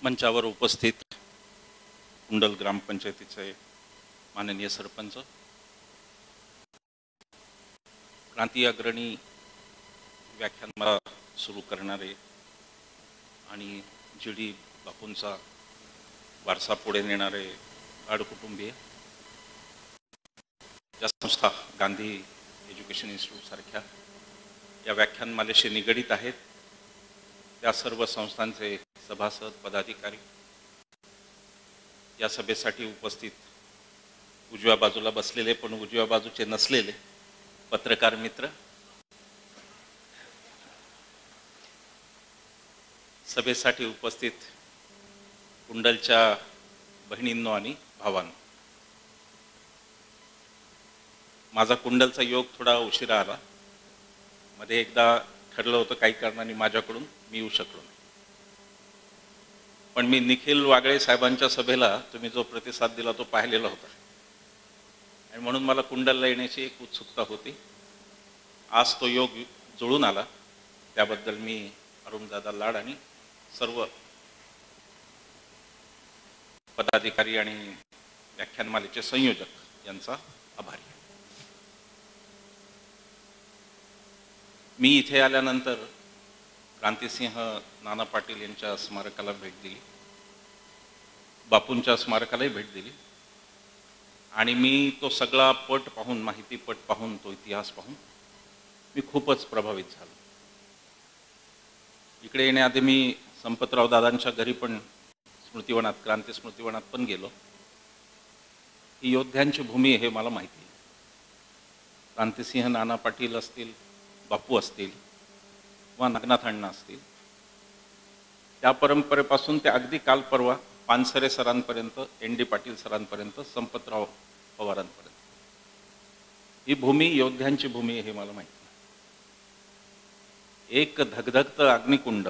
मंचावर उपस्थित कुंडल ग्रामपंचायतीचे माननीय सरपंच, क्रांती अग्रणी व्याख्यानमाला सुरू करणारे आणि जीडी बापूंचा वारसा पुढे नेणारे लाड कुटुंबीय, ज्या संस्था गांधी एज्युकेशन इन्स्टिट्यूट सारख्या या व्याख्यानमालेशी निगडित आहेत, त्या सर्व संस्थांचे सभासद, पदाधिकारी, या सभेसाठी उपस्थित उजव्या बाजूला बसलेले पण उजव्या बाजूचे नसलेले पत्रकार मित्र, सभेसाठी उपस्थित कुंडलच्या बहिणींनो आणि भावांनो, माझा कुंडलचा योग थोडा उशिरा आला. मध्ये एकदा ठरलं होतं काही कारणाने माझ्याकडून मी येऊ शकलो नाही, पण मी निखिल वागळे साहेबांच्या सभेला तुम्ही जो प्रतिसाद दिला तो पाहिलेला होता आणि म्हणून मला कुंडलला येण्याची एक उत्सुकता होती. आज तो योग जुळून आला, त्याबद्दल मी अरुणदादा लाड आणि सर्व पदाधिकारी आणि व्याख्यानमालेचे संयोजक यांचा आभारी आहे. मी इथे आल्यानंतर क्रांतिसिंह नाना पाटील यांच्या स्मारकाला भेट दिली, बापूंच्या स्मारकालाही भेट दिली आणि मी तो सगळा पट पाहून, माहिती पट पाहून, तो इतिहास पाहून मी खूपच प्रभावित झालो. इकडे येण्याआधी मी संपतराव दादांच्या घरी पण स्मृतिवनात, क्रांती स्मृतिवनात पण गेलो. ही योद्ध्यांची भूमी हे मला माहिती आहे. क्रांतिसिंह नाना पाटील असतील, बापू असतील किंवा नागनाथ अण्णा असतील, त्या परंपरेपासून ते अगदी काल परवा पानसरे सरांपर्यंत, ND पाटील सरांपर्यंत, संपतराव पवारांपर्यंत ही भूमी योद्ध्यांची भूमी हे मला माहिती आहे. एक धगधगतं अग्निकुंड,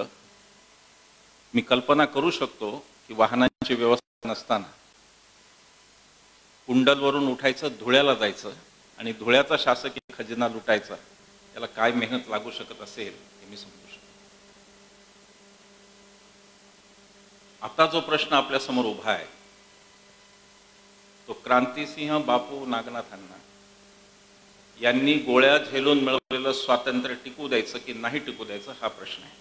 मी कल्पना करू शकतो की वाहनांची व्यवस्था नसताना कुंडलवरून उठायचं, धुळ्याला जायचं आणि धुळ्याचा शासकीय खजिना लुटायचा, त्याला काय मेहनत लागू शकत असेल हे मी समजू शकतो. आता जो प्रश्न आपल्या समोर उभा आहे तो क्रांतिसिंह, बापू, नागनाथ अण्णा यांनी गोळ्या झेलून मिळवलेलं स्वातंत्र्य टिकू द्यायचं की नाही टिकू द्यायचं हा प्रश्न आहे.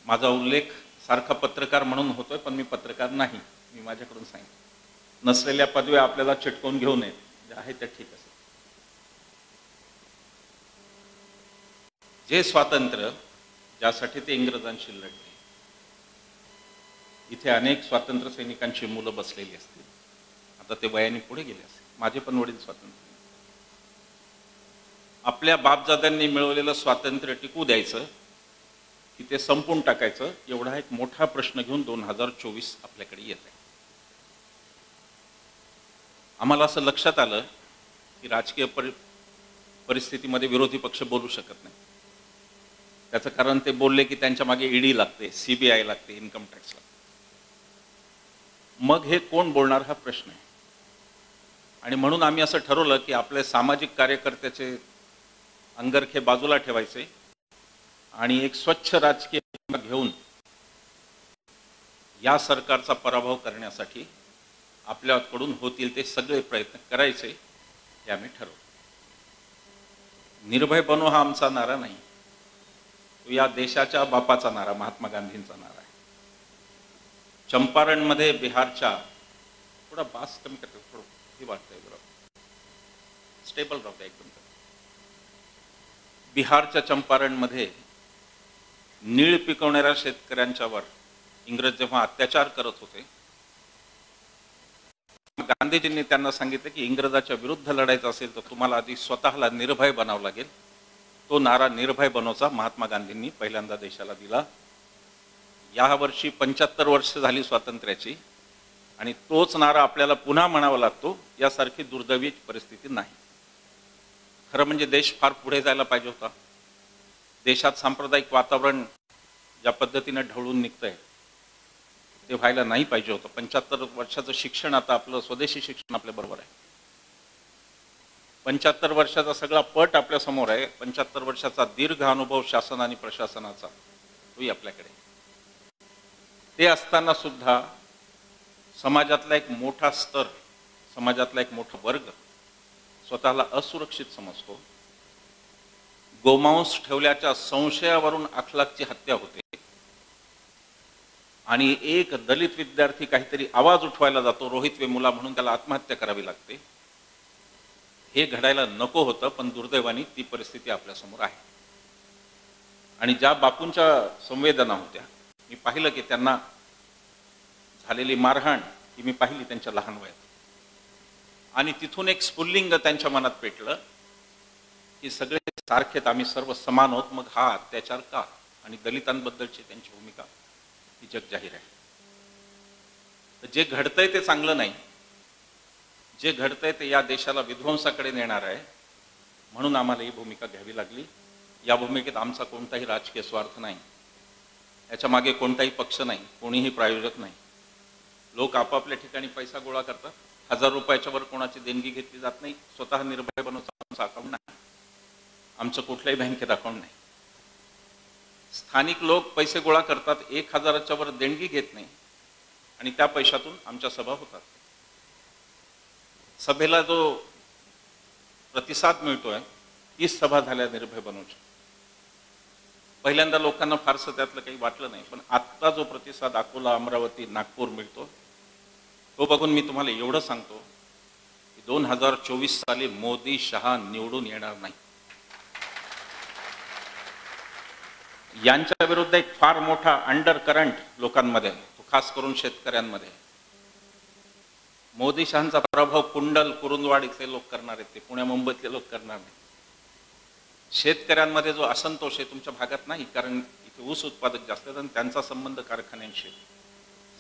माझा उल्लेख सारखा पत्रकार म्हणून होतोय, पण मी पत्रकार नाही. मी माझ्याकडून सांगितलं, नसलेल्या पदव्या आपल्याला चिटकवून घेऊ नयेत, जे आहे ते ठीक असेल. जे स्वातंत्र्य ज्यासाठी ते इंग्रजांशी लढले, इथे अनेक स्वातंत्र्य सैनिकांची मुलं बसलेली असतील, आता ते वयाने पुढे गेले असतील, माझे पण वडील स्वातंत्र्य, आपल्या बापजाद्यांनी मिळवलेलं स्वातंत्र्य टिकू द्यायचं की ते संपून टाकायचं, एवढा एक मोठा प्रश्न घेऊन 2024 आपल्याकडे येत आहे. आम्हाला असं लक्षात आलं की राजकीय परिस्थितीमध्ये विरोधी पक्ष बोलू शकत नाही. त्याचं कारण ते बोलले की त्यांच्या मागे ED लागते, CBI लागते, इन्कम टॅक्स लागते. मग हे कोण बोलणार हा प्रश्न आहे. आणि म्हणून आम्ही असं ठरवलं की आपले सामाजिक कार्यकर्त्याचे अंगरखे बाजूला ठेवायचे आणि एक स्वच्छ राजकीय घेऊन या सरकारचा पराभव करण्यासाठी आपल्याकडून होतील ते सगळे प्रयत्न करायचे हे आम्ही ठरवलं. निर्भय बनो हा आमचा नारा नाही, तो या देशाच्या बापाचा नारा, महात्मा गांधींचा नारा आहे. चंपारणमध्ये बिहारच्या, थोडा बास कमी करतो, थोडं हे वाटतंय बरोबर, स्टेबल राहू द्या एकदम. बिहारच्या चंपारणमध्ये नीळ पिकवणाऱ्या शेतकऱ्यांच्यावर इंग्रज जेव्हा अत्याचार करत होते, गांधीजींनी त्यांना सांगितलं की इंग्रजाच्या विरुद्ध लढायचं असेल तर तुम्हाला आधी स्वतःला निर्भय बनावं लागेल. तो नारा निर्भय बनोचा महात्मा गांधींनी पहिल्यांदा देशाला दिला. या वर्षी 75 वर्ष झाली स्वातंत्र्याची आणि तोच नारा आपल्याला पुन्हा म्हणावा लागतो, यासारखी दुर्दैवी परिस्थिती नाही. खरं म्हणजे देश फार पुढे जायला पाहिजे होता. देशात सांप्रदायिक वातावरण ज्या पद्धतीने ढवळून निघतंय ते व्हायला नाही पाहिजे होतं. 75 वर्षाचं शिक्षण, आता आपलं स्वदेशी शिक्षण आपल्या बरोबर आहे. 75 वर्षाचा सगळा पट आपल्या समोर आहे. 75 वर्षाचा दीर्घ अनुभव शासन आणि प्रशासनाचा तोही आपल्याकडे. ते असताना सुद्धा समाजातला एक मोठा स्तर, समाजातला एक मोठा वर्ग स्वतःला असुरक्षित समजतो. गोमांस ठेवल्याच्या संशयावरून अखलाकची हत्या होते आणि एक दलित विद्यार्थी काहीतरी आवाज उठवायला जातो, रोहित वेमुला म्हणून, त्याला आत्महत्या करावी लागते. हे घडायला नको होतं, पण दुर्दैवाने ती परिस्थिती आपल्यासमोर आहे. आणि ज्या बापूंच्या संवेदना होत्या, मी पाहिलं की त्यांना झालेली मारहाण ही मी पाहिली त्यांच्या लहान वयात, आणि तिथून एक स्फुल्लिंग त्यांच्या मनात पेटलं की सगळे सारखेत, आम्ही सर्व समान आहोत, मग हा अत्याचार का? आणि दलितांबद्दलची त्यांची भूमिका ही जग जाहीर आहे. तर जे घडतंय ते चांगलं नाही, जे घडतंय ते या देशाला विध्वंसाकडे नेणार आहे. म्हणून आम्हाला ही भूमिका घ्यावी लागली. या भूमिकेत आमचा कोणताही राजकीय स्वार्थ नाही, याच्या मागे कोणताही पक्ष नाही, कोणीही प्रायोजक नाही. लोक आपापल्या ठिकाणी पैसा गोळा करतात. 1000 रुपयाच्या वर कोणाची देणगी घेतली जात नाही. स्वतः निर्भय बनवचा आमचं अकाउंट नाही, आमचं कुठल्याही बँकेत अकाउंट नाही. स्थानिक लोक पैसे गोळा करतात, 1000च्या वर देणगी घेत नाही, आणि त्या पैशातून आमच्या सभा होतात. सभेला जो प्रतिसाद मिळतोय, 30 सभा झाल्या निर्भय बनवच्या. पहिल्यांदा लोकांना फारसं त्यातलं काही वाटलं नाही, पण आत्ता जो प्रतिसाद अकोला, अमरावती, नागपूर मिळतो, तो बघून मी तुम्हाला एवढं सांगतो की 2024 साली मोदी शहा निवडून येणार नाही. यांच्या विरुद्ध एक फार मोठा अंडर करंट लोकांमध्ये, खास करून शेतकऱ्यांमध्ये. मोदी शहांचा प्रभाव कुंडल, कुरुंदवाड इथले लोक करणार आहेत, ते पुण्या मुंबईतले लोक करणार नाही. शेतकऱ्यांमध्ये जो असंतोष आहे तुमच्या भागात नाही, कारण इथे ऊस उत्पादक जास्त आहेत आणि त्यांचा संबंध कारखान्यांशी,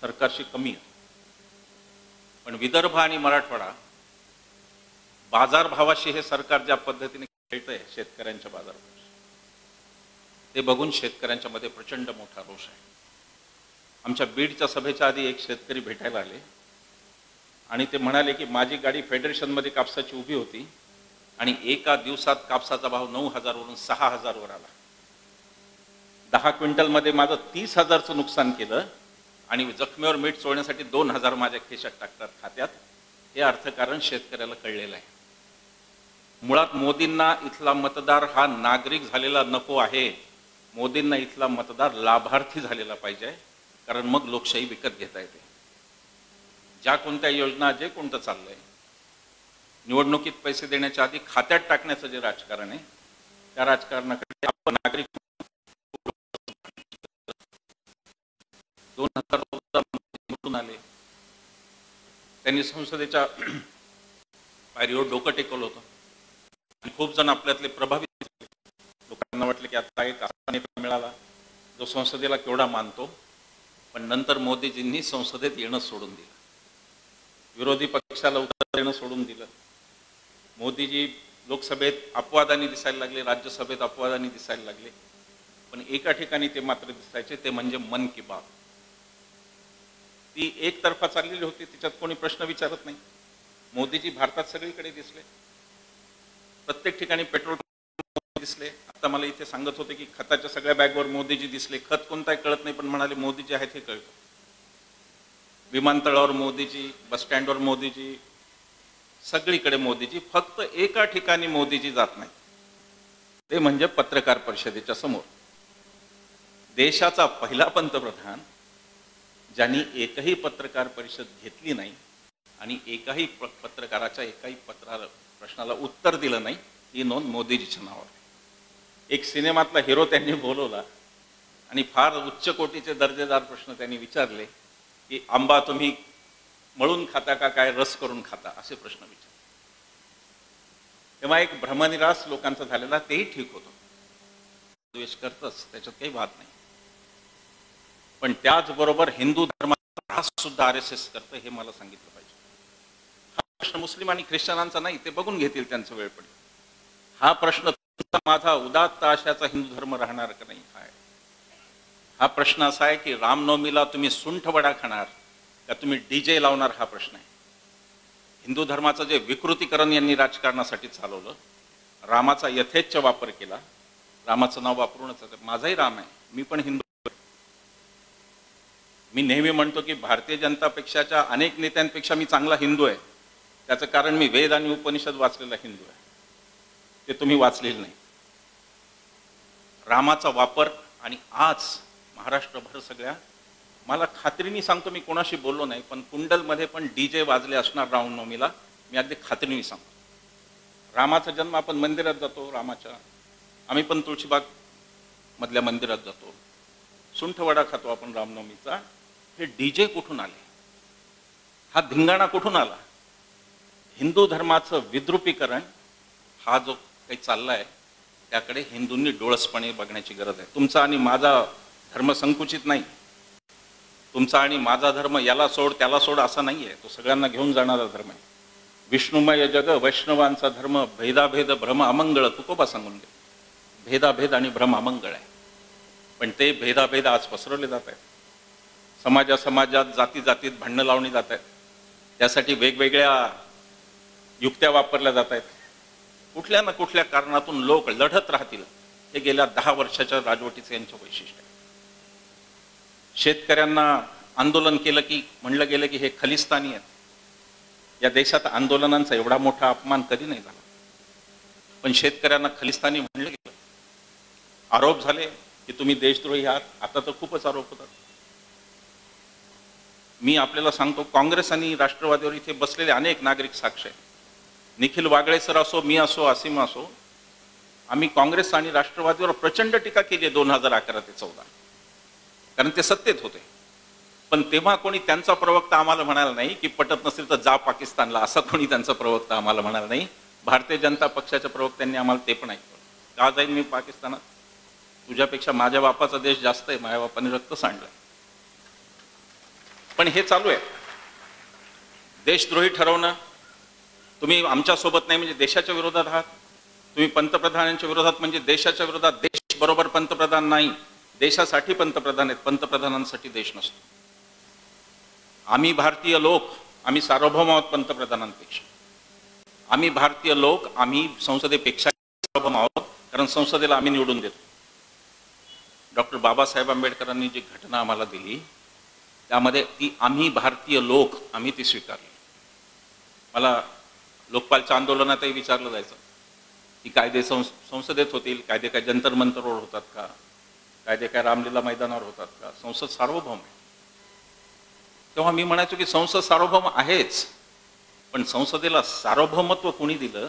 सरकारशी कमी आहे. पण विदर्भ आणि मराठवाडा बाजारभावाशी हे सरकार ज्या पद्धतीने खेळतंय शेतकऱ्यांच्या बाजारभावाशी, ते बघून शेतकऱ्यांच्या मध्ये प्रचंड मोठा रोष आहे. आमच्या बीडच्या सभेच्या आधी एक शेतकरी भेटायला आले आणि ते म्हणाले की माझी गाडी फेडरेशनमध्ये कापसाची उभी होती आणि एका दिवसात कापसाचा भाव 9000 वरून 6000 वर आला. 10 क्विंटलमध्ये माझं 30,000चं नुकसान केलं आणि जखमेवर मीठ चोळण्यासाठी 2000 माझ्या खिशात टाकतात खात्यात. हे अर्थकारण शेतकऱ्याला कळलेलं आहे. मुळात मोदींना इथला मतदार हा नागरिक झालेला नको आहे. मोदींना इथला मतदार लाभार्थी झालेला पाहिजे, कारण मग लोकशाही विकत घेता येते. ज्या कोणत्या योजना, जे कोणतं चाललंय, निवडणुकीत पैसे देण्याच्या आधी खात्यात टाकण्याचं जे राजकारण आहे, त्या राजकारणाकडे आपण नागरिक 2014 निवडून आले. त्यांनी संसदेच्या पायरीवर डोकं टेकवलं होतं आणि खूप जण आपल्यातले प्रभावित. लोकांना वाटलं की आता एक असा नेता मिळाला जो संसदेला केवढा मानतो. पण नंतर मोदीजींनी संसदेत येणं सोडून दिलं, विरोधी पक्षाला उत्तर देणं सोडून दिलं. मोदीजी लोकसभेत अपवादाने दिसायला लागले, राज्यसभेत अपवादाने दिसायला लागले, पण एका ठिकाणी ते मात्र दिसायचे, ते म्हणजे मन की बात. ती एकतर्फा चाललेली होती, तिच्यात कोणी प्रश्न विचारत नाही. मोदीजी भारतात सगळीकडे दिसले, प्रत्येक ठिकाणी पेट्रोल दिसले. आता मला इथे सांगत होते की खताच्या सगळ्या बॅगवर मोदीजी दिसले. खत कोणताही कळत नाही, पण म्हणाले मोदीजी आहेत हे कळतं. विमानतळावर मोदीजी, बस स्टँडवर मोदीजी, सगळीकडे मोदीजी. फक्त एका ठिकाणी मोदीजी जात नाही, ते म्हणजे पत्रकार परिषदेच्या समोर. देशाचा पहिला पंतप्रधान ज्यांनी एकही पत्रकार परिषद घेतली नाही आणि एकाही पत्रकाराच्या एकाही प्रश्नाला उत्तर दिलं नाही, ही नोंद मोदीजीच्या नावावर. एक सिनेमातला हिरो त्यांनी बोलवला आणि फार उच्च कोटीचे दर्जेदार प्रश्न त्यांनी विचारले की आंबा तुम्ही मळून खाता का काय रस करून खाता, असे प्रश्न विचारले. तेव्हा एक भ्रमनिरास लोकांचा झालेला, तेही ठीक होतं, द्वेष करतच, त्याच्यात काही वाद नाही. पण त्याचबरोबर हिंदू धर्माचा त्रास सुद्धा RSS करतं, हे मला सांगितलं पाहिजे. हा प्रश्न मुस्लिम आणि ख्रिश्चनांचा नाही, ते बघून घेतील त्यांचं वेळ पडेल. हा प्रश्न माझा उदात्त आशाचा हिंदू धर्म राहणार का नाही, हा प्रश्न असा आहे की रामनवमीला तुम्ही सुंठ वडा खाणार का तुम्ही DJ लावणार, हा प्रश्न आहे. हिंदू धर्माचं जे विकृतीकरण यांनी राजकारणासाठी चालवलं, रामाचा यथेच्छ वापर केला, रामाचं नाव वापरूनच. माझाही राम आहे, मी पण हिंदू. मी नेहमी म्हणतो की भारतीय जनता पक्षाच्या अनेक नेत्यांपेक्षा मी चांगला हिंदू आहे. त्याचं कारण मी वेद आणि उपनिषद वाचलेला हिंदू आहे. ते तुम्ही वाचलेलं नाही. रामाचा वापर आणि आज महाराष्ट्रभर सगळ्या, मला खात्रीने सांगतो, मी कोणाशी बोललो नाही, पण कुंडलमध्ये पण डीजे वाजले असणार रामनवमीला, मी अगदी खात्रीने सांगतो. रामाचा जन्म, आपण मंदिरात जातो रामाच्या, आम्ही पण तुळशीबाग मधल्या मंदिरात जातो, सुंठवडा खातो आपण रामनवमीचा. हे डीजे कुठून आले? हा धिंगाणा कुठून आला? हिंदू धर्माचं विद्रुपीकरण हा जो काही चाललाय त्याकडे हिंदूंनी डोळसपणे बघण्याची गरज आहे. तुमचा आणि माझा धर्म संकुचित नाही. तुमचा आणि माझा धर्म याला सोड त्याला सोड असा नाही आहे. तो सगळ्यांना घेऊन जाणारा धर्म आहे. विष्णुमय जग वैष्णवांचा धर्म, भेदाभेद भ्रम अमंगळ, तुकोबा सांगून गेले. भेदाभेद आणि भ्रम अमंगळ आहे. पण ते भेदाभेद आज पसरवले जात आहेत. समाजात जाती जातीत भांडणं लावणी जात आहेत. त्यासाठी वेगवेगळ्या युक्त्या वापरल्या जात आहेत. कुठल्या ना कुठल्या कारणातून लोक लढत राहतील. हे गेल्या 10 वर्षाच्या राजवटीचे यांचं वैशिष्ट्य आहे. शेतकऱ्यांना आंदोलन केलं की म्हणलं गेलं की हे खलिस्तानी आहेत. या देशात आंदोलनांचा एवढा मोठा अपमान कधी नाही झाला. पण शेतकऱ्यांना खलिस्तानी म्हणलं गेलं. आरोप झाले की तुम्ही देशद्रोही आहात. आता तर खूपच आरोप होतात. मी आपल्याला सांगतो, काँग्रेस आणि राष्ट्रवादीवर इथे बसलेले अनेक नागरिक साक्ष आहेत. निखिल वागळे सर असो, मी असो, असीम असो, आम्ही काँग्रेस आणि राष्ट्रवादीवर प्रचंड टीका केली 2011 ते 14, कारण ते सत्तेत होते. पण तेव्हा कोणी त्यांचा प्रवक्ता आम्हाला म्हणाला नाही की पटत नसेल तर जा पाकिस्तानला, असा कोणी त्यांचा प्रवक्ता आम्हाला म्हणाला नाही. भारतीय जनता पक्षाच्या प्रवक्त्यांनी आम्हाला ते पण ऐकलं. का जाईन मी पाकिस्तानात? तुझ्यापेक्षा माझ्या बापाचा देश जास्त आहे, माझ्या बापाने रक्त सांडलंय. पण हे चालू आहे. देशद्रोही ठरवणं. तुम्ही आमच्या सोबत नाही म्हणजे देशाच्या विरोधात आहात. तुम्ही पंतप्रधानांच्या विरोधात म्हणजे देशाच्या विरोधात. देश बरोबर पंतप्रधान नाही, देशासाठी पंतप्रधान आहेत, पंतप्रधानांसाठी देश नसतो. आम्ही भारतीय लोक, आम्ही सार्वभौम आहोत पंतप्रधानांपेक्षा. आम्ही भारतीय लोक, आम्ही संसदेपेक्षा सार्वभौम आहोत, कारण संसदेला आम्ही निवडून देतो. डॉक्टर बाबासाहेब आंबेडकरांनी जी घटना आम्हाला दिली त्यामध्ये ती आम्ही भारतीय लोक, आम्ही ती स्वीकारली. मला लोकपालच्या आंदोलनातही विचारलं जायचं की कायदे संसदेत होतील, कायदे काय जंतर मंतरवर होतात का, कायदे काय रामलीला मैदानावर होतात का, संसद सार्वभौम आहे. तेव्हा मी म्हणायचो की संसद सार्वभौम आहेच, पण संसदेला सार्वभौमत्व कोणी दिलं?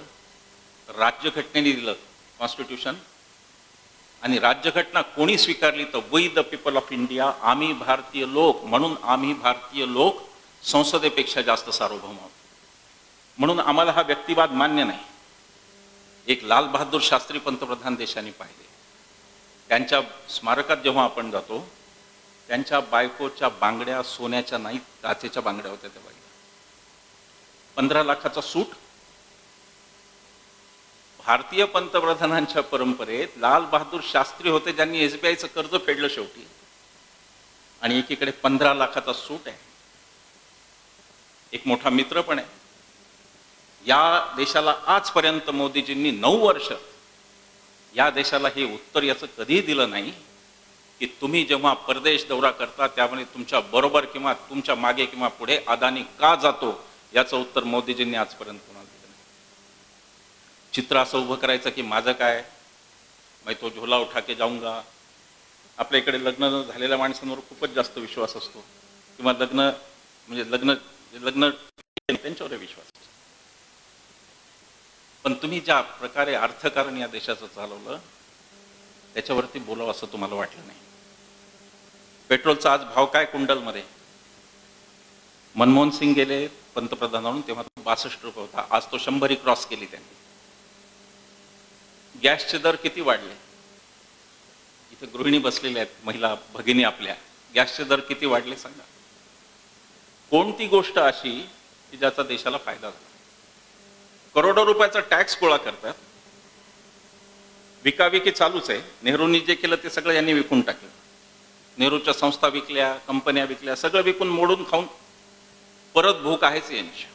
राज्यघटनेने दिलं, कॉन्स्टिट्यूशन. आणि राज्यघटना कोणी स्वीकारली? तर we the people of India, आम्ही भारतीय लोक. म्हणून आम्ही भारतीय लोक संसदेपेक्षा जास्त सार्वभौम आहोत. म्हणून आम्हाला हा व्यक्तिवाद मान्य नाही. एक लाल बहादूर शास्त्री पंतप्रधान देशाने पाहिले. त्यांच्या स्मारकात जेव्हा आपण जातो, त्यांच्या बायकोच्या बांगड्या सोन्याच्या नाहीत, काचेच्या बांगड्या होत्या त्या बाईला. 15 लाखाचा सूट. भारतीय पंतप्रधानांच्या परंपरेत लाल बहादूर शास्त्री होते ज्यांनी SBIचं कर्ज फेडलं शेवटी, आणि एकीकडे 15 लाखाचा सूट आहे. एक मोठा मित्र पण आहे. या देशाला आजपर्यंत मोदीजींनी 9 वर्ष या देशाला हे उत्तर याचं कधीही दिलं नाही की तुम्ही जेव्हा परदेश दौरा करता त्यामुळे तुमच्या बरोबर किंवा तुमच्या मागे किंवा पुढे अदानी का जातो, याचं उत्तर मोदीजींनी आजपर्यंत कोणाला दिलं नाही. चित्र असं उभं करायचं की माझं काय, मैं तो झोला उठा के जाऊंगा. आपल्या इकडे लग्न झालेल्या माणसांवर खूपच जास्त विश्वास असतो, किंवा लग्न त्यांच्यावर विश्वास असतो. पण तुम्ही ज्या प्रकारे अर्थकारण या देशाचं चालवलं त्याच्यावरती बोलावं असं तुम्हाला वाटलं नाही. पेट्रोलचा आज भाव काय कुंडलमध्ये? मनमोहन सिंग गेले पंतप्रधान म्हणून तेव्हा तो 62 रुपये होता. आज तो 100 क्रॉस केली त्यांनी. गॅसचे दर किती वाढले? इथे गृहिणी बसलेल्या आहेत, महिला भगिनी आपल्या. गॅसचे दर किती वाढले सांगा. कोणती गोष्ट अशी की ज्याचा देशाला फायदा झाला? करोडो रुपयाचा टॅक्स गोळा करतात. विकाविकी चालूच आहे. नेहरूंनी जे केलं ते सगळं यांनी विकून टाकलं. नेहरूच्या संस्था विकल्या, कंपन्या विकल्या, सगळं विकून मोडून खाऊन परत भूक आहेच यांची.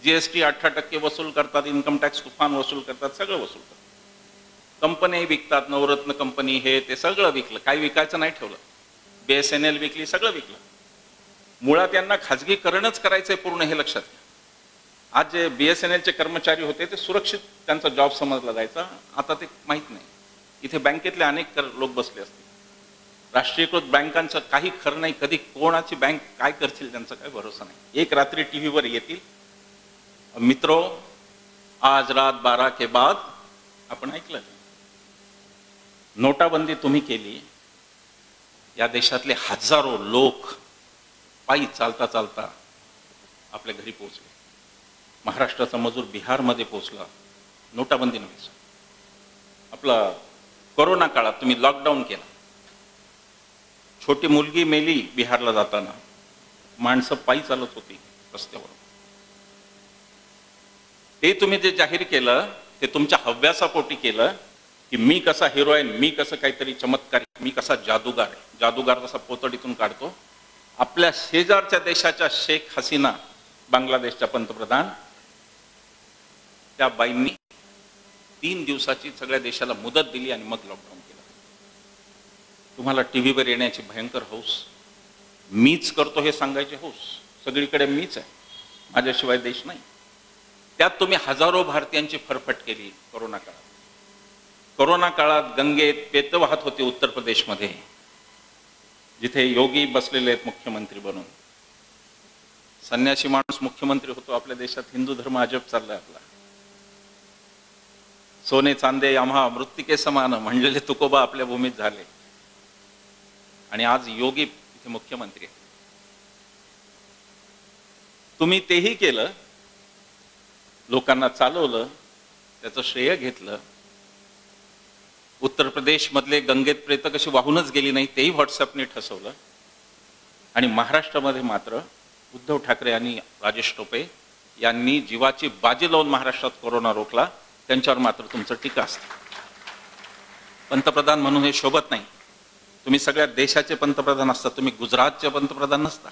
GST 18% वसूल करतात, इन्कम टॅक्स तुफान वसूल करतात, सगळं वसूल करतात. कंपन्याही विकतात, नवरत्न कंपनी हे ते सगळं विकलं. काही विकायचं नाही ठेवलं. BSNL विकली, सगळं विकलं. मुळात यांना खाजगीकरणच करायचंय पूर्ण, हे लक्षात घ्या. आज जे BSNLचे कर्मचारी होते ते सुरक्षित त्यांचा जॉब समजला जायचा, आता ते माहीत नाही. इथे बँकेतले अनेक लोक बसले असतील. राष्ट्रीयकृत बँकांचं काही खरं नाही, कधी कोणाची बँक काय करतील त्यांचा काही भरोसा नाही. एक रात्री टीव्हीवर येतील, मित्रो आज रात 12 के बाद, आपण ऐकलं नोटाबंदी तुम्ही केली, या देशातले हजारो लोक पायी चालता चालता आपल्या घरी पोहोचले. महाराष्ट्राचा मजूर बिहारमध्ये पोहोचला, नोटाबंदी नव्हे. आपला कोरोना काळात तुम्ही लॉकडाऊन केला, छोटी मुलगी मेली बिहारला जाताना, माणसं पायी चालत होती रस्त्यावर. ते तुम्ही जे जाहीर केलं ते तुमच्या हव्यासापोटी केलं की मी कसा हिरो आहे, मी कसं काहीतरी चमत्कारी, मी कसा जादूगार आहे. जादूगार जसा पोतडीतून काढतो. आपल्या शेजारच्या देशाच्या शेख हसीना, बांगलादेशच्या पंतप्रधान, त्या बाईंनी 3 दिवसाची सगळ्या देशाला मुदत दिली आणि मग लॉकडाऊन केलं. तुम्हाला टीव्हीवर येण्याची भयंकर हौस, मीच करतो हे सांगायचे हौस, सगळीकडे मीच आहे, माझ्याशिवाय देश नाही. त्यात तुम्ही हजारो भारतीयांची फरफट केली कोरोना काळात. कोरोना काळात गंगेत पेत वाहत होते उत्तर प्रदेशमध्ये, जिथे योगी बसलेले आहेत मुख्यमंत्री बनून. संन्यासी माणूस मुख्यमंत्री होतो आपल्या देशात. हिंदू धर्म अजब चाललाय आपला. सोने चांदे आम्हा मृत्तिके समान म्हणलेले तुकोबा आपल्या भूमीत झाले, आणि आज योगी इथे मुख्यमंत्री आहे. तुम्ही तेही केलं, लोकांना चालवलं, त्याचं श्रेय घेतलं. उत्तर प्रदेश मधले गंगेत प्रेत कशी वाहूनच गेली नाही तेही व्हॉट्सअपने ठसवलं. आणि महाराष्ट्रामध्ये मात्र उद्धव ठाकरे आणि राजेश टोपे यांनी जीवाची बाजी लावून महाराष्ट्रात कोरोना रोखला. त्यांच्यावर मात्र तुमचं टीका असते. पंतप्रधान म्हणून हे शोभत नाही. तुम्ही सगळ्या देशाचे पंतप्रधान असता, तुम्ही गुजरातचे पंतप्रधान नसता.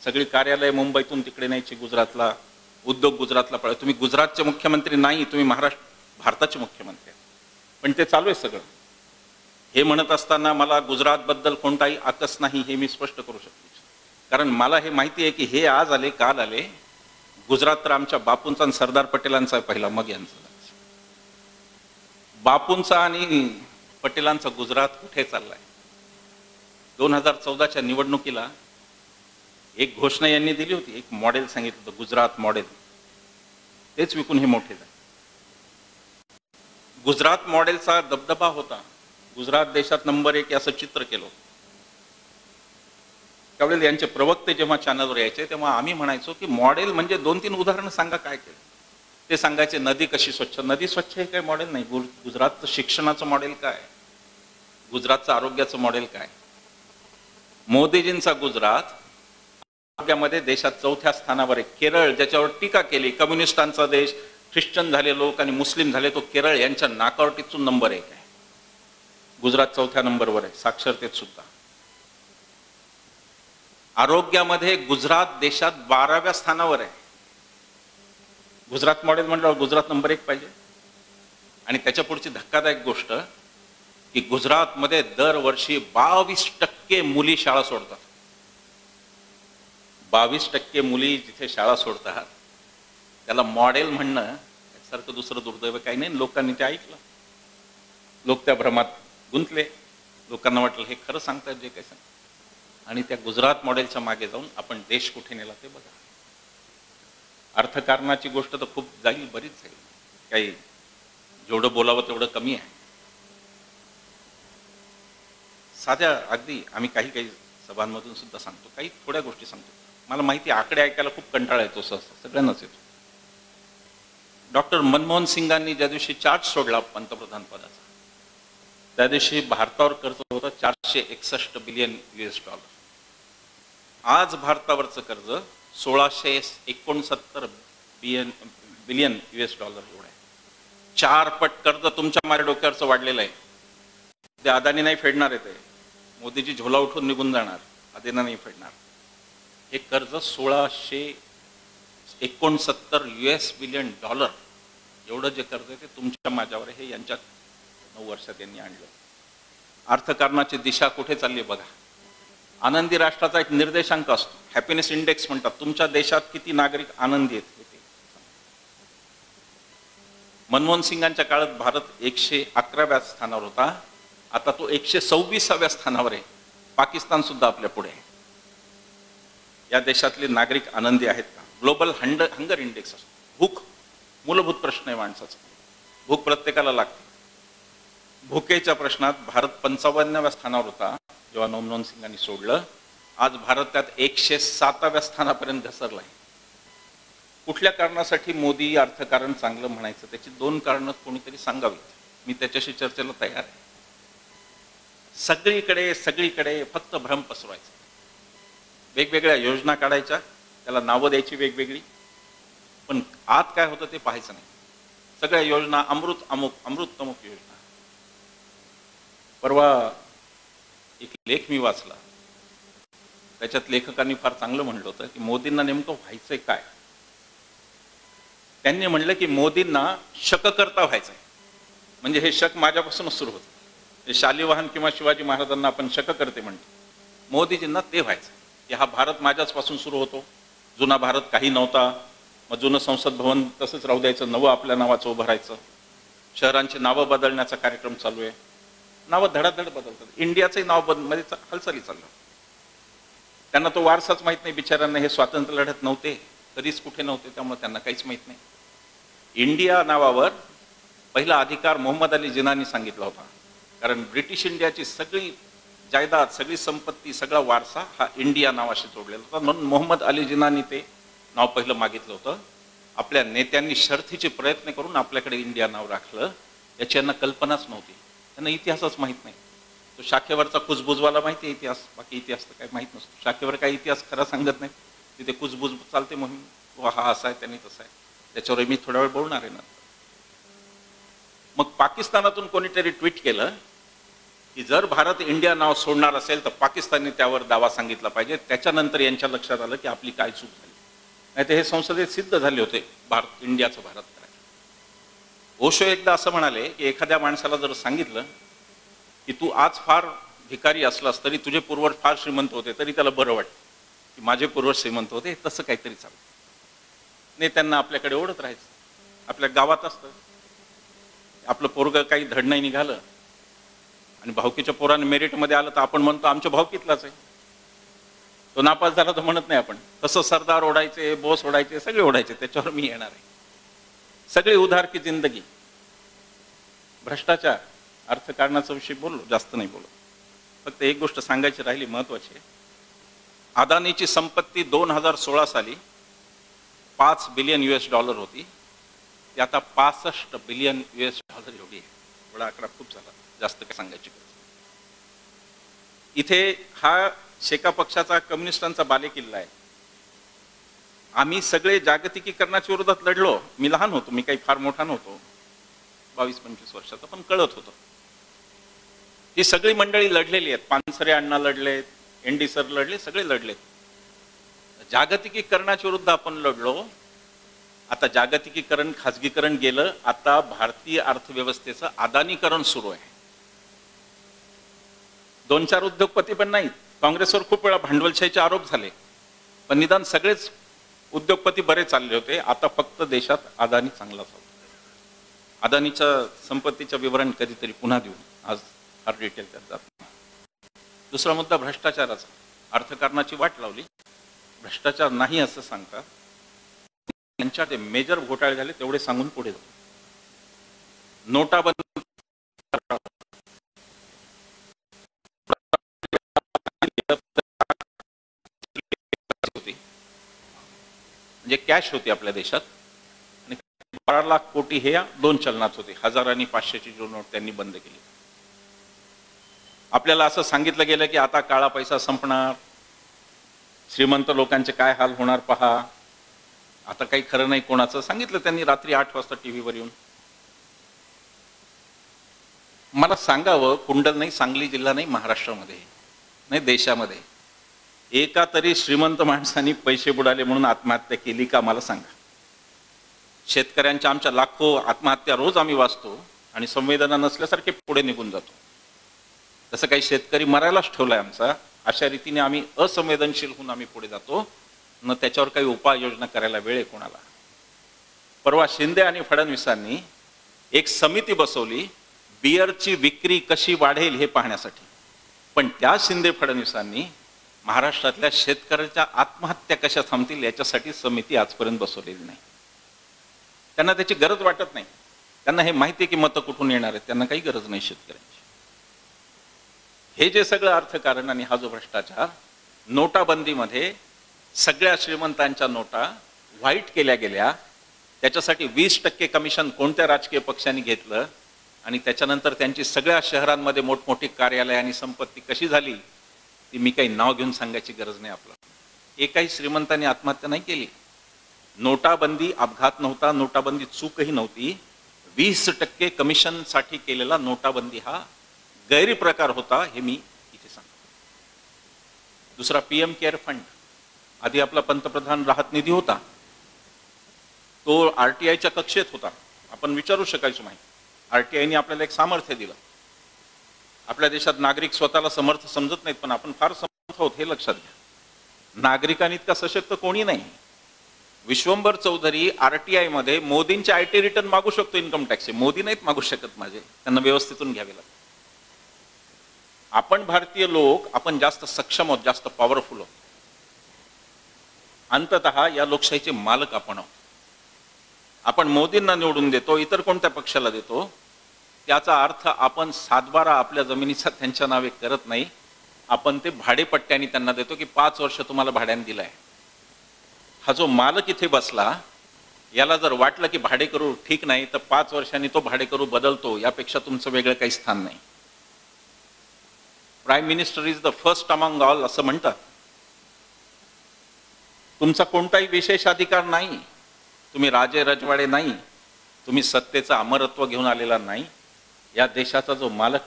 सगळी कार्यालय मुंबईतून तिकडे न्यायची गुजरातला, उद्योग गुजरातला पळा. तुम्ही गुजरातचे मुख्यमंत्री नाही, तुम्ही भारताचे मुख्यमंत्री. पण ते चालू आहे सगळं. हे म्हणत असताना मला गुजरातबद्दल कोणताही आकस नाही हे मी स्पष्ट करू शकतो. कारण मला हे माहिती आहे की हे आज आले, काल आले. गुजरात तर आमच्या बापूंचा आणि सरदार पटेलांचा पहिला, मग यांचा. बापूंचा आणि पटेलांचा गुजरात कुठे चाललाय? 2014च्या निवडणुकीला एक घोषणा यांनी दिली होती, एक मॉडेल सांगितलं होतं, गुजरात मॉडेल. तेच विकून हे मोठे झाले. गुजरात मॉडेलचा दबदबा होता. गुजरात देशात नंबर 1 असं चित्र केलं. त्यावेळेला यांचे प्रवक्ते जेव्हा चॅनलवर यायचे तेव्हा आम्ही म्हणायचो की मॉडेल म्हणजे 2-3 उदाहरणं सांगा काय केलं. ते सांगायचे नदी कशी स्वच्छ. नदी स्वच्छ हे काही मॉडेल नाही. गुजरातचं शिक्षणाचं मॉडेल काय, गुजरातचं आरोग्याचं मॉडेल काय. मोदीजींचा गुजरात आरोग्यामध्ये देशात 4थ्या स्थानावर आहे. केरळ ज्याच्यावर टीका केली, कम्युनिस्टांचा देश, ख्रिश्चन झाले लोक आणि मुस्लिम झाले, तो केरळ यांच्या नाकावर टिचून नंबर 1 आहे. गुजरात 4थ्या नंबरवर आहे साक्षरतेत सुद्धा. आरोग्यामध्ये गुजरात देशात 12व्या स्थानावर आहे. गुजरात मॉडेल म्हटल्यावर गुजरात नंबर 1 पाहिजे. आणि त्याच्या पुढची धक्कादायक गोष्ट की गुजरातमध्ये दरवर्षी 22% मुली शाळा सोडतात. 22% मुली जिथे शाळा सोडतात त्याला मॉडेल म्हणणं सारखं दुसरं दुर्दैव काही नाही. लोकांनी ते ऐकलं, लोक त्या भ्रमात गुंतले. लोकांना वाटलं हे खरं सांगतात जे काही सांगतात. आणि त्या गुजरात मॉडेलच्या मागे जाऊन आपण देश कुठे नेला ते बघा. अर्थकारणाची गोष्ट तर खूप जाईल, बरीच जाईल. काही जेवढं बोलावं तेवढं कमी आहे. साध्या अगदी आम्ही काही सभांमधून सुद्धा सांगतो, काही थोड्या गोष्टी सांगतो. मला माहिती आकडे ऐकायला खूप कंटाळा येतो, सगळ्यांनाच येतो. डॉक्टर मनमोहन सिंगांनी ज्या दिवशी चार्ज सोडला पंतप्रधान पदाचा, त्या दिवशी भारतावर कर्ज होतं $461 बिलियन. आज भारतावरचं कर्ज $1669 बिलियन एवढं आहे. 4 पट कर्ज तुमच्या माझ्या डोक्यावरचं वाढलेलं आहे. ते अदानी नाही फेडणार आहे. ते मोदीजी झोला उठून निघून जाणार, अदानी नाही फेडणार. हे कर्ज $1669 बिलियन एवढं जे कर्ज आहे ते तुमच्या माझ्यावर आहे. हे यांच्या 9 वर्षात यांनी आणलं. अर्थकारणाची दिशा कुठे चालली बघा. आनंदी राष्ट्राचा एक निर्देशांक असतो, हॅपीनेस इंडेक्स म्हणतात. तुमच्या देशात किती नागरिक आनंदी आहेत. मनमोहन सिंगांच्या काळात भारत 111व्या स्थानावर होता, आता तो 126व्या स्थानावर आहे. पाकिस्तान सुद्धा आपल्या पुढे आहे. या देशातले नागरिक आनंदी आहेत का? ग्लोबल हंगर इंडेक्स असतो. भूक मूलभूत प्रश्न आहे माणसाचा. भूक प्रत्येकाला लागते. भुकेच्या प्रश्नात भारत 55व्या स्थानावर होता जेव्हा मनमोहन सिंगांनी सोडलं. आज भारत त्यात 107व्या स्थानापर्यंत घसरला आहे. कुठल्या कारणासाठी मोदी अर्थकारण चांगलं म्हणायचं, त्याची 2 कारणं कोणीतरी सांगावीत. मी त्याच्याशी चर्चेला तयार आहे. सगळीकडे फक्त भ्रम पसरवायचा, वेगवेगळ्या योजना काढायच्या, त्याला नावं द्यायची वेगवेगळी, पण आत काय होतं ते पाहायचं नाही. सगळ्या योजना अमृत तमुक योजना. परवा एक लेख मी वाचला, त्याच्यात लेखकांनी फार चांगलं म्हणलं होतं की मोदींना नेमकं व्हायचंय काय. त्यांनी म्हणलं की मोदींना शककर्ता व्हायचंय. म्हणजे हे शक माझ्यापासूनच सुरू होतं. हे शालिवाहन किंवा शिवाजी महाराजांना आपण शककर्ते म्हणतो, मोदीजींना ते व्हायचं की हा भारत माझ्याचपासून सुरू होतो. जुना भारत काही नव्हता, मग जुनं संसद भवन तसंच राहू द्यायचं, नवं आपल्या नावाचं उभं राहायचं. शहरांची नावं बदलण्याचा कार्यक्रम चालू आहे. नावं धडाधड बदलतात. इंडियाचंही नाव मध्ये हालचाली चाललं. त्यांना तो वारसाच माहीत नाही बिचाऱ्यांना. हे स्वातंत्र्य लढत नव्हते, कधीच कुठे नव्हते, त्यामुळे त्यांना काहीच माहीत नाही. इंडिया नावावर पहिला अधिकार मोहम्मद अली जिनानी सांगितला होता, कारण ब्रिटिश इंडियाची सगळी जायदाद, सगळी संपत्ती, सगळा वारसा हा इंडिया नावाशी जोडलेला होता. म्हणून मोहम्मद अली जिनानी ते नाव पहिलं मागितलं होतं. आपल्या नेत्यांनी शर्थीचे प्रयत्न करून आपल्याकडे इंडिया नाव राखलं. याची यांना कल्पनाच नव्हती. त्यांना इतिहासच माहीत नाही. तो शाखेवरचा कुजबुजवाला माहिती आहे इतिहास, बाकी इतिहास तर काही माहीत नसतो. शाखेवर काही इतिहास खरा सांगत नाही, तिथे कुजबुज चालते मोहीम. हा असा आहे, त्यांनी तसा आहे. त्याच्यावर मी थोडा वेळ बोलणार आहे नंतर. मग पाकिस्तानातून कोणीतरी ट्विट केलं की जर भारत इंडिया नाव सोडणार असेल तर पाकिस्तानने त्यावर दावा सांगितला पाहिजे. त्याच्यानंतर यांच्या लक्षात आलं की आपली काय चूक झाली. नाही तर हे संसदेत सिद्ध झाले होते इंडियाचं भारत करायचं. ओशो एकदा असं म्हणाले की एखाद्या माणसाला जर सांगितलं की तू आज फार भिकारी असलास तरी तुझे पूर्वज फार श्रीमंत होते, तरी त्याला बरं वाटतं की माझे पूर्वज श्रीमंत होते. तसं काहीतरी चालतं. नेत्यांना आपल्याकडे ओढत राहायचं. आपल्या गावात असतं, आपलं पोरगं काही धड नाही निघालं आणि भावकीच्या पोराने मेरिटमध्ये आलं तर आपण म्हणतो आमच्या भावकीतलाच आहे. तो नापास झाला तर म्हणत नाही आपण. तसं सरदार ओढायचे, बोस ओढायचे, सगळे ओढायचे. त्याच्यावर मी येणार आहे. सगळे उधार की जिंदगी. भ्रष्टाचार, अर्थकारणाचा विषय बोललो, जास्त नाही बोललो. फक्त एक गोष्ट सांगायची राहिली महत्वाची आहे. अदानीची संपत्ती 2016 साली $5 बिलियन होती. ती आता $65 बिलियन एवढी आहे. एवढा आकडा खूप झाला, जास्त काय सांगायची गरज. इथे हा शेका पक्षाचा, कम्युनिस्टांचा बालेकिल्ला आहे. आम्ही सगळे जागतिकीकरणाच्या विरोधात लढलो. मी लहान होतो, मी काही फार मोठा नव्हतो, 22-25 वर्षाचा, पण कळत होतं. ही सगळी मंडळी लढलेली आहेत. पानसरे अण्णा लढलेत, एनडी सर लढले, सगळे लढलेत. जागतिकीकरणाच्या विरुद्ध आपण लढलो. आता जागतिकीकरण, खाजगीकरण गेलं. आता भारतीय अर्थव्यवस्थेचं अदानीकरण सुरू आहे. 2-4 उद्योगपती पण नाहीत. काँग्रेसवर खूप वेळा भांडवलशाहीचे आरोप झाले, पण निदान सगळेच उद्योगपती बरे चालले होते. आता फक्त देशात अदानी चांगला चालतो. अदानीच्या संपत्तीचं विवरण कधीतरी पुन्हा देऊ, आज फार डिटेल त्यात जात नाही. दुसरा मुद्दा भ्रष्टाचाराचा. अर्थकारणाची वाट लावली, भ्रष्टाचार नाही असं सांगतात. त्यांच्या ते मेजर घोटाळे झाले तेवढे सांगून पुढे जाऊ. नोटाबंदी म्हणजे कॅश होती आपल्या देशात आणि 12 लाख कोटी हे 2 चलनात होते. 1000 आणि 500ची जो नोट त्यांनी बंद केली. आपल्याला असं सांगितलं गेलं की आता काळा पैसा संपणार, श्रीमंत लोकांचे काय हाल होणार पहा. आता काही खरं नाही कोणाचं. सांगितलं त्यांनी रात्री 8 वाजता टीव्हीवर येऊन. मला सांगावं, कुंडल नाही, सांगली जिल्हा नाही, महाराष्ट्रामध्ये नाही, देशामध्ये एका तरी श्रीमंत माणसांनी पैसे बुडाले म्हणून आत्महत्या केली का मला सांगा. शेतकऱ्यांच्या आमच्या लाखो आत्महत्या रोज आम्ही वाचतो आणि संवेदना नसल्यासारखे पुढे निघून जातो. तसं काही शेतकरी मरायलाच ठेवलाय आमचा. अशा रीतीने आम्ही असंवेदनशील होऊन आम्ही पुढे जातो न त्याच्यावर काही उपाययोजना करायला वेळ आहे कोणाला. परवा शिंदे आणि फडणवीसांनी एक समिती बसवली बियरची विक्री कशी वाढेल हे पाहण्यासाठी. पण त्या शिंदे फडणवीसांनी महाराष्ट्रातल्या शेतकऱ्याच्या आत्महत्या कशा थांबतील याच्यासाठी समिती आजपर्यंत बसवलेली नाही. त्यांना त्याची गरज वाटत नाही. त्यांना हे माहिती आहे की मतं कुठून येणार आहेत. त्यांना काही गरज नाही शेतकऱ्यांची. हे जे सगळं अर्थकारण आणि हा जो भ्रष्टाचार, नोटाबंदीमध्ये सगळ्या श्रीमंतांच्या नोटा व्हाईट केल्या गेल्या, त्याच्यासाठी 20% कमिशन कोणत्या राजकीय पक्षांनी घेतलं आणि त्याच्यानंतर त्यांची सगळ्या शहरांमध्ये मोठमोठी कार्यालय आणि संपत्ती कशी झाली ती मी काही नाव घेऊन सांगायची गरज नाही. आपलं एकाही श्रीमंतांनी आत्महत्या नाही केली. नोटाबंदी अपघात नव्हता, नोटाबंदी चूकही नव्हती. 20% कमिशनसाठी केलेला नोटाबंदी हा गैरप्रकार होता हे मी इथे सांगतो. दुसरा PM केअर फंड. आधी आपला पंतप्रधान राहत निधी होता, तो RTIच्या कक्षेत होता. आपण विचारू शकायचो माहिती. RTIने आपल्याला एक सामर्थ्य दिलं. आपल्या देशात नागरिक स्वतःला समर्थ समजत नाहीत, पण आपण फार समर्थ आहोत हे लक्षात घ्या. नागरिकांनी इतका सशक्त कोणी नाही. विश्वंभर चौधरी RTI मध्ये मोदींचे IT रिटर्न मागू शकतो इन्कम टॅक्सचे. मोदी नाहीत मागू शकत माझे, त्यांना व्यवस्थितून घ्यावे लागतात. आपण भारतीय लोक आपण जास्त सक्षम आहोत, जास्त पॉवरफुल आहोत. अंततः या लोकशाहीचे मालक आपण आहोत. आपण मोदींना निवडून देतो, इतर कोणत्या पक्षाला देतो, त्याचा अर्थ आपण 7/12 आपल्या जमिनीचा त्यांच्या नावे करत नाही. आपण ते भाडेपट्ट्याने त्यांना देतो की 5 वर्ष तुम्हाला भाड्याने दिलाय. हा जो मालक इथे बसला याला जर वाटलं की भाडेकरू ठीक नाही तर 5 वर्षांनी तो भाडेकरू बदलतो. यापेक्षा तुमचं वेगळं काही स्थान नाही. Prime minister is the first among all असं म्हणतात. तुमचा कोणताही विशेष अधिकार नाही. तुम्ही राजे रजवाडे नाही. तुम्ही सत्तेचं अमरत्व घेऊन आलेला नाही. या देशाचा जो मालक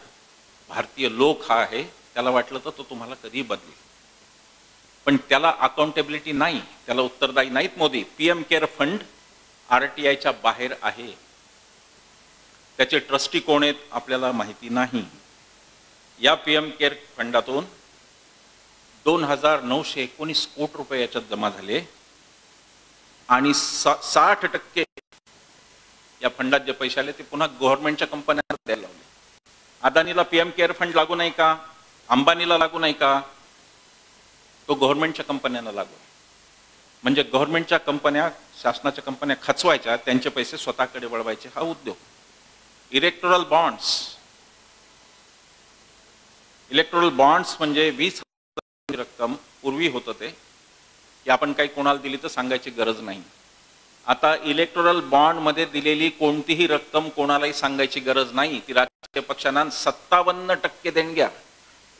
भारतीय लोक हा आहे, त्याला वाटलं तर तो तुम्हाला कधी बदलेल. पण त्याला अकाउंटेबिलिटी नाही, त्याला उत्तरदायी नाहीत मोदी. PM केअर फंड RTIच्या बाहेर आहे. त्याचे ट्रस्टी कोण आहेत आपल्याला माहिती नाही. या PM केअर फंडातून 2,919 कोटी रुपये याच्यात जमा झाले आणि 60% या फंडात जे पैसे आले ते पुन्हा गव्हर्नमेंटच्या कंपन्यांना द्यायला लावले. अदानीला PM केअर फंड लागू नाही का? अंबानीला लागू नाही का? तो गव्हर्नमेंटच्या कंपन्यांना लागू. म्हणजे गव्हर्नमेंटच्या कंपन्या, शासनाच्या कंपन्या खचवायच्या, त्यांचे पैसे स्वतःकडे वळवायचे हा उद्योग. इलेक्टोरल बॉन्ड्स म्हणजे 20,000 रक्कम पूर्वी होतं ते की आपण काही कोणाला दिली तर सांगायची गरज नाही. आता इलेक्टोरल बॉन्ड मध्ये दिलेली कोणतीही रक्कम कोणालाही सांगायची गरज नाही. ती राजकीय पक्षांना 57% देणग्या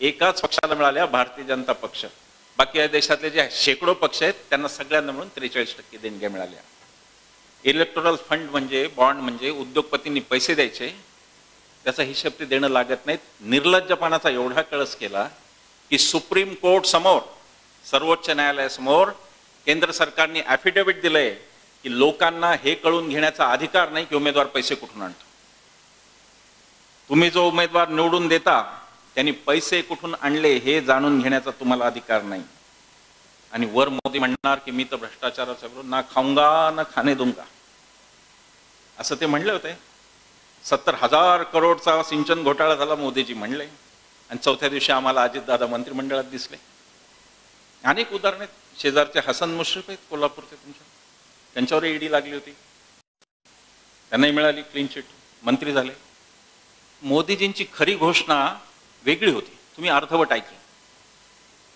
एकाच पक्षाला मिळाल्या, भारतीय जनता पक्ष. बाकी या देशातले जे शेकडो पक्ष आहेत त्यांना सगळ्यांना मिळून 43% देणग्या मिळाल्या. इलेक्टोरल फंड म्हणजे बॉन्ड म्हणजे उद्योगपतींनी पैसे द्यायचे, त्याचा हिशेब ते देणं लागत नाहीत. निर्लज्जपणाचा एवढा कळस केला की सुप्रीम कोर्ट समोर, सर्वोच्च न्यायालयासमोर केंद्र सरकारने ॲफिडेव्हिट दिलंय की लोकांना हे कळून घेण्याचा अधिकार नाही की उमेदवार पैसे कुठून आणतो. तुम्ही जो उमेदवार निवडून देता त्यांनी पैसे कुठून आणले हे जाणून घेण्याचा तुम्हाला अधिकार नाही. आणि वर मोदी म्हणणार की मी तर भ्रष्टाचाराचा विरोध ना खाऊंगा ना खाणे दूंगा असं ते म्हणले होते. 70,000 करोडचा सिंचन घोटाळा झाला मोदीजी म्हणले आणि चौथ्या दिवशी आम्हाला अजितदादा मंत्रिमंडळात दिसले. अनेक उदाहरणे. शेजारचे हसन मुश्रीफ आहेत कोल्हापूरचे तुमच्या, त्यांच्यावर ED लागली होती, त्यांनाही मिळाली क्लीन चिट, मंत्री झाले. मोदीजींची खरी घोषणा वेगळी होती. तुम्ही अर्धवट ऐकली.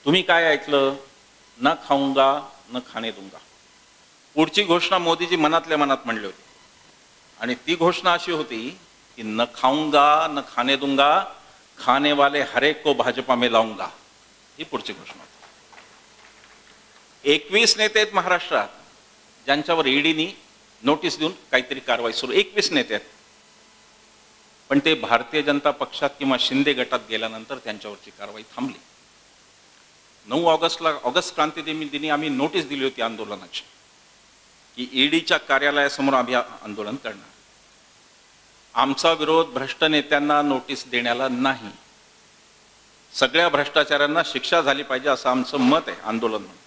तुम्ही काय ऐकलं? न खाऊंगा न खाणे दूंगा. पुढची घोषणा मोदीजी मनातल्या मनात म्हणली होती आणि ती घोषणा अशी होती की न खाऊंगा न खाणे दूंगा, खाने वाले हर एक को भाजपा में लाऊंगा. ही पुढची घोषणा होती. 21 नेते आहेत महाराष्ट्रात ज्यांच्यावर EDनी नोटीस देऊन काहीतरी कारवाई सुरू. 21 नेते आहेत. पण ते भारतीय जनता पक्षात किंवा शिंदे गटात गेल्यानंतर त्यांच्यावरची कारवाई थांबली. 9 ऑगस्टला ऑगस्ट क्रांती दिनी आम्ही नोटीस दिली होती आंदोलनाची की EDच्या कार्यालयासमोर आम्ही आंदोलन करणार. आमचा विरोध भ्रष्ट नेत्यांना नोटीस देण्याला नाही, सगळ्या भ्रष्टाचाऱ्यांना शिक्षा झाली पाहिजे असं आमचं मत आहे आंदोलन म्हणून.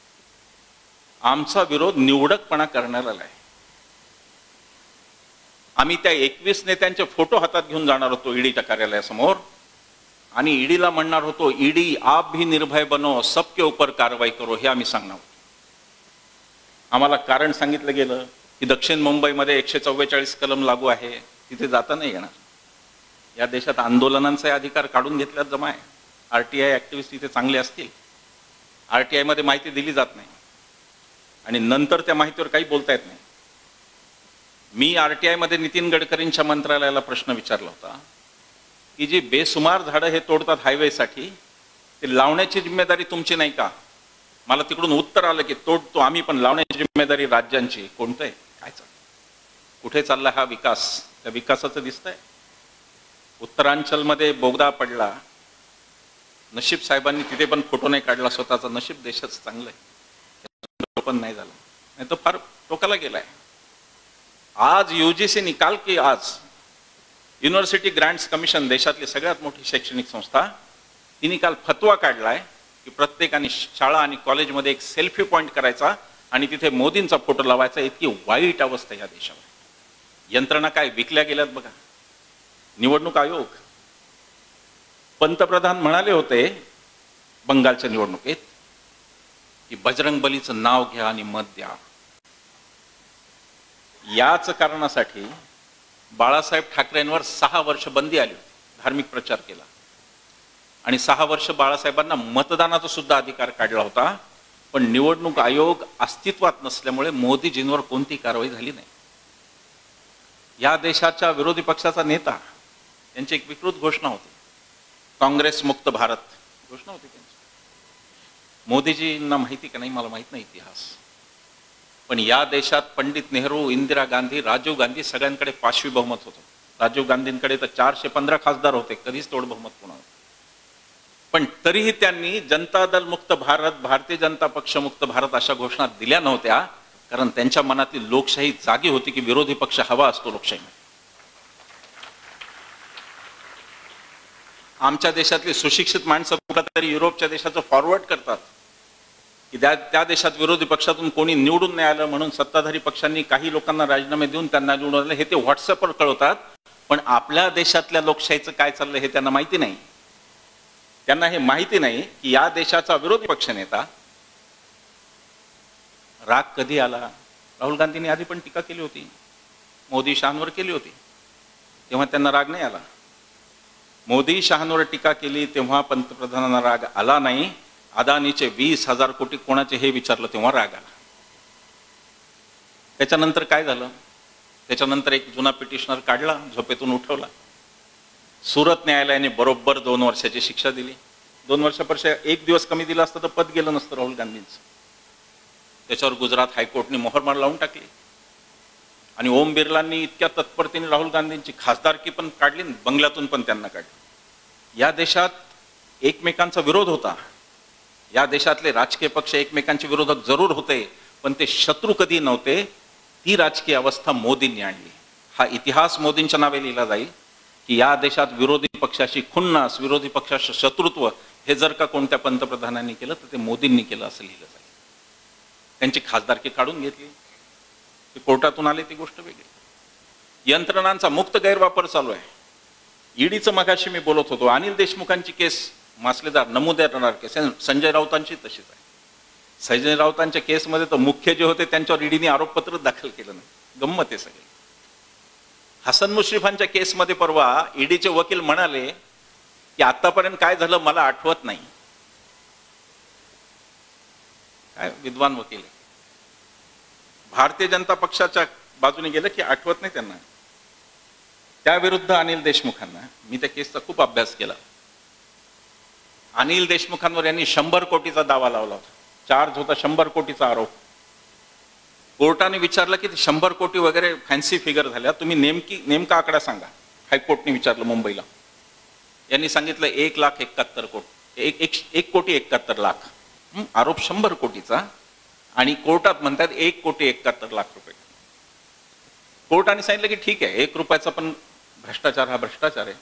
आमचा विरोध निवडकपणा करण्याला आहे. आम्ही त्या 21 नेत्यांचे फोटो हातात घेऊन जाणार होतो ईडीच्या कार्यालयासमोर आणि ईडीला म्हणणार होतो, ईडी आप भी निर्भय बनो, सबके ऊपर कारवाई करो, हे आम्ही सांगणार होतो. आम्हाला कारण सांगितलं गेलं की दक्षिण मुंबईमध्ये 144 कलम लागू आहे, तिथे जाता नाही येणार. या देशात आंदोलनांचे अधिकार काढून घेतल्यात जमा आहे. RTI ॲक्टिव्हिस्ट तिथे चांगले असतील, RTI मध्ये माहिती दिली जात नाही आणि नंतर त्या माहितीवर काही बोलता येत नाही. मी RTI मध्ये नितीन गडकरींच्या मंत्रालयाला प्रश्न विचारला होता की जी बेसुमार झाडं हे तोडतात हायवेसाठी, ते लावण्याची जिम्मेदारी तुमची नाही का? मला तिकडून उत्तर आलं की तोडतो आम्ही, पण लावण्याची जिम्मेदारी राज्यांची. कोणतं आहे? काय चाललं? कुठे चालला हा विकास? त्या विकासाचं दिसतंय? उत्तरांचलमध्ये बोगदा पडला, नशीब साहेबांनी तिथे पण फोटो नाही काढला स्वतःचा. नशीब देशाचं चांगलं आहे, पण नाही झालं, नाही तर फार टोकाला गेलाय. आज UGC निकाल की आज युनिव्हर्सिटी ग्रँट्स कमिशन, देशातली सगळ्यात मोठी शैक्षणिक संस्था, तिने काल फतवा काढलाय की प्रत्येकाने शाळा आणि कॉलेजमध्ये एक सेल्फी पॉइंट करायचा आणि तिथे मोदींचा फोटो लावायचा. इतकी वाईट अवस्था या देशावर. यंत्रणा काय विकल्या गेल्यात बघा. निवडणूक आयोग, पंतप्रधान म्हणाले होते बंगालच्या निवडणुकीत की बजरंग बलीचं नाव घ्या आणि मत द्या. याच कारणासाठी बाळासाहेब ठाकरेंवर 6 वर्ष बंदी आली होती. धार्मिक प्रचार केला आणि 6 वर्ष बाळासाहेबांना मतदानाचा सुद्धा अधिकार काढला होता. पण निवडणूक आयोग अस्तित्वात नसल्यामुळे मोदीजींवर कोणती कारवाई झाली नाही. या देशाच्या विरोधी पक्षाचा नेता, त्यांची एक विकृत घोषणा होती, काँग्रेस मुक्त भारत घोषणा होती त्यांची. मोदीजींना माहिती का नाही मला माहित नाही इतिहास, पण या देशात पंडित नेहरू, इंदिरा गांधी, राजीव गांधी सगळ्यांकडे 5वी बहुमत होतं. राजीव गांधींकडे तर 415 खासदार होते, कधीच तेवढं बहुमत कोणावर. पण तरीही त्यांनी जनता दल मुक्त भारत, भारतीय जनता पक्ष मुक्त भारत अशा घोषणा दिल्या नव्हत्या, कारण त्यांच्या मनातील लोकशाही जागी होती की विरोधी पक्ष हवा असतो लोकशाहीमध्ये. आमच्या देशातली सुशिक्षित माणसं कुठेतरी युरोपच्या देशाचं फॉरवर्ड करतात की त्या देशात विरोधी पक्षातून कोणी निवडून नाही आलं म्हणून सत्ताधारी पक्षांनी काही लोकांना राजीनामे देऊन त्यांना निवडून आलं, हे ते व्हॉट्सअपवर कळवतात. पण आपल्या देशातल्या लोकशाहीचं काय चाललंय हे त्यांना माहिती नाही. त्यांना हे माहिती नाही की या देशाचा विरोधी पक्ष नेता, राग कधी आला? राहुल गांधींनी आधी पण टीका केली होती, मोदी शहांवर केली होती, तेव्हा त्यांना राग नाही आला. मोदी शहांवर टीका केली तेव्हा पंतप्रधानांना राग आला नाही. अदानीचे 20,000 कोटी कोणाचे हे विचारलं तेव्हा राग आला. त्याच्यानंतर काय झालं? त्याच्यानंतर एक जुना पिटिशनर काढला, झोपेतून उठवला. सुरत न्यायालयाने बरोबर 2 वर्षाची शिक्षा दिली. 2 वर्षापेक्षा 1 दिवस कमी दिला असतं तर पद गेलं नसतं राहुल गांधींचं. त्याच्यावर गुजरात हायकोर्टने मोहर लावून टाकली आणि ओम बिर्लांनी इतक्या तत्परतेने राहुल गांधींची खासदारकी पण काढली, बंगल्यातून पण त्यांना काढली. या देशात एकमेकांचा विरोध होता. या देशातले राजकीय पक्ष एकमेकांचे विरोधक जरूर होते, पण ते शत्रू कधी नव्हते. ती राजकीय अवस्था मोदींनी आणली. हा इतिहास मोदींच्या नावे लिहिला जाईल की या देशात विरोधी पक्षाशी खुन्नस, विरोधी पक्षाशी शत्रुत्व हे जर का कोणत्या पंतप्रधानांनी केलं तर ते मोदींनी केलं असं लिहिलं जाईल. त्यांची खासदारकी काढून घेतली, ते कोर्टातून आले ती गोष्ट वेगळी. यंत्रणांचा मुक्त गैरवापर चालू आहे. ईडीचं मगाशी मी बोलत होतो, अनिल देशमुखांची केस मासलेदार नमुदेदार केस, संजय राऊतांची तशीच आहे. संजय राऊतांच्या केसमध्ये तर मुख्य जे होते त्यांच्यावर ईडीने आरोपपत्र दाखल केलं नाही. गंमत आहे सगळी. हसन मुश्रीफांच्या केसमध्ये परवा ईडीचे वकील म्हणाले की आतापर्यंत काय झालं मला आठवत नाही. काय विद्वान वकील आहे. भारतीय जनता पक्षाच्या बाजूने गेलं की आठवत नाही त्यांना. त्याविरुद्ध अनिल देशमुखांना, मी त्या केसचा खूप अभ्यास केला. अनिल देशमुखांवर यांनी 100 कोटीचा दावा लावला होता. चार्ज होता 100 कोटीचा आरोप. कोर्टाने विचारलं की 100 कोटी वगैरे फॅन्सी फिगर झाल्या, तुम्ही नेमका आकडा सांगा. हायकोर्टने विचारलं मुंबईला. यांनी सांगितलं 1,71,00,000 कोटी, 1,71,00,000. आरोप 100 कोटीचा आणि कोर्टात म्हणतात 1,71,00,000 रुपये. कोर्टाने सांगितलं की ठीक आहे, 1 रुपयाचा पण भ्रष्टाचार हा भ्रष्टाचार आहे.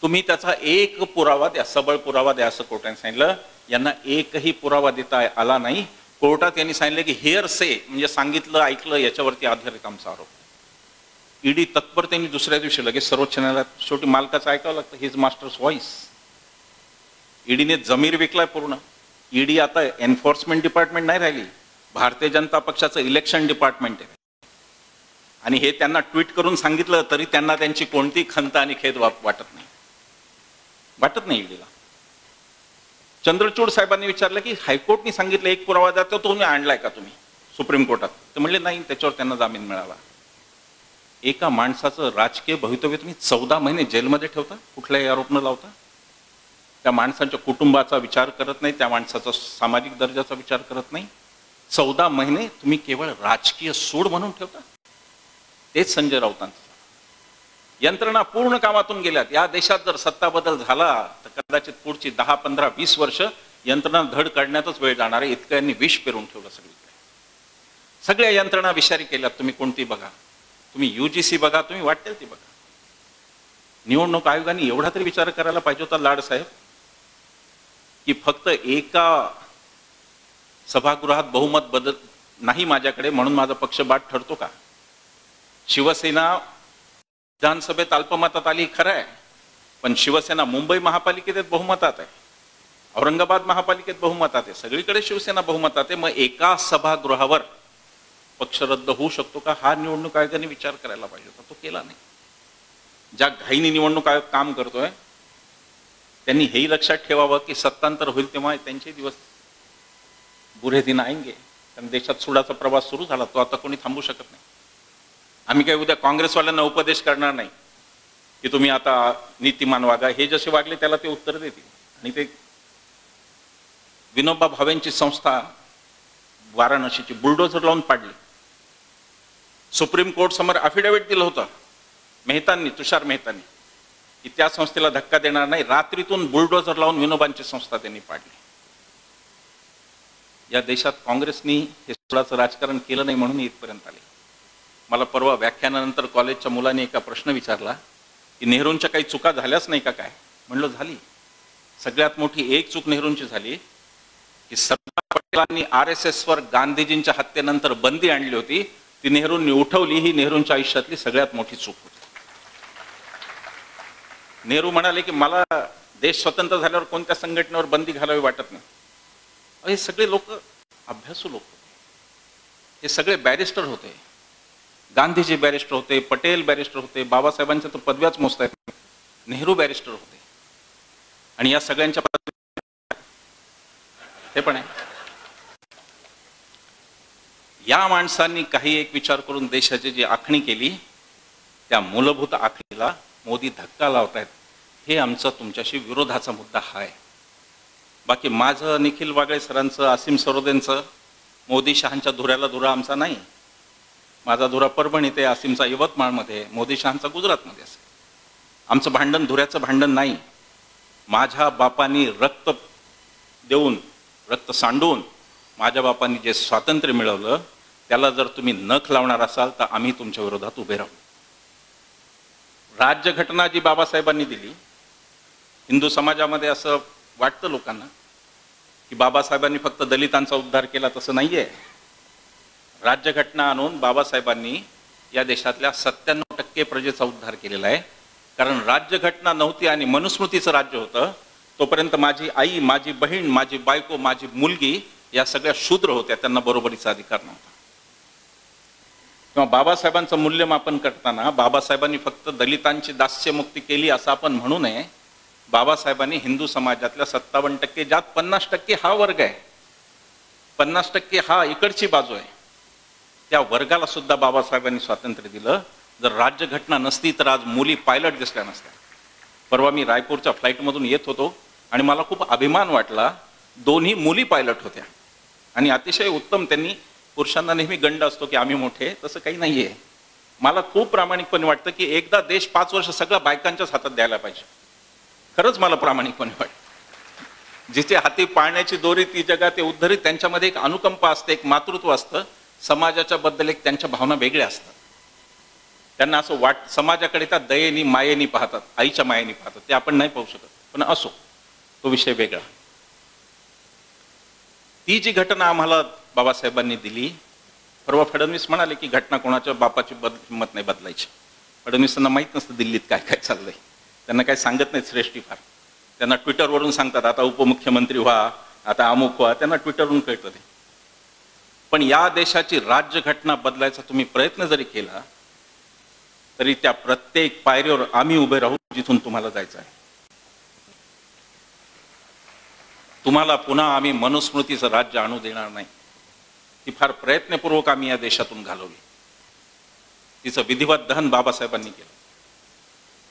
तुम्ही त्याचा एक पुरावा द्या, सबळ पुरावा द्या असं कोर्टाने सांगितलं. यांना एकही पुरावा देता आला नाही. कोर्टात यांनी सांगितलं की हेअर से म्हणजे सांगितलं ऐकलं याच्यावरती आधारित आमचा आरोप. ईडी तत्परतेने दुसऱ्या दिवशी लगेच सर्वोच्च न्यायालयात. शेवटी मालकाचं ऐकावं लागतं, हिज मास्टर्स व्हॉइस. ईडीने जमीर विकलाय पूर्ण. ईडी आता एन्फोर्समेंट डिपार्टमेंट नाही राहिली, भारतीय जनता पक्षाचं इलेक्शन डिपार्टमेंट आहे. आणि हे त्यांना ट्विट करून सांगितलं तरी त्यांना त्यांची कोणती खंत आणि खेद वाटत नाही ईडीला. चंद्रचूड साहेबांनी विचारलं की हायकोर्टने सांगितलं एक पुरावा द्या, तो तुम्ही आणलाय का तुम्ही सुप्रीम कोर्टात? ते म्हणले नाही, त्याच्यावर त्यांना जामीन मिळाला. एका माणसाचं राजकीय भवितव्य तुम्ही 14 महिने जेलमध्ये ठेवता, कुठलाही आरोप न लावता. त्या माणसाच्या कुटुंबाचा विचार करत नाही, त्या माणसाचा सामाजिक दर्जाचा विचार करत नाही. 14 महिने तुम्ही केवळ राजकीय सूड म्हणून ठेवता. तेच संजय राऊतांचं. यंत्रणा पूर्ण कामातून गेल्यात. या देशात जर सत्ता बदल झाला तर कदाचित पुढची 10, 15, 20 वर्ष यंत्रणा धड काढण्यातच वेळ जाणार आहे. इतकं यांनी विष पेरून ठेवलं सगळीकडे. सगळ्या यंत्रणा विषारी केल्यात. तुम्ही कोणती बघा, तुम्ही UGC बघा, तुम्ही वाटेल ती बघा. निवडणूक आयोगाने एवढा तरी विचार करायला पाहिजे होता लाड साहेब, की फक्त एका सभागृहात बहुमत बदल नाही माझ्याकडे म्हणून माझा पक्ष बाद ठरतो का? शिवसेना विधानसभेत अल्पमतात आली खरं आहे, पण शिवसेना मुंबई महापालिकेत बहुमतात आहे, औरंगाबाद महापालिकेत बहुमतात आहे, सगळीकडे शिवसेना बहुमतात आहे. मग एका सभागृहावर पक्ष रद्द होऊ शकतो का? हा निवडणूक आयोगाने विचार करायला पाहिजे होता, तो केला नाही. ज्या घाईने निवडणूक आयोग काम करतोय त्यांनी हेही लक्षात ठेवावं की सत्तांतर होईल तेव्हा त्यांचे दिवस बुरे दिन आएंगे. कारण देशात सुडाचा प्रवास सुरू झाला, तो आता कोणी थांबू शकत नाही. आम्ही काही उद्या काँग्रेसवाल्यांना उपदेश करणार नाही की तुम्ही आता नीतिमान वागा. हे जसे वागले त्याला ते उत्तर देतील. आणि ते विनोबा भावेंची संस्था वाराणसीची बुलडोझर लावून पाडली. सुप्रीम कोर्ट समोर अफिडेव्हिट दिलं होतं मेहतांनी, तुषार मेहतांनी, की त्या संस्थेला धक्का देणार नाही. रात्रीतून बुलडोझर लावून विनोबांची संस्था त्यांनी पाडली. या देशात काँग्रेसनी हे सुडाचं राजकारण केलं नाही म्हणून इथपर्यंत आले. मला परवा व्याख्यानानंतर कॉलेजच्या मुलाने एका प्रश्न विचारला की नेहरूंच्या काही चुका झाल्याच नाही का काय? म्हणलं झाली. सगळ्यात मोठी एक चूक नेहरूंची झाली की सरदार पटेलांनी RSS वर गांधीजींच्या हत्येनंतर बंदी आणली होती, ती नेहरूंनी उठवली. ही नेहरूंच्या आयुष्यातली सगळ्यात मोठी चूक होती. नेहरू म्हणाले की मला देश स्वतंत्र झाल्यावर कोणत्या संघटनेवर बंदी घालावी वाटत नाही. हे सगळे लोक अभ्यासू लोक होते, हे सगळे बॅरिस्टर होते. गांधीजी बॅरिस्टर होते, पटेल बॅरिस्टर होते, बाबासाहेबांच्या तर पदव्याच मोजता येत नाही. नेहरू बॅरिस्टर होते. आणि या सगळ्यांच्या हे पण आहे. या माणसांनी काही एक विचार करून देशाची जी आखणी केली त्या मूलभूत आखणीला मोदी धक्का लावतायत. हे आमचा तुमच्याशी विरोधाचा मुद्दा हा आहे. बाकी माझं, निखिल वागळे सरांचं, असीम सरोदेंचं मोदी शहांच्या धुऱ्याला धुरा आमचा नाही. माझा धुरा परभणीत आहे, असीमचा यवतमाळमध्ये, मोदी शहांचा गुजरातमध्ये असेल. आमचं भांडण धुऱ्याचं भांडण नाही. माझ्या बापांनी रक्त देऊन, रक्त सांडून माझ्या बापांनी जे स्वातंत्र्य मिळवलं त्याला जर तुम्ही नख लावणार असाल तर आम्ही तुमच्या विरोधात उभे राहू. राज्यघटना जी बाबासाहेबांनी दिली, हिंदू समाजामध्ये असं वाटतं लोकांना की बाबासाहेबांनी फक्त दलितांचा उद्धार केला, तसं नाहीये. राज्यघटना आणून बाबासाहेबांनी या देशातल्या 97% प्रजेचा उद्धार केलेला आहे. कारण राज्यघटना नव्हती आणि मनुस्मृतीचं राज्य होतं तोपर्यंत माझी आई, माझी बहीण, माझी बायको, माझी मुलगी या सगळ्या शूद्र होत्या, त्यांना बरोबरीचा अधिकार नव्हता. किंवा बाबासाहेबांचं मूल्यमापन करताना बाबासाहेबांनी फक्त दलितांची दास्यमुक्ती केली असं आपण म्हणू नये. बाबासाहेबांनी हिंदू समाजातल्या 57%, ज्यात 50% हा वर्ग आहे, 50% हा इकडची बाजू आहे, त्या वर्गाला सुद्धा बाबासाहेबांनी स्वातंत्र्य दिलं. जर राज्यघटना नसती तर आज मुली पायलट दिसल्या नसत्या. परवा मी रायपूरच्या फ्लाईटमधून येत होतो आणि मला खूप अभिमान वाटला. दोन्ही मुली पायलट होत्या आणि अतिशय उत्तम. त्यांनी, पुरुषांना नेहमी गंड असतो की आम्ही मोठे, तसं काही नाहीये. मला खूप प्रामाणिकपणे वाटतं की एकदा देश 5 वर्ष सगळं बायकांच्याच हातात द्यायला पाहिजे. खरंच मला प्रामाणिकपणे वाटतं. जिथे हाती पाळण्याची दोरी ती जगात ते उद्धरित. त्यांच्यामध्ये एक अनुकंपा असते, एक मातृत्व असतं, समाजाच्या बद्दल एक त्यांच्या भावना वेगळ्या असतात. त्यांना असं समाजाकडे त्या दयेनी मायेनी पाहतात, आईच्या मायेनी पाहतात, ते आपण नाही पाहू शकत. पण असो, तो विषय वेगळा. ती जी घटना आम्हाला बाबासाहेबांनी दिली, परवा फडणवीस म्हणाले की घटना कोणाच्या बापाची हिंमत नाही बदलायची. फडणवीसांना माहीत नसतं दिल्लीत काय काय चाललंय, त्यांना काय सांगत नाहीत श्रेष्ठी फार. त्यांना ट्विटरवरून सांगतात आता उपमुख्यमंत्री व्हा, आता अमुक व्हा, त्यांना ट्विटरवरून कळतं ते. पण या देशाची राज्यघटना बदलायचा तुम्ही प्रयत्न जरी केला तरी त्या प्रत्येक पायरीवर आम्ही उभे राहू जिथून तुम्हाला जायचं आहे. तुम्हाला पुन्हा आम्ही मनुस्मृतीचं राज्य आणू देणार नाही. ती फार प्रयत्नपूर्वक आम्ही या देशातून घालवली. तिचं विधिवत दहन बाबासाहेबांनी केलं.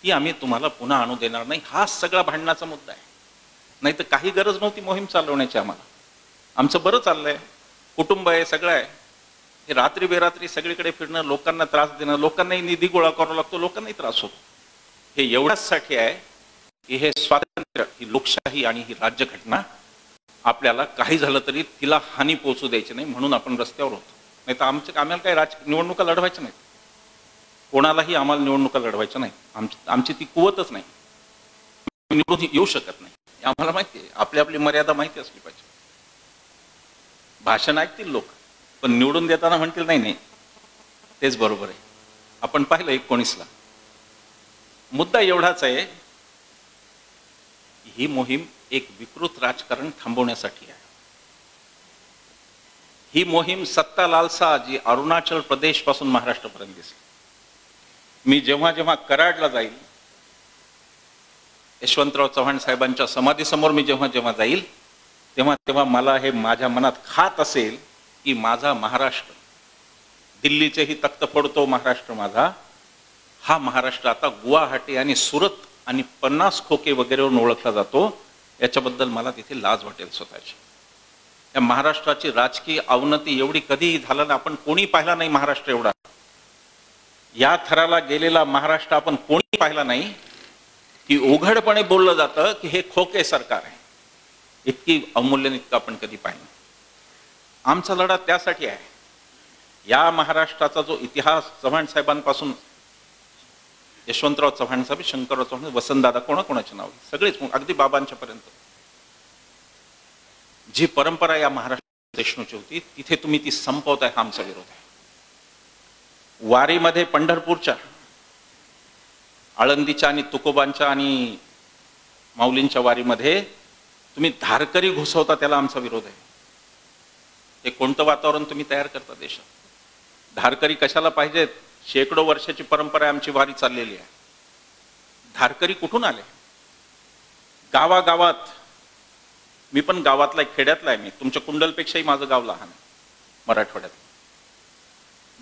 ती आम्ही तुम्हाला पुन्हा आणू देणार नाही. हा सगळा भांडणाचा मुद्दा आहे. नाही तर काही गरज नव्हती मोहीम चालवण्याची आम्हाला. आमचं बरं चाललंय, कुटुंब आहे, सगळं आहे. हे रात्री बेरात्री सगळीकडे फिरणं, लोकांना त्रास देणं, लोकांनाही निधी गोळा करावा लागतो, लोकांनाही त्रास होतो. हे एवढ्याचसाठी आहे की हे स्वातंत्र्य, ही लोकशाही आणि ही राज्यघटना आपल्याला काही झालं तरी तिला हानी पोहोचू द्यायची नाही, म्हणून आपण रस्त्यावर होतो. नाही तर आम्हाला काही निवडणुका लढवायच्या नाहीत. कोणालाही आम्हाला निवडणुका लढवायच्या नाही. आमची ती कुवतच नाही. निवडून येऊ शकत नाही, आम्हाला माहिती आहे. आपली आपली मर्यादा माहिती असली पाहिजे. भाषण ऐकतील लोक, पण निवडून देताना म्हणतील नाही नाही तेच बरोबर आहे. आपण पाहिलं 19ला. मुद्दा एवढाच आहे, ही मोहीम एक विकृत राजकारण थांबवण्यासाठी आहे. ही मोहीम सत्ता लालसा जी अरुणाचल प्रदेश पासून महाराष्ट्रापर्यंत दिसली. मी जेव्हा जेव्हा कराडला जाईल, यशवंतराव चव्हाण साहेबांच्या समाधीसमोर मी जेव्हा जेव्हा जाईल, तेव्हा तेव्हा मला हे माझ्या मनात खात असेल की माझा महाराष्ट्र, दिल्लीचेही तख्त पडतो महाराष्ट्र माझा, हा महाराष्ट्र आता गुवाहाटी आणि सुरत आणि 50 खोके वगैरेवरून ओळखला जातो. याच्याबद्दल मला तिथे लाज वाटेल स्वतःची. या महाराष्ट्राची राजकीय अवनती एवढी कधीही झालं ना, आपण कोणी पाहिला नाही महाराष्ट्र एवढा. या थराला गेलेला महाराष्ट्र आपण कोणी पाहिला नाही की उघडपणे बोललं जातं की हे खोके सरकार आहे. इतकी अमूल्य इतकं आपण कधी पाहिलं. आमचा लढा त्यासाठी आहे. या महाराष्ट्राचा जो इतिहास चव्हाण साहेबांपासून, यशवंतराव चव्हाण साहेब, शंकरराव चव्हाण, वसंतदादा, कोणाकोणाचे नाव, सगळेच अगदी बाबांच्या पर्यंत जी परंपरा या महाराष्ट्र देशणूची होती, तिथे तुम्ही ती संपवताय, हा आमचा विरोध आहे. वारीमध्ये पंढरपूरच्या, आळंदीच्या आणि तुकोबांच्या आणि माऊलींच्या वारीमध्ये तुम्ही धारकरी घुसवता, त्याला आमचा विरोध आहे. हे कोणतं वातावरण तुम्ही तयार करता देशात? धारकरी कशाला पाहिजेत? शेकडो वर्षाची परंपरा आहे, आमची वारी चाललेली आहे. धारकरी कुठून आले? गावागावात, मी पण गावातला आहे, खेड्यातला आहे. मी तुमच्या कुंडलपेक्षाही माझं गाव लहान आहे मराठवाड्यात.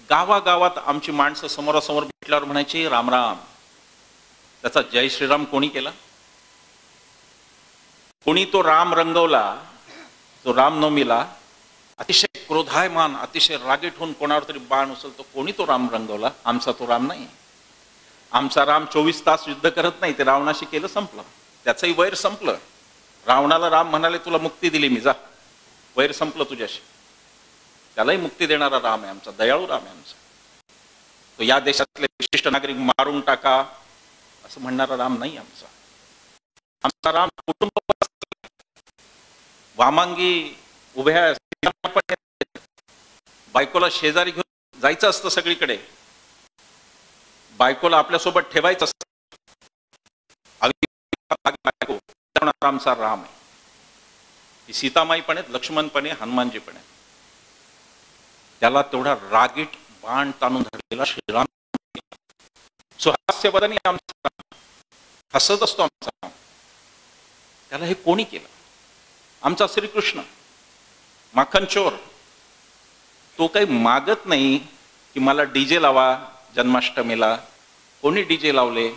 गावागावात आमची माणसं समोरासमोर भेटल्यावर म्हणायची राम राम. त्याचा जय श्रीराम कोणी केला? कोणी तो राम रंगवला, जो रामनवमीला अतिशय क्रोधायमान, अतिशय रागीट होऊन कोणावर तरी बाण उचलतो, कोणी तो राम रंगवला? आमचा तो राम नाही. आमचा राम 24 तास युद्ध करत नाही, ते रावणाशी केलं, संपलं. त्याचंही वैर संपलं. रावणाला राम म्हणाले तुला मुक्ती दिली मी, जा, वैर संपलं तुझ्याशी. त्यालाही मुक्ती देणारा राम आहे आमचा, दयाळू राम आहे आमचा. तो या देशातले विशिष्ट नागरिक मारून टाका असं म्हणणारा राम नाही आमचा. आमचा राम कुटुंब, वामांगी उभ्या, बायकोला शेजारी घेऊन जायचं असतं सगळीकडे, बायकोला आपल्यासोबत ठेवायचं असतं. आमचा राम आहे. ही सीतामाई पण आहेत, लक्ष्मण पण आहे, हनुमानजी पण आहे. त्याला तेवढा रागीट बाण ताणून धरलेला श्रीराम. सुहास्यवदनी आमचा राम, हसत असतो आमचा राम. त्याला हे कोणी केलं? आमचा श्रीकृष्ण माखन चोर. तो काही मागत नाही की मला डीजे लावा जन्माष्टमीला. कोणी डीजे लावले?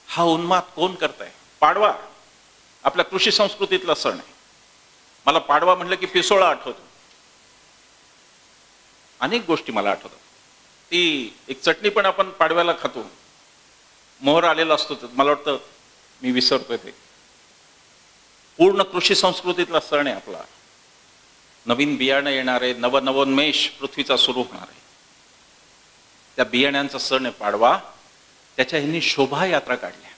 हा उन्माद कोण करताय? पाडवा आपल्या कृषी संस्कृतीतला सण आहे. मला पाडवा म्हटलं की पिसोळा आठवतो. अनेक गोष्टी मला आठवतात. ती एक चटणी पण आपण पाडव्याला खातो, मोहर आलेला असतो. मला वाटतं मी विसरतोय ते. पूर्ण कृषी संस्कृतीतला सण आहे आपला. नवीन बियाणं येणार आहे, नवनवोन्मेष पृथ्वीचा सुरू होणार आहे. त्या बियाण्यांचा सण आहे पाडवा, त्याच्या ह्यांनी शोभायात्रा काढल्या.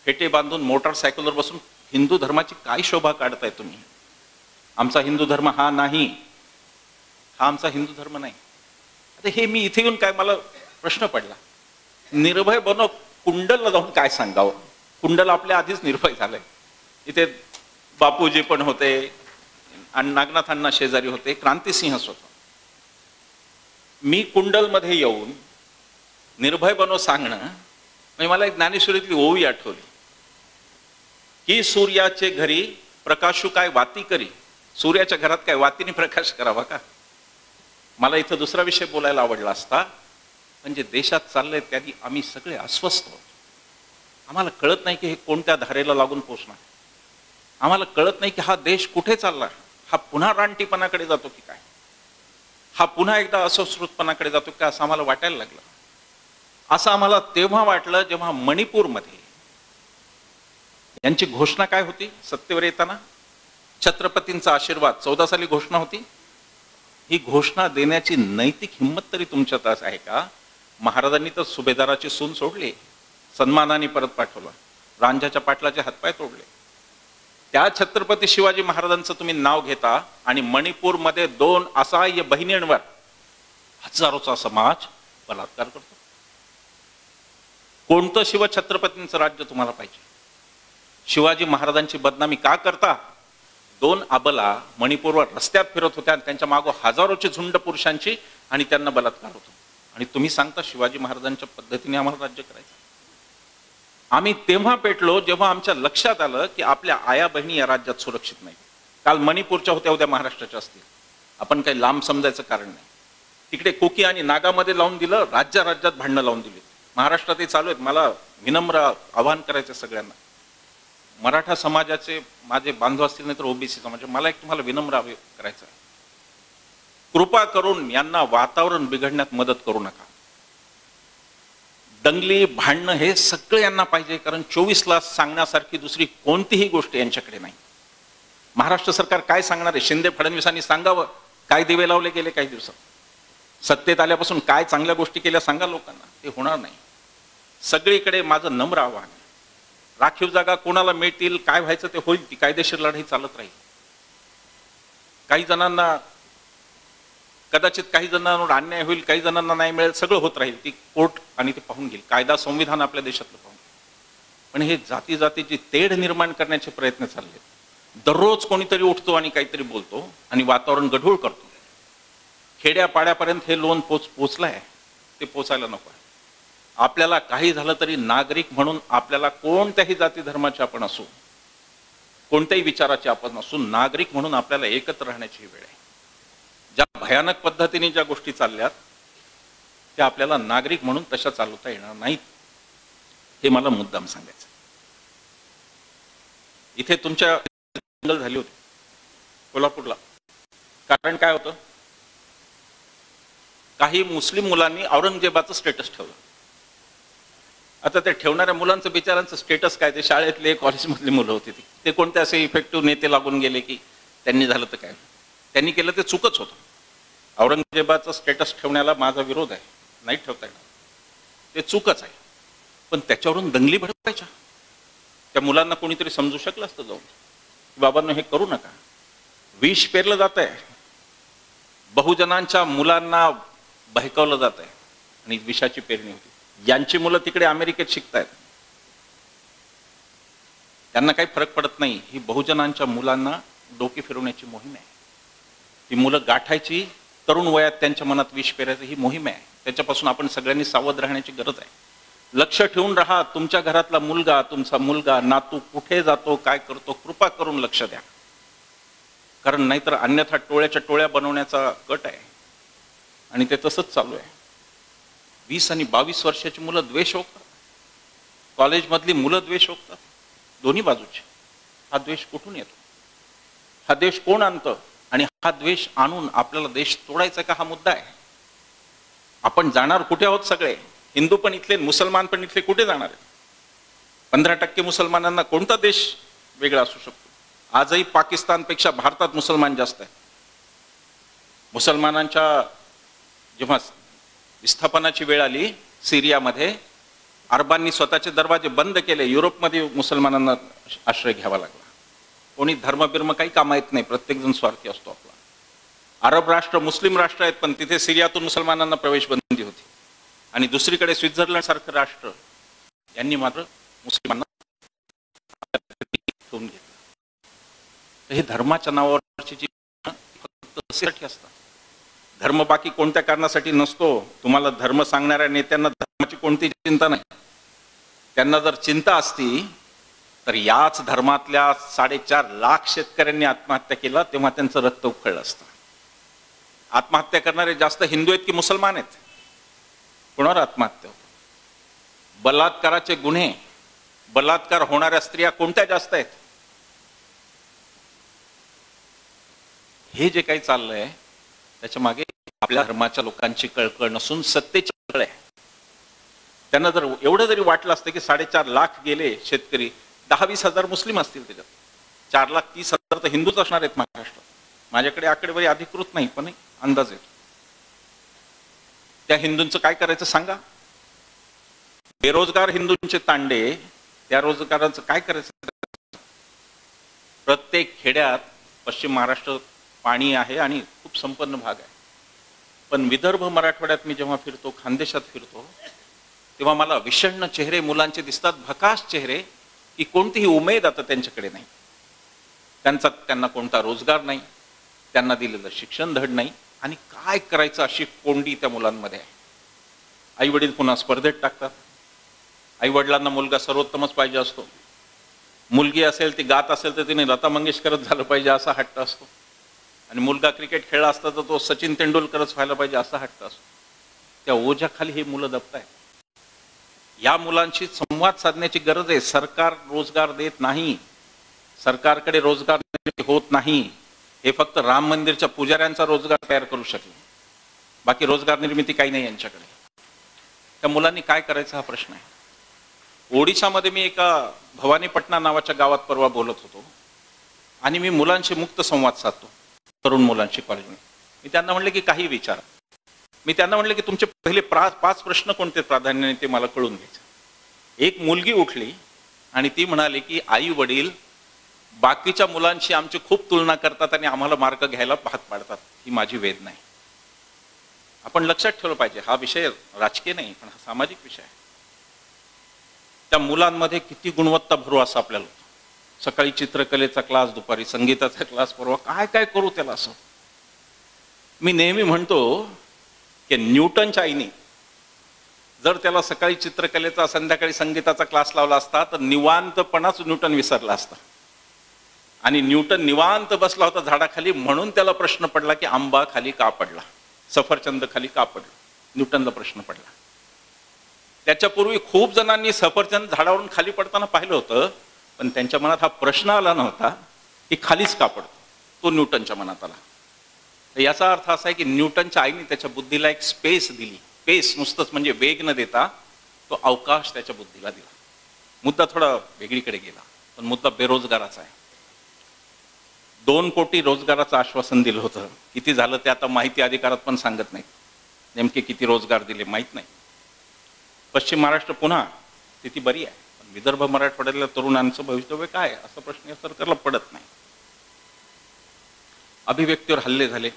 फेटे बांधून मोटारसायकलवर बसून हिंदू धर्माची काय शोभा काढताय तुम्ही? आमचा हिंदू धर्म हा नाही, हा आमचा हिंदू धर्म नाही. आता हे मी इथे येऊन काय, मला प्रश्न पडला, निर्भय बनो कुंडलला जाऊन काय सांगावं? कुंडल आपल्या आधीच निर्भय झालंय. इथे बापूजी पण होते आणि नागनाथ अण्णा शेजारी होते, क्रांतिसिंह होता. मी कुंडलमध्ये येऊन निर्भय बनो सांगणं म्हणजे मला एक ज्ञानेश्वरीतली ओवी आठवली की सूर्याचे घरी प्रकाशू काय वाती करी. सूर्याच्या घरात काय वातीने प्रकाश करावा का? मला इथं दुसरा विषय बोलायला आवडला असता, म्हणजे देशात चाललंय त्यानी आम्ही सगळे अस्वस्थ आहोत. आम्हाला कळत नाही की हे कोणत्या धारेला लागून पोचणार. आम्हाला कळत नाही की हा देश कुठे चालला. हा पुन्हा रानटीपणाकडे जातो की काय? हा पुन्हा एकदा असंस्कृतपणाकडे जातो का, असं आम्हाला वाटायला लागलं. असं आम्हाला तेव्हा वाटलं जेव्हा मणिपूरमध्ये यांची घोषणा काय होती सत्तेवर येताना, छत्रपतींचा आशीर्वाद 14 साली घोषणा होती. ही घोषणा देण्याची नैतिक हिंमत तरी तुमच्यात आहे का? महाराजांनी तर सुभेदाराची सून सोडली, सन्मानाने परत पाठवलं, रांझ्याच्या पाटलाचे हातपाय तोडले. त्या छत्रपती शिवाजी महाराजांचं तुम्ही नाव घेता आणि मणिपूरमध्ये 2 असहाय्य बहिणींवर हजारोचा समाज बलात्कार करतो. कोणतं शिवछत्रपतींचं राज्य तुम्हाला पाहिजे? शिवाजी महाराजांची बदनामी का करता? 2 अबला मणिपूरवर रस्त्यात फिरत होत्या आणि त्यांच्या मागो हजारोची झुंड पुरुषांची, आणि त्यांना बलात्कार होतो. आणि तुम्ही सांगता शिवाजी महाराजांच्या पद्धतीने आम्हाला राज्य करायचं. आम्ही तेव्हा पेटलो जेव्हा आमच्या लक्षात आलं की आपल्या आया बहिणी या राज्यात सुरक्षित नाही. काल मणिपूरच्या होत्या, उद्या महाराष्ट्राच्या असतील. आपण काही लांब समजायचं कारण नाही. तिकडे कोकी आणि नागामध्ये लावून दिलं, राज्यात भांडणं लावून दिली. महाराष्ट्रातही चालू आहेत. मला विनम्र आवाहन करायचं सगळ्यांना, मराठा समाजाचे माझे बांधव असतील नाही तर ओबीसी समाज, मला एक तुम्हाला विनम्र करायचं आहे, कृपा करून यांना वातावरण बिघडण्यात मदत करू नका. दंगली भांडणं हे सगळं यांना पाहिजे, कारण 24ला सांगण्यासारखी दुसरी कोणतीही गोष्ट यांच्याकडे नाही. महाराष्ट्र सरकार काय सांगणार आहे? शिंदे फडणवीसांनी सांगावं काय दिवे लावले गेले काही दिवसात. सत्तेत आल्यापासून काय चांगल्या गोष्टी केल्या सांगा लोकांना. ते होणार नाही. सगळीकडे माझं नम्र आव्हान आहे, राखीव जागा कोणाला मिळतील, काय व्हायचं ते होईल, ती कायदेशीर लढाई चालत राहील. काही जणांना कदाचित, काही जणांवर अन्याय होईल, काही जणांना नाही मिळेल, सगळं होत राहील. ती कोर्ट आणि ते पाहून घेईल, कायदा संविधान आपल्या देशातलं पाहून. पण हे जाती जातीची तेढ निर्माण करण्याचे प्रयत्न चालले. दररोज कोणीतरी उठतो आणि काहीतरी बोलतो आणि वातावरण गढूळ करतो. खेड्यापाड्यापर्यंत हे लोन पोचलंय, ते पोचायला नको. आपल्याला काही झालं तरी नागरिक म्हणून आपल्याला कोणत्याही जाती धर्माचे आपण असू, कोणत्याही विचाराचे आपण असू, नागरिक म्हणून आपल्याला एकत्र राहण्याची वेळ आहे. ज्या भयानक पद्धतीने ज्या गोष्टी चालल्यात त्या आपल्याला नागरिक म्हणून तशा चालवता येणार नाहीत, हे मला मुद्दाम सांगायचं. इथे तुमच्या दंगल झाली होती कोल्हापूरला. कारण काय होतं? काही मुस्लिम मुलांनी औरंगजेबाचं स्टेटस ठेवलं. आता ते ठेवणाऱ्या मुलांचं बिचारांचं स्टेटस काय? ते शाळेतले कॉलेजमधली मुलं होती. ते कोणते असे इफेक्टिव्ह नेते लागून गेले की त्यांनी झालं तर काय? त्यांनी केलं ते चुकच होतं. औरंगजेबाचं स्टेटस ठेवण्याला माझा विरोध आहे, नाही ठेवता येणार, ते चुकच आहे. पण त्याच्यावरून दंगली भडकायच्या. त्या मुलांना कोणीतरी समजू शकलं असतं जाऊन, बाबांनो हे करू नका. विष पेरलं जात आहे, बहुजनांच्या मुलांना बहकवलं जात आहे आणि विषाची पेरणी होती. यांची मुलं तिकडे अमेरिकेत शिकतायत, त्यांना काही फरक पडत नाही. ही बहुजनांच्या मुलांना डोके फिरवण्याची मोहीम आहे. ती मुलं गाठायची, तरुण वयात त्यांच्या मनात विष पेरायचं, ही मोहीम आहे. त्याच्यापासून आपण सगळ्यांनी सावध राहण्याची गरज आहे. लक्ष ठेवून राहा. तुमच्या घरातला मुलगा, तुमचा मुलगा, नातू कुठे जातो, काय करतो, कृपा करून लक्ष द्या. कारण नाहीतर अन्यथा टोळ्याच्या टोळ्या बनवण्याचा गट आहे आणि ते तसंच चालू आहे. 20 आणि 22 वर्षाची मुलं द्वेष ओकतात, कॉलेजमधली मुलं द्वेष ओकतात, दोन्ही बाजूचे. हा द्वेष कुठून येतो? हा द्वेष कोण आणतं? आणि हा द्वेष आणून आपल्याला देश तोडायचा का? हा मुद्दा आहे. आपण जाणार कुठे आहोत? सगळे हिंदू पण इथले, मुसलमान पण इथले, कुठे जाणार आहेत? 15% मुसलमानांना कोणता देश वेगळा असू शकतो? आजही पाकिस्तानपेक्षा भारतात मुसलमान जास्त आहेत. मुसलमानांच्या जेव्हा विस्थापनाची वेळ आली सिरियामध्ये, अरबांनी स्वतःचे दरवाजे बंद केले, युरोपमध्ये मुसलमानांना आश्रय घ्यावा लागला. कोणी धर्मबिर्म काही कामा येत नाही, प्रत्येकजण स्वार्थी असतो आपला. अरब राष्ट्र मुस्लिम राष्ट्र आहेत, पण तिथे सिरियातून मुसलमानांना प्रवेश बंदी होती. आणि दुसरीकडे स्वित्झर्लंड सारखं राष्ट्र यांनी मात्र मुस्लिमांना ठेवून घेतलं. हे धर्माच्या नावावरची जी फक्त तशासाठी असतात. धर्म बाकी कोणत्या कारणासाठी नसतो. तुम्हाला धर्म सांगणाऱ्या नेत्यांना धर्माची कोणती चिंता नाही. त्यांना जर चिंता असती तर याच धर्मातल्या 4.5 लाख शेतकऱ्यांनी आत्महत्या केला तेव्हा त्यांचं रक्त उकळलं असतं. आत्महत्या करणारे जास्त हिंदू आहेत की मुसलमान आहेत? कोणावर आत्महत्या होत? बलात्काराचे गुन्हे, बलात्कार होणाऱ्या स्त्रिया कोणत्या जास्त आहेत? हे जे काही चाललंय त्याच्या मागे आपल्या धर्माच्या लोकांची कळकळ नसून सत्तेची कळ आहे. त्यांना जर एवढं जरी वाटलं असतं की 4.5 लाख गेले शेतकरी, 10-20 हजार मुस्लिम असतील, त्याच्यात 4,30,000 तर हिंदूच असणार आहेत महाराष्ट्रात. माझ्याकडे आकडेवारी अधिकृत नाही, पण अंदाज येतो. त्या हिंदूंचं काय करायचं सांगा? बेरोजगार हिंदूंचे तांडे, त्या रोजगाराचं काय करायचं? प्रत्येक खेड्यात पश्चिम महाराष्ट्र पाणी आहे आणि खूप संपन्न भाग आहे. पण विदर्भ मराठवाड्यात मी जेव्हा फिरतो, खानदेशात फिरतो, तेव्हा मला विषण्ण चेहरे मुलांचे दिसतात, भकास चेहरे, की कोणतीही उमेद आता त्यांच्याकडे नाही. त्यांना कोणता रोजगार नाही, त्यांना दिलेलं शिक्षण धड नाही, आणि काय करायचं अशी कोंडी त्या मुलांमध्ये आहे. आई वडील पुन्हा स्पर्धेत टाकतात. आई वडिलांना मुलगा सर्वोत्तमच पाहिजे असतो. मुलगी असेल ती गात असेल तर तिने लता मंगेशकरच झालं पाहिजे असा हट्ट असतो. आणि मुलगा क्रिकेट खेळला असता तर तो सचिन तेंडुलकरच व्हायला पाहिजे असा हट्ट असतो. त्या ओझ्याखाली हे मुलं दबतायत. या मुलांशी संवाद साधण्याची गरज आहे. सरकार रोजगार देत नाही, सरकारकडे रोजगार निर्मिती होत नाही. हे फक्त राम मंदिरच्या पुजाऱ्यांचा रोजगार तयार करू शकले, बाकी रोजगार निर्मिती काही नाही यांच्याकडे. त्या मुलांनी काय करायचं हा प्रश्न आहे. ओडिशामध्ये मी एका भवानीपटना नावाच्या गावात परवा बोलत होतो, आणि मी मुलांशी मुक्त संवाद साधतो, तरुण मुलांशी कॉलेजमध्ये. मी त्यांना म्हणले की काही विचारा. मी त्यांना म्हणले की तुमचे पहिले 5 प्रश्न कोणते प्राधान्याने ते मला कळून घ्यायचं. एक मुलगी उठली आणि ती म्हणाली की आई वडील बाकीच्या मुलांशी आमची खूप तुलना करतात आणि आम्हाला मार्क घ्यायला भाग पाडतात, ही माझी वेदना आहे. आपण लक्षात ठेवलं पाहिजे, हा विषय राजकीय नाही, पण हा सामाजिक विषय आहे. त्या मुलांमध्ये किती गुणवत्ता भरू असं आपल्याला होतं. सकाळी चित्रकलेचा क्लास, दुपारी संगीताचा क्लास, परवा काय काय करू त्याला असं. मी नेहमी म्हणतो की न्यूटनच्या आईने जर त्याला सकाळी चित्रकलेचा, संध्याकाळी संगीताचा क्लास लावला असता तर निवांतपणाच न्यूटन विसरला असता. आणि न्यूटन निवांत बसला होता झाडाखाली, म्हणून त्याला प्रश्न पडला की आंबा खाली का पडला, सफरचंद खाली का पडला. न्यूटनला प्रश्न पडला. त्याच्यापूर्वी खूप जणांनी सफरचंद झाडावरून खाली पडताना पाहिलं होतं, पण त्यांच्या मनात हा प्रश्न आला नव्हता की खालीच का पडतो. तो न्यूटनच्या मनात आला. तर याचा अर्थ असा आहे की न्यूटनच्या आईने त्याच्या बुद्धीला एक स्पेस दिली. स्पेस नुसतंच म्हणजे वेग न देता तो अवकाश त्याच्या बुद्धीला दिला. मुद्दा थोडा वेगळीकडे गेला, पण मुद्दा बेरोजगाराचा आहे. 2 कोटी रोजगाराचं आश्वासन दिलं होतं. किती झालं ते आता माहिती अधिकारात पण सांगत नाही. नेमके किती रोजगार दिले माहीत नाही. पश्चिम महाराष्ट्र पुन्हा स्थिती बरी आहे, पण विदर्भ मराठवाड्यातल्या तरुणांचं भवितव्य काय असा प्रश्न या सरकारला पडत नाही. अभिव्यक्तीवर हल्ले झाले.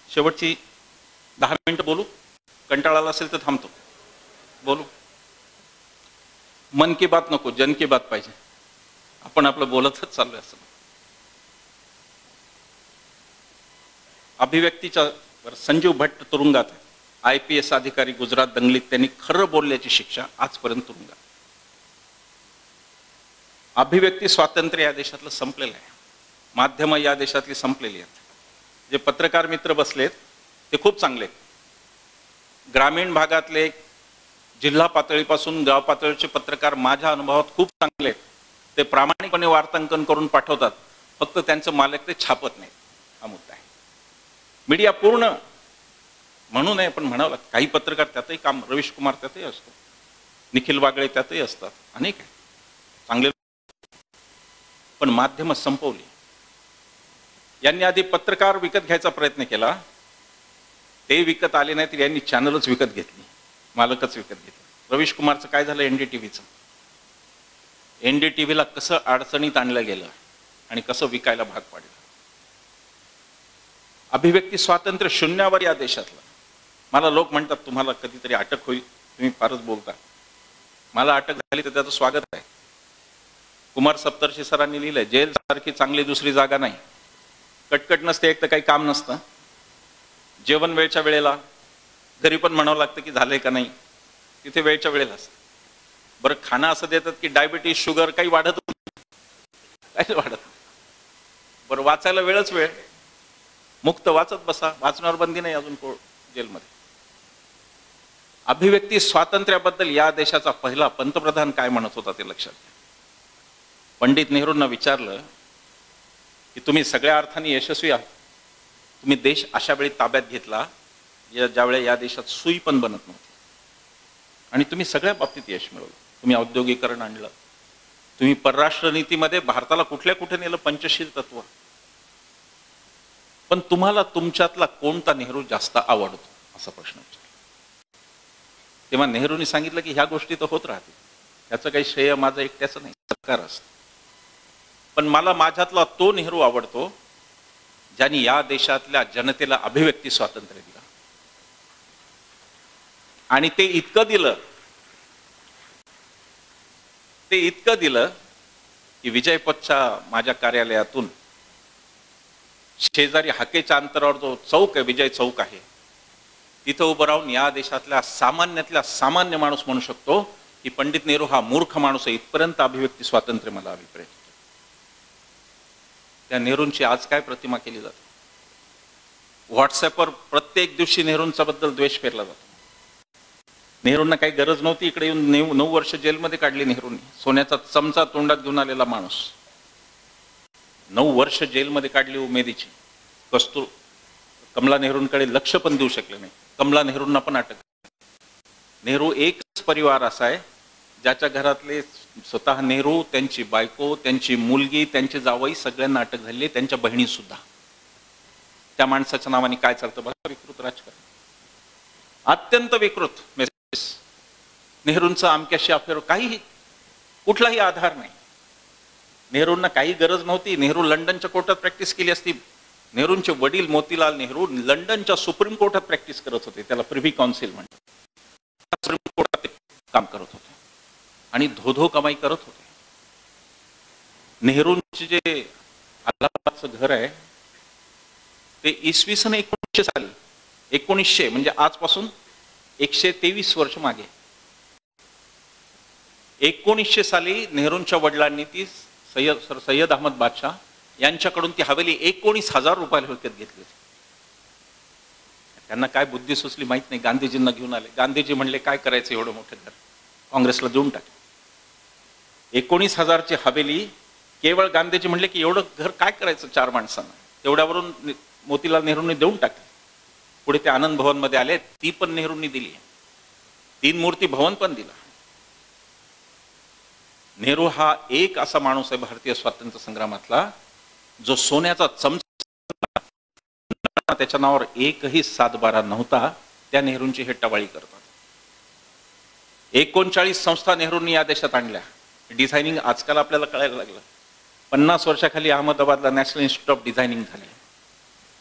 शेवटची 10 मिनिटं बोलू, कंटाळाला असेल तर थांबतो. बोलू. मन की बात नको, जन की बात पाहिजे. आपण आपलं बोलतच चाललोय असं. अभिव्यक्तीच्या संजीव भट्ट तुरुंगात, IPS अधिकारी गुजरात दंगलीत, त्यांनी खरं बोलल्याची शिक्षा आजपर्यंत तुरुंगात. अभिव्यक्ती स्वातंत्र्य या देशातलं संपलेलं आहे. माध्यम या देशातली संपलेली आहेत. जे पत्रकार मित्र बसलेत ते खूप चांगले आहेत. ग्रामीण भागातले, जिल्हा पातळीपासून गाव पातळीचे पत्रकार माझ्या अनुभवात खूप चांगले आहेत. ते प्रामाणिकपणे वार्तांकन करून पाठवतात, फक्त त्यांचं मालक ते छापत नाहीत. हा मुद्दा आहे. मीडिया पूर्ण म्हणू नये, पण म्हणावं लागतं. काही पत्रकार त्यातही काम, रवीश कुमार त्यातही असतो, निखिल वागळे त्यातही असतात, अनेक आहे चांगले. पण माध्यमं संपवली. यांनी आधी पत्रकार विकत घ्यायचा प्रयत्न केला, ते विकत आले नाही तर यांनी चॅनलच विकत घेतली, मालकच विकत घेतला. रवीश कुमारचं काय झालं एनडीटीव्हीचं? एनडीटीव्हीला कसं अडचणीत आणलं गेलं आणि कसं विकायला भाग पाडलं. अभिव्यक्ती स्वातंत्र्य शून्यावर या देशातलं. मला लोक म्हणतात तुम्हाला कधीतरी अटक होईल, तुम्ही फारच बोलता. मला अटक झाली तर त्याचं स्वागत आहे. कुमार सप्तर्षी सरांनी लिहिलंय, जेल सारखी चांगली दुसरी जागा नाही. कटकट नसते, एक तर काही काम नसतं, जेवण वेळच्या वेळेला, घरी पण म्हणावं लागतं की झालंय का नाही, तिथे वेळच्या वेळेला असतं. बरं खाणं असं देतात की डायबिटीज शुगर काही वाढत काही वाढत. बरं वाचायला वेळच वेळ, मुक्त वाचत बसा, वाचण्यावर बंदी नाही अजून जेलमध्ये. अभिव्यक्ती स्वातंत्र्याबद्दल या देशाचा पहिला पंतप्रधान काय म्हणत होता ते लक्षात घ्या. पंडित नेहरूंना विचारलं की तुम्ही सगळ्या अर्थाने यशस्वी आहात, तुम्ही देश अशा वेळी ताब्यात घेतला ज्यावेळी या देशात सुई पण बनत नव्हती आणि तुम्ही सगळ्या बाबतीत यश मिळवलं. तुम्ही औद्योगिकरण आणलं, तुम्ही परराष्ट्र नीतीमध्ये भारताला कुठल्या कुठे नेलं, पंचशील तत्व. पण तुम्हाला तुमच्यातला कोणता नेहरू जास्त आवडतो असा प्रश्न विचारला. तेव्हा नेहरूंनी सांगितलं की ह्या गोष्टी तर होत राहतील, त्याचं काही श्रेय माझं एकट्याचं नाही, सरकार असतं. पण मला माझ्यातला तो नेहरू आवडतो ज्यांनी या देशातल्या जनतेला अभिव्यक्ती स्वातंत्र्य दिलं. आणि ते इतकं दिलं की विजयपथच्या माझ्या कार्यालयातून शेजारी हाकेच्या अंतरावर जो चौक आहे, विजय चौक आहे, तिथं उभं राहून या देशातल्या सामान्यातल्या सामान्य माणूस म्हणू शकतो की पंडित नेहरू हा मूर्ख माणूस आहे. इथपर्यंत अभिव्यक्ती स्वातंत्र्य मला अभिप्राय. त्या नेहरूंची आज काय प्रतिमा केली जाते? व्हॉट्सअपवर प्रत्येक दिवशी नेहरूंच्या बद्दल द्वेष पेरला जातो. नेहरूंना काही गरज नव्हती इकडे येऊन 9 वर्ष जेलमध्ये काढली नेहरूंनी. सोन्याचा चमचा तोंडात घेऊन आलेला माणूस 9 वर्ष जेलमध्ये काढली उमेदीची. कमला नेहरूंकडे लक्ष पण देऊ शकले नाही. कमला नेहरूंना पण अटक. नेहरू एकच परिवार असा आहे ज्याच्या घरातले स्वतः नेहरू, त्यांची बायको, त्यांची मुलगी, त्यांचे जावई सगळ्यांना अटक झाली, त्यांच्या बहिणी सुद्धा. त्या माणसाच्या नावाने काय चालतं बघा, विकृत राजकारण, अत्यंत विकृत मेसेज. नेहरूंचं आमक्याशी अफेअर, काही कुठलाही आधार नाही. नेहरूंना काही गरज नव्हती. नेहरू लंडनच्या कोर्टात प्रॅक्टिस केली असती. नेहरूंचे वडील मोतीलाल नेहरू लंडनच्या सुप्रीम कोर्टात प्रॅक्टिस करत होते, त्याला प्रिव्ही काउन्सिल म्हणतात. सुप्रीम कोर्टात काम करत होते आणि धोधो कमाई करत होते. नेहरूंचे जे अलाहाबादचं घर आहे ते इसवी सन 1900 साली, 1900 म्हणजे आजपासून 123 वर्ष मागे, 1900 साली नेहरूंच्या वडिलांनी ती सय्यद अहमद बादशाह यांच्याकडून ती हवेली 19,000 रुपयाला विकत घेतली. त्यांना काय बुद्धी सुचली माहित नाही. गांधीजींना घेऊन आले. गांधीजी म्हणले काय करायचं एवढं मोठं घर, काँग्रेसला देऊन टाकले. 19,000ची हवेली केवळ गांधीजी म्हणले की एवढं घर काय करायचं 4 माणसांना, तेवढ्यावरून मोतीलाल नेहरूंनी देऊन टाकले. पुढे ते आनंद भवन मध्ये आले, ती पण नेहरूंनी दिली. 3 मूर्ती भवन पण दिला. नेहरू हा एक असा माणूस आहे भारतीय स्वातंत्र्य संग्रामातला जो सोन्याचा चमचा, त्याच्या नावावर एकही 7-12 नव्हता. त्या नेहरूंची हे टवाळी करतात. 39 संस्था नेहरूंनी या देशात आणल्या. डिझायनिंग आजकाल आपल्याला कळायला लागलं. 50 वर्षाखाली अहमदाबादला नॅशनल इन्स्टिट्यूट ऑफ डिझायनिंग झाले.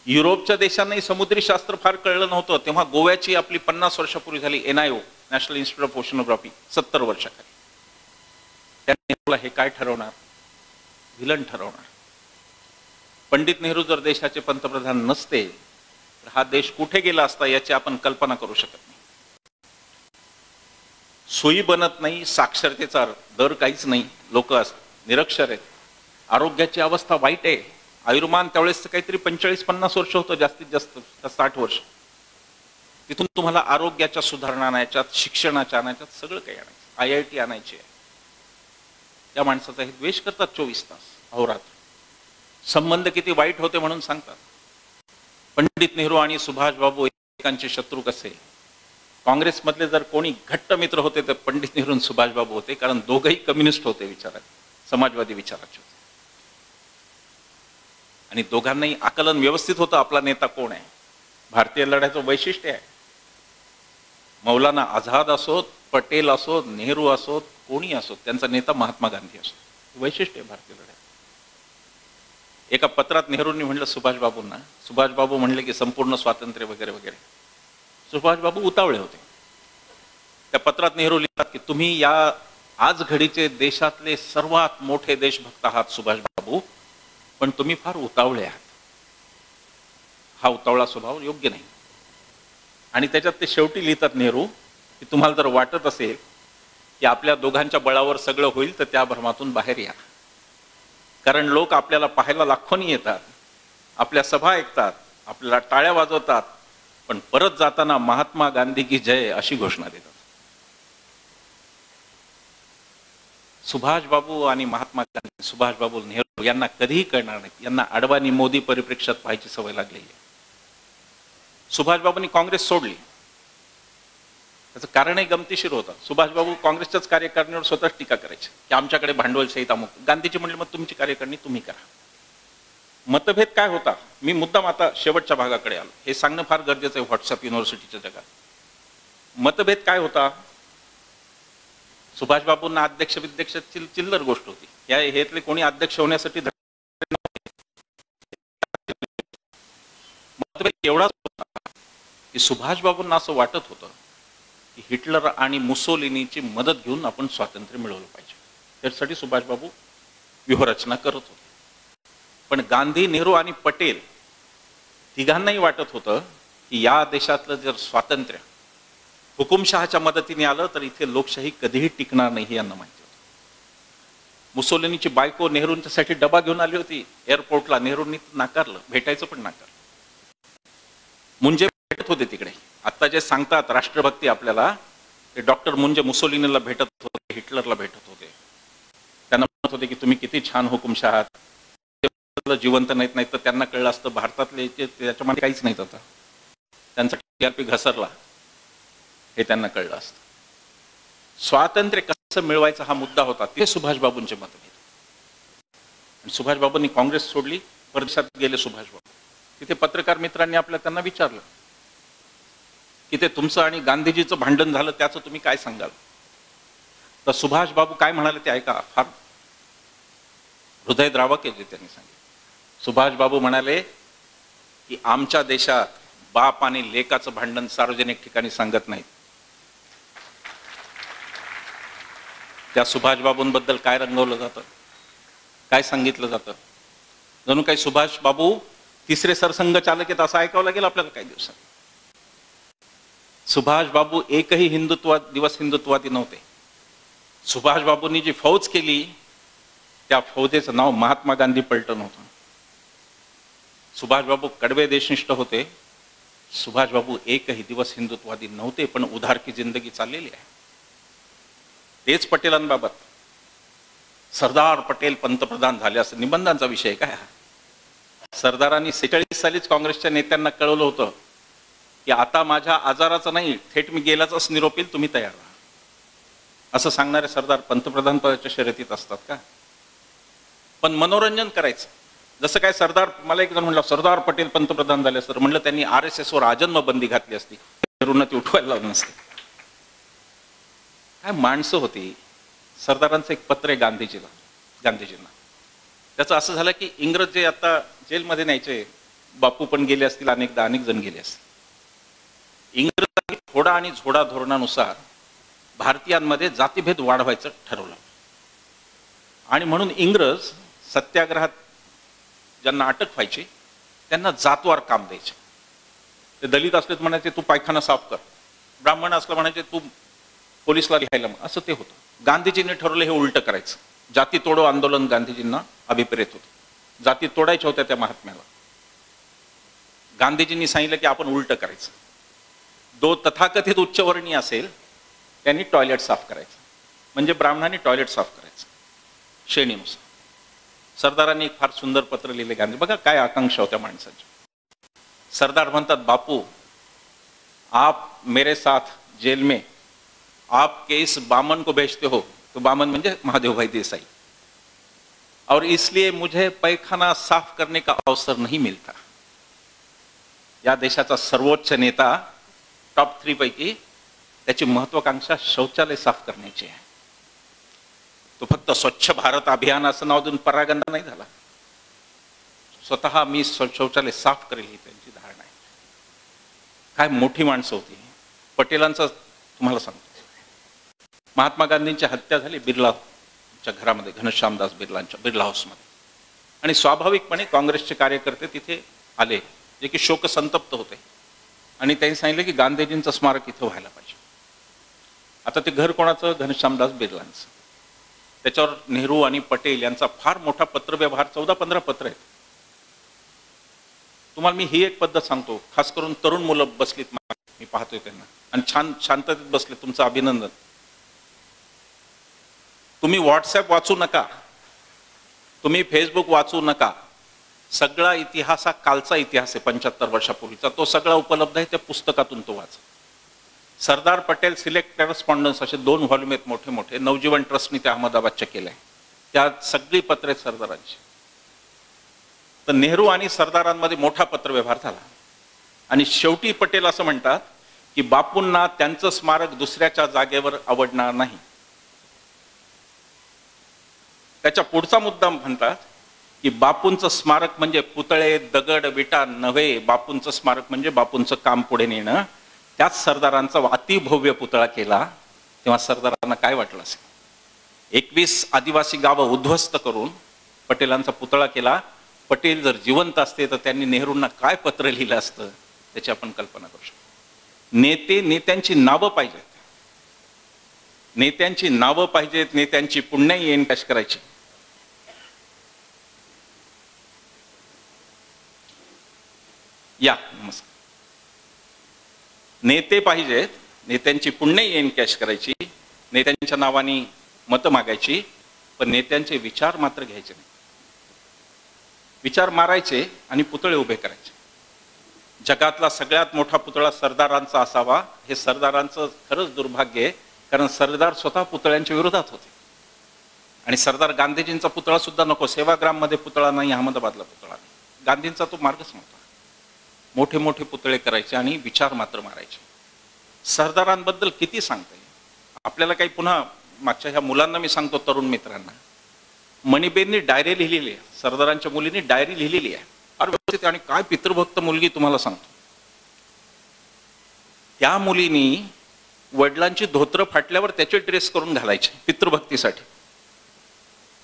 युरोपच्या देशांनाही समुद्री शास्त्र फार कळलं नव्हतं, तेव्हा गोव्याची आपली 50 वर्षापूर्वी झाली NIO, national institute of oceanography, 70 वर्षाखाली. त्या नेहरूला हे काय ठरवणार? व्हिलन ठरवणार. पंडित नेहरू जर देशाचे पंतप्रधान नसते तर हा देश कुठे गेला असता याची आपण कल्पना करू शकत नाही. सोयी बनत नाही, साक्षरतेचा दर काहीच नाही, लोक निरक्षर आहेत, आरोग्याची अवस्था वाईट आहे. आयुर्मान त्यावेळेस काहीतरी 45-50 वर्ष होतं जास्तीत जास्त, 60 वर्ष. तिथून तुम्हाला आरोग्याच्या सुधारणा आणायच्यात, शिक्षणाच्या आणायच्यात, सगळं काही आणायचं, IIT आणायची आहे. त्या माणसाचा हे द्वेष करतात 24 तास अहोरात्र. संबंध किती वाईट होते म्हणून सांगतात. पंडित नेहरू आणि सुभाष बाबू एकांचे शत्रू कसे? काँग्रेसमधले जर कोणी घट्ट मित्र होते तर पंडित नेहरू आणि सुभाष बाबू होते, कारण दोघंही कम्युनिस्ट होते विचारात, समाजवादी विचाराचे होते. आणि दोघांनाही आकलन व्यवस्थित होतं आपला नेता कोण आहे. भारतीय लढ्याचं वैशिष्ट्य आहे. मौलाना आझाद असोत, पटेल असोत, नेहरू असोत, कोणी असोत, त्यांचा नेता महात्मा गांधी असतो. वैशिष्ट्य आहे भारतीय लढ्यात. एका पत्रात नेहरूंनी म्हणलं सुभाषबाबूंना, सुभाषबाबू म्हणले की संपूर्ण स्वातंत्र्य वगैरे वगैरे. सुभाषबाबू उतावळे होते. त्या पत्रात नेहरू लिहितात की तुम्ही या आज घडीचे देशातले सर्वात मोठे देशभक्त आहात सुभाषबाबू, पण तुम्ही फार उतावळे आहात. हा उतावळा स्वभाव योग्य नाही. आणि त्याच्यात ते शेवटी लिहितात नेहरू की तुम्हाला जर वाटत असेल की आपल्या दोघांच्या बळावर सगळं होईल तर त्या भ्रमातून बाहेर या. कारण लोक आपल्याला पाहायला लाखोनी येतात, आपल्या सभा ऐकतात, आपल्याला टाळ्या वाजवतात, पण परत जाताना महात्मा गांधी की जय अशी घोषणा देतात. सुभाषबाबू आणि महात्मा गांधी, सुभाषबाबू नेहरू यांना कधीही कळणार नाही. यांना अडवाणी मोदी परिप्रेक्षात पाहायची सवय लागलेली आहे. सुभाषबाबूंनी काँग्रेस सोडली. त्याचं कारणही गमतीशीर होतं. सुभाषबाबू काँग्रेसच्याच कार्यकारिणीवर स्वतःच टीका करायचे की आमच्याकडे भांडवलशाहीत अमुक. गांधीजी म्हणले मग तुमची कार्यकारिणी तुम्ही करा. मतभेद काय होता, मी मुद्दाम आता शेवटच्या भागाकडे आलो. हे सांगणं फार गरजेचं आहे व्हॉट्सअप युनिव्हर्सिटीच्या जगात. मतभेद काय होता, सुभाषबाबूंना अध्यक्ष विध्यक्ष चिल्लर गोष्ट होती. या हेतले कोणी अध्यक्ष होण्यासाठी मतभेद एवढाच होता की सुभाषबाबूंना असं वाटत होतं की हिटलर आणि मुसोलिनीची मदत घेऊन आपण स्वातंत्र्य मिळवलं पाहिजे. त्यासाठी सुभाषबाबू व्यूहरचना करत होते. पण गांधी, नेहरू आणि पटेल तिघांनाही वाटत होतं की या देशातलं जर स्वातंत्र्य हुकुमशहाच्या मदतीने आलं तर इथे लोकशाही कधीही टिकणार नाही हे यांना माहिती होतं. मुसोलिनीची बायको नेहरूंच्यासाठी डबा घेऊन आली होती एअरपोर्टला. नेहरूंनी नाकारलं, भेटायचं पण नाकारलं. मुंजे भेटत होते तिकडे. आता जे सांगतात राष्ट्रभक्ती आपल्याला, ते डॉक्टर मुंजे मुसोलिनीला भेटत होते, हिटलरला भेटत होते. त्यांना म्हणत होते की तुम्ही किती छान हुकुमशाह आहात. जिवंत नाही तर त्यांना कळलं असतं भारतातले त्याच्यामध्ये काहीच नाही होता. त्यांचा TRP घसरला हे त्यांना कळलं असतं. स्वातंत्र्य कसं मिळवायचं हा मुद्दा होता. ते सुभाषबाबूंचे मतभेद. आणि सुभाषबाबूंनी काँग्रेस सोडली, परदेशात गेले सुभाषबाबू. तिथे पत्रकार मित्रांनी त्यांना विचारलं की ते तुमचं आणि गांधीजीचं भांडण झालं त्याचं तुम्ही काय सांगाल. तर सुभाषबाबू काय म्हणाले ते ऐका, फार हृदयद्रावक आहे जे त्यांनी सांगितलं. सुभाषबाबू म्हणाले की आमच्या देशात बाप आणि लेकाचं भांडण सार्वजनिक ठिकाणी सांगत नाहीत. त्या सुभाषबाबूंबद्दल काय रंगवलं जातं, काय सांगितलं जातं. जणू काही सुभाषबाबू तिसरे सरसंघचालक आहेत असं ऐकावं लागेल आपल्याला काही दिवसात. सुभाषबाबू एकही हिंदुत्ववादी नव्हते. सुभाषबाबूंनी जी फौज केली त्या फौजेचं नाव महात्मा गांधी पलटन होतं. सुभाषबाबू कडवे देशनिष्ठ होते. सुभाषबाबू एकही दिवस हिंदुत्ववादी नव्हते, पण उधार की जिंदगी चाललेली आहे. तेच पटेलांबाबत सरदार पटेल पंतप्रधान झाले असं निबंधांचा विषय काय हा. सरदारांनी 46 सालीच काँग्रेसच्या नेत्यांना कळवलं होतं की आता माझ्या आजाराचा नाही, थेट मी गेल्याचाच निरोप येईल, तुम्ही तयार राहा. असं सांगणारे सरदार पंतप्रधान पदाच्या शर्यतीत असतात का. पण मनोरंजन करायचं. जसं काय सरदार, मला एक जण म्हणलं सरदार पटेल पंतप्रधान झाले सर. म्हणलं त्यांनी RSS वर आजन्म बंदी घातली असती, नेहरूंना ती उठवायला लावली नसते. काय माणसं होती. सरदारांचं एक पत्र आहे गांधीजींना. त्याचं असं झालं की इंग्रज जे आता जेलमध्ये न्यायचे, बापू पण गेले असतील, अनेक जण गेले असतील. इंग्रजांनी थोडा आणि झोडा धोरणानुसार भारतीयांमध्ये जातीभेद वाढवायचं ठरवलं. आणि म्हणून इंग्रज सत्याग्रहात ज्यांना अटक व्हायची त्यांना जातवार काम द्यायचे. ते दलित असलेत म्हणायचे तू पायखाना साफ कर, ब्राह्मण असलं म्हणायचे तू पोलिसला लिहायला. असं ते होतं. गांधीजींनी ठरवलं हे उलट करायचं. जाती तोडो आंदोलन गांधीजींना अभिप्रेत होतं. जाती तोडायच्या होत्या त्या महात्म्याला. गांधीजींनी सांगितलं की आपण उलट करायचं. जो तथाकथित उच्चवर्णीय असेल त्यांनी टॉयलेट साफ करायचं, म्हणजे ब्राह्मणांनी टॉयलेट साफ करायचं श्रेणीनुसार. सरदारांनी एक फार सुंदर पत्र लिहिले गांधी. बघा काय आकांक्षा होत्या माणसाची. सरदार म्हणतात बापू आप मेरे साथ जेल में आपके इस बामन को भेजते हो. तो बामन म्हणजे महादेव भाई देसाई. और इसलिए मुझे पैखाना साफ करने का अवसर नहीं मिलता. या देशाचा सर्वोच्च नेता टॉप 3 पैकी त्याची महत्वाकांक्षा शौचालय साफ करण्याची आहे. तो फक्त स्वच्छ भारत अभियान असं नाव देऊन परागंदा नाही झाला. स्वतः मी शौचालय साफ करेल ही त्यांची धारणा आहे. काय मोठी माणसं होती. पटेलांचं तुम्हाला सांगतो, महात्मा गांधींची हत्या झाली बिर्लाच्या घरामध्ये, घनश्यामदास बिर्लांच्या बिर्ला हाऊसमध्ये, आणि स्वाभाविकपणे काँग्रेसचे कार्यकर्ते तिथे आले जे की शोकसंतप्त होते, आणि त्यांनी सांगितलं की गांधीजींचं स्मारक इथं व्हायला पाहिजे. आता ते घर कोणाचं? घनश्यामदास बिर्लांचं. त्याच्यावर नेहरू आणि पटेल यांचा फार मोठा पत्रव्यवहार, 14-15 पत्र आहेत. तुम्हाला मी ही एक पद्धत सांगतो, खास करून तरुण मुलं बसलीत, मी पाहतोय त्यांना, आणि छान शांततेत बसले, तुमचं अभिनंदन. तुम्ही व्हॉट्सॲप वाचू नका, तुम्ही फेसबुक वाचू नका. सगळा इतिहास हा कालचा इतिहास आहे, 75 वर्षापूर्वीचा. तो सगळा उपलब्ध आहे त्या पुस्तकातून, तो वाचा. सरदार पटेल सिलेक्ट करेस्पॉन्डन्स असे 2 व्हॉल्यूम आहेत मोठे मोठे, नवजीवन ट्रस्टनी ते अहमदाबादच्या केलंय. त्यात सगळी पत्रे आहेत सरदारांची. तर नेहरू आणि सरदारांमध्ये मोठा पत्रव्यवहार झाला, आणि शेवटी पटेल असं म्हणतात की बापूंना त्यांचं स्मारक दुसऱ्याच्या जागेवर आवडणार नाही. त्याच्या पुढचा मुद्दा म्हणतात की बापूंचं स्मारक म्हणजे पुतळे, दगड, विटा नव्हे, बापूंचं स्मारक म्हणजे बापूंचं काम पुढे नेणं. त्याच सरदारांचा अतिभव्य पुतळा केला. तेव्हा सरदारांना काय वाटलं असेल? 21 आदिवासी गावं उद्ध्वस्त करून पटेलांचा पुतळा केला. पटेल जर जिवंत असते तर त्यांनी नेहरूंना काय पत्र लिहिलं असतं त्याची आपण कल्पना करू शकतो. नेत्यांची नावं पाहिजेत, नेत्यांची नावं पाहिजेत, नेत्यांची पुण्याई येईन कॅश करायची. या नमस्कार. नेते पाहिजेत, नेत्यांची पुण्याई येईन कॅश करायची, नेत्यांच्या नावाने मतं मागायची, पण नेत्यांचे विचार मात्र घ्यायचे नाही. विचार मारायचे आणि पुतळे उभे करायचे. जगातला सगळ्यात मोठा पुतळा सरदारांचा असावा हे सरदारांचं खरंच दुर्भाग्य आहे, कारण सरदार स्वतः पुतळ्यांच्या विरोधात होते. आणि सरदार गांधीजींचा पुतळा सुद्धा नको, सेवाग्राममध्ये पुतळा नाही, अहमदाबादला पुतळा नाही. गांधींचा तो मार्गच नव्हता. मोठे मोठे पुतळे करायचे आणि विचार मात्र मारायचे. सरदारांबद्दल किती सांगता येईल आपल्याला? काही पुन्हा मागच्या ह्या मुलांना मी सांगतो, तरुण मित्रांना, मणिबेननी डायरी लिहिलेली आहे, सरदारांच्या मुलींनी डायरी लिहिलेली आहे, फार व्यवस्थित. आणि काय पितृभक्त मुलगी तुम्हाला सांगतो. त्या मुलींनी वडिलांची धोत्र फाटल्यावर त्याचे ड्रेस करून घालायचे पितृभक्तीसाठी.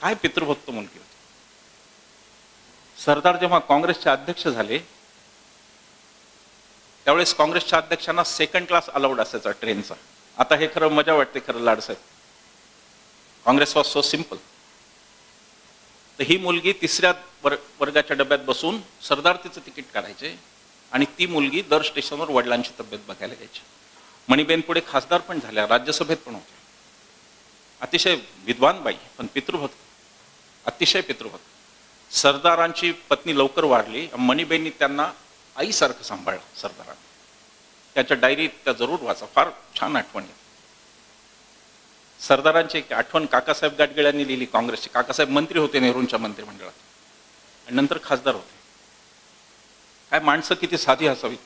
काय पितृभक्त मुलगी होती. सरदार जेव्हा काँग्रेसचे अध्यक्ष झाले त्यावेळेस काँग्रेसच्या अध्यक्षांना 2nd क्लास अलाउड असायचा ट्रेनचा. आता हे खरं मजा वाटते खरं लाडसाहेब. Congress was so simple. तर ही मुलगी 3ऱ्या वर्गाच्या डब्यात बसून सरदार तिचं तिकीट काढायचे, आणि ती मुलगी दर स्टेशनवर वडिलांची तब्येत बघायला यायची. मणिबेन पुढे खासदार पण झाल्या, राज्यसभेत पण होत्या. अतिशय विद्वान बाई, पण पितृभक्त, अतिशय पितृभक्त. सरदारांची पत्नी लवकर वारली, मणिबेननी त्यांना आईसारखं सांभाळलं सरदारांनी. त्याच्या डायरीत त्या जरूर वाचा, फार छान आठवण आहे. सरदारांची एक आठवण काकासाहेब गाडगिळांनी लिहिली. काँग्रेसचे काकासाहेब मंत्री होते नेहरूंच्या मंत्रिमंडळात, आणि नंतर खासदार होते. काय माणसं किती साधी असावी.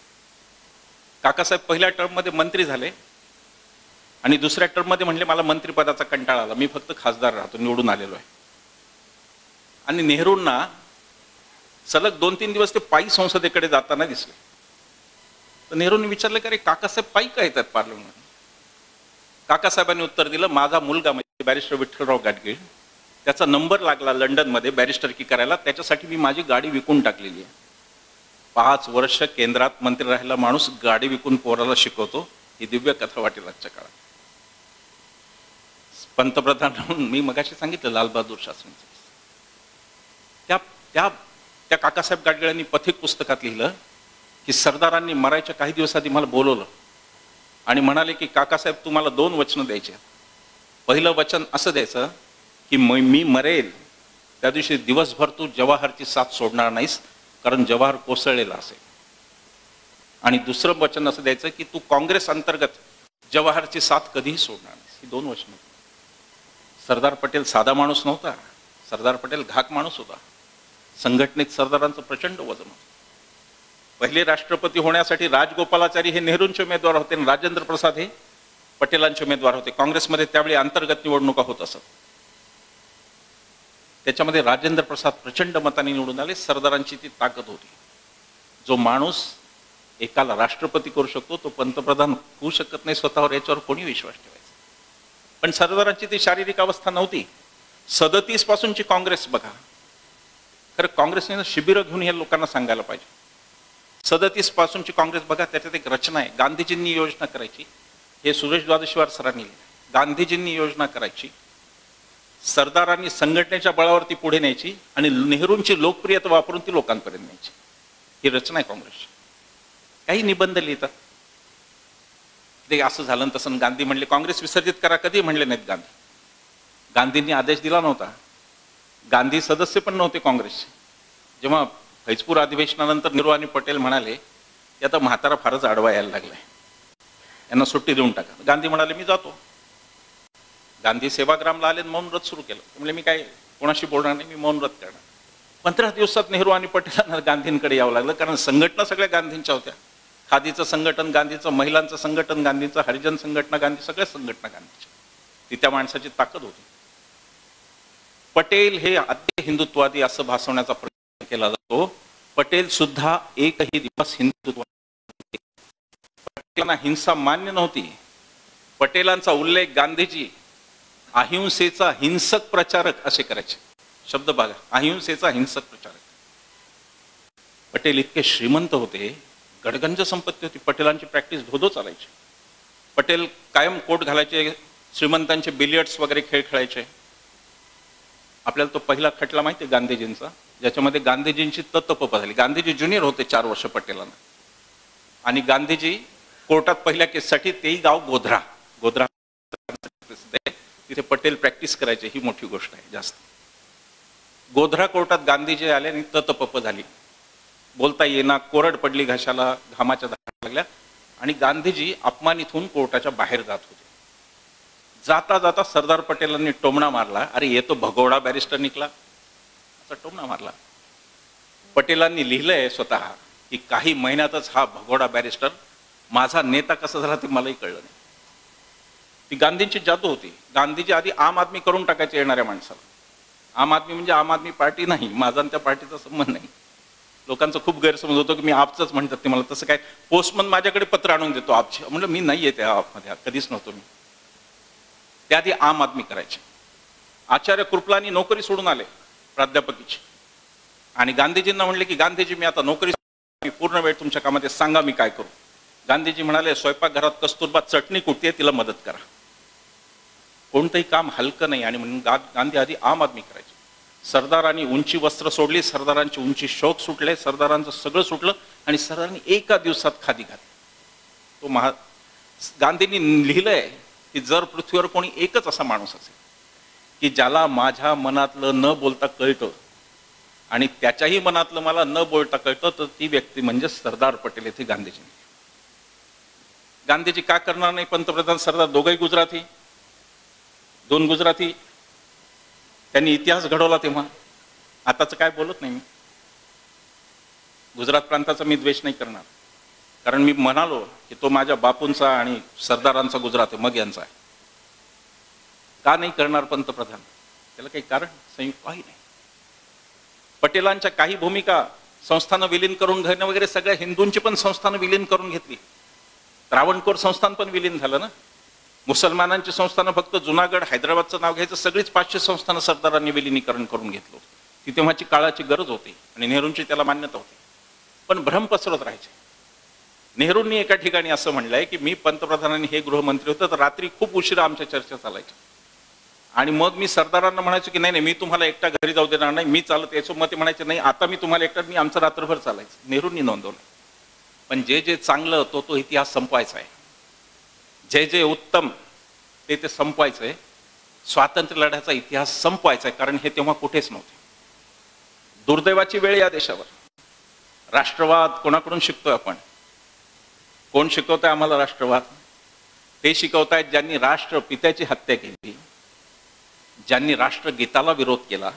काकासाहेब पहिल्या टर्ममध्ये मंत्री झाले, आणि दुसऱ्या टर्ममध्ये म्हणले मला मंत्रिपदाचा कंटाळा आला, मी फक्त खासदार राहतो, निवडून आलेलो आहे. आणि नेहरूंना सलग 2-3 दिवस ते पायी संसदेकडे जाताना दिसले. तर नेहरूंनी विचारलं की अरे काकासाहेब पायी काय येतात पार्लमेंटमध्ये? काकासाहेबांनी उत्तर दिलं, माझा मुलगा म्हणजे बॅरिस्टर विठ्ठलराव गाडगीळ, त्याचा नंबर लागला लंडनमध्ये बॅरिस्टरकी करायला, त्याच्यासाठी मी माझी गाडी विकून टाकलेली आहे. 5 वर्ष केंद्रात मंत्री राहिला माणूस गाडी विकून पोराला शिकवतो, ही दिव्य कथा वाटेल आजच्या काळात. पंतप्रधान म्हणून मी मगाशी सांगितलं लालबहादूर शास्त्रींचं. त्या काकासाहेब गाडगिळांनी पथिक पुस्तकात लिहिलं की सरदारांनी मरायच्या काही दिवस आधी मला बोलवलं आणि म्हणाले की काकासाहेब तुम्हाला 2 वचनं द्यायची. पहिलं वचन असं द्यायचं की मी मरेल त्या दिवशी दिवसभर तू जवाहरची साथ सोडणार नाहीस, कारण जवाहर कोसळलेला असेल. आणि दुसरं वचन असं द्यायचं की तू काँग्रेस अंतर्गत जवाहरची साथ कधीही सोडणार नाहीस. ही 2 वचनं. सरदार पटेल साधा माणूस नव्हता, सरदार पटेल घाक माणूस होता. संघटनेत सरदारांचं प्रचंड वजन होतं. पहिले राष्ट्रपती होण्यासाठी राजगोपालाचारी हे नेहरूंचे उमेदवार होते आणि राजेंद्र प्रसाद हे पटेलांचे उमेदवार होते. काँग्रेसमध्ये त्यावेळी अंतर्गत निवडणुका होत असत. त्याच्यामध्ये राजेंद्र प्रसाद प्रचंड मतांनी निवडून आले. सरदारांची ती ताकद होती. जो माणूस एकाला राष्ट्रपती करू शकतो तो पंतप्रधान होऊ शकत नाही स्वतःवर, याच्यावर कोणी विश्वास ठेवायचा. पण सरदारांची ती शारीरिक अवस्था नव्हती. 37 पासूनची काँग्रेस बघा. खरं काँग्रेसने शिबिरं घेऊन हे लोकांना सांगायला पाहिजे. 37 पासूनची काँग्रेस बघा. त्याच्यात एक रचना आहे. गांधीजींनी योजना करायची, हे सुरेश द्वादशीवार सरांनी लिहिलं. गांधीजींनी योजना करायची, सरदारांनी संघटनेच्या बळावरती पुढे न्यायची आणि नेहरूंची लोकप्रियता वापरून ती लोकांपर्यंत न्यायची. ही रचना आहे काँग्रेसची. काही निबंध लिहितात ते असं झालं तसं. गांधी म्हणले काँग्रेस विसर्जित करा, कधी म्हणले नाहीत गांधी. गांधींनी आदेश दिला नव्हता. गांधी सदस्य पण नव्हते काँग्रेसचे. जेव्हा फैजपूर अधिवेशनानंतर नेहरू आणि पटेल म्हणाले की आता म्हातारा फारच आडवा यायला लागलाय, यांना सुट्टी देऊन टाका. गांधी म्हणाले मी जातो. गांधी सेवाग्रामला आले, मौन व्रत सुरू केलं. म्हणजे मी काय कोणाशी बोलणार नाही, मी मौन व्रत करणार. 15 दिवसात नेहरू आणि पटेलांना गांधींकडे यावं लागलं, कारण संघटना सगळ्या गांधींच्या होत्या. खादीचं संघटन गांधीचं, महिलांचं संघटन गांधीचं, हरिजन संघटना गांधी, सगळ्या संघटना गांधीच्या. ती त्या माणसाची ताकद होती. पटेल हे अति हिंदुत्ववादी असं भासवण्याचा प्रयत्न केला जातो. पटेल सुद्धा एकही दिवस हिंदुत्व, पटेलांना हिंसा मान्य नव्हती. पटेलांचा उल्लेख गांधीजी अहिंसेचा हिंसक प्रचारक असे करायचे. शब्द बघा, अहिंसेचा हिंसक प्रचारक. पटेल इतके श्रीमंत होते, गडगंज संपत्ती होती. पटेलांची प्रॅक्टिस धोधो चालायची. पटेल कायम कोट घालायचे, श्रीमंतांचे बिलियर्ड्स वगैरे खेळ खेळायचे. आपल्याला तो पहिला खटला माहिती आहे गांधीजींचा, ज्याच्यामध्ये गांधीजींची तत्पप झाली. गांधीजी ज्युनियर होते 4 वर्ष पटेलांना, आणि गांधीजी कोर्टात पहिल्या केससाठी, तेही गाव गोधरा. गोधरा तिथे पटेल प्रॅक्टिस करायचे. ही मोठी गोष्ट आहे जास्त. गोधरा कोर्टात गांधीजी आले आणि तत्पप झाली. बोलता येईना, कोरड पडली घशाला, घामाच्या धारा लागल्या आणि गांधीजी अपमानित होऊन कोर्टाच्या बाहेर जात होते. जाता जाता सरदार पटेलांनी टोमणा मारला. अरे ये तो भगोडा बॅरिस्टर निकला, असा टोमणा मारला. पटेलांनी लिहिलंय स्वतः की काही महिन्यातच हा भगोडा बॅरिस्टर माझा नेता कसा झाला ते मलाही कळलं नाही. ती गांधींची जादू होती. गांधीजी आधी आम आदमी करून टाकायचे येणाऱ्या माणसाला. आम आदमी म्हणजे आम आदमी पार्टी नाही, माझा आणि त्या पार्टीचा संबंध नाही. लोकांचा खूप गैरसमज होतो की मी आपचंच म्हणतात ते मला. तसं काय, पोस्टमन माझ्याकडे पत्र आणून देतो आपचे, म्हणलं मी नाही आहे त्या आपमध्ये, कधीच नव्हतो मी. त्याआधी आम आदमी करायचे. आचार्य कृपलानी नोकरी सोडून आले प्राध्यापकीची, आणि गांधीजींना म्हणले की गांधीजी मी आता नोकरी, मी पूर्ण वेळ तुमच्या कामात, सांगा मी काय करू. गांधीजी म्हणाले स्वयंपाकघरात कस्तुरबा चटणी कुटते, तिला मदत करा. कोणतंही काम हलकं नाही, आणि म्हणून गांधी आधी आम आदमी करायचे. सरदारांनी उंची वस्त्र सोडली, सरदारांची उंची शौक सुटले, सरदारांचं सगळं सुटलं, आणि सरदारांनी एका दिवसात खादी घातली. तो गांधींनी लिहिलंय की जर पृथ्वीवर कोणी एकच असा माणूस असेल की ज्याला माझ्या मनातलं न बोलता कळतं आणि त्याच्याही मनातलं मला न बोलता कळतं, तर ती व्यक्ती म्हणजे सरदार पटेल. येथे गांधीजी. गांधीजी का करणार नाही पंतप्रधान? सरदार दोघंही गुजराती, 2 गुजराती. त्यांनी इतिहास घडवला तेव्हा. आताच काय बोलत नाही मी. गुजरात प्रांताचा मी द्वेष नाही करणार, कारण मी म्हणालो की तो माझ्या बापूंचा आणि सरदारांचा गुजरात आहे, मग यांचा आहे. का नाही करणार पंतप्रधान? त्याला काही कारण संयुक्त काही नाही. पटेलांच्या काही भूमिका, संस्थानं विलीन करून घेणं वगैरे, सगळ्या हिंदूंची पण संस्थानं विलीन करून घेतली. त्रावणकोर संस्थान पण विलीन झालं ना. मुसलमानांची संस्थानं फक्त जुनागड, हैदराबादचं नाव घ्यायचं, सगळीच 500 संस्थानं सरदारांनी विलिनीकरण करून घेतलं. ती तेव्हाची काळाची गरज होती आणि नेहरूंची त्याला मान्यता होती. पण भ्रम पसरत राहायचे. नेहरूंनी एका ठिकाणी असं म्हणलंय की मी पंतप्रधानांनी हे गृहमंत्री होतं, तर रात्री खूप उशिरा आमच्या चर्चा चालायच्या, आणि मग मी सरदारांना म्हणायचो की नाही नाही, मी तुम्हाला एकटा घरी जाऊ देणार नाही, मी चालत यायचो. मग ते म्हणायचे नाही आता मी तुम्हाला एकटा, मी आमचं रात्रभर चालायचं. नेहरूंनी नोंदवलं. पण जे जे चांगलं तो इतिहास संपवायचा आहे. जे जे उत्तम ते संपवायचं आहे. स्वातंत्र्य लढ्याचा इतिहास संपवायचा आहे, कारण हे तेव्हा कुठेच नव्हते. दुर्दैवाची वेळ या देशावर. राष्ट्रवाद कोणाकडून शिकतोय आपण? कोण शिकवताय आम्हाला राष्ट्रवाद? ते शिकवतायत ज्यांनी राष्ट्रपित्याची हत्या केली, ज्यांनी राष्ट्रगीताला विरोध केला,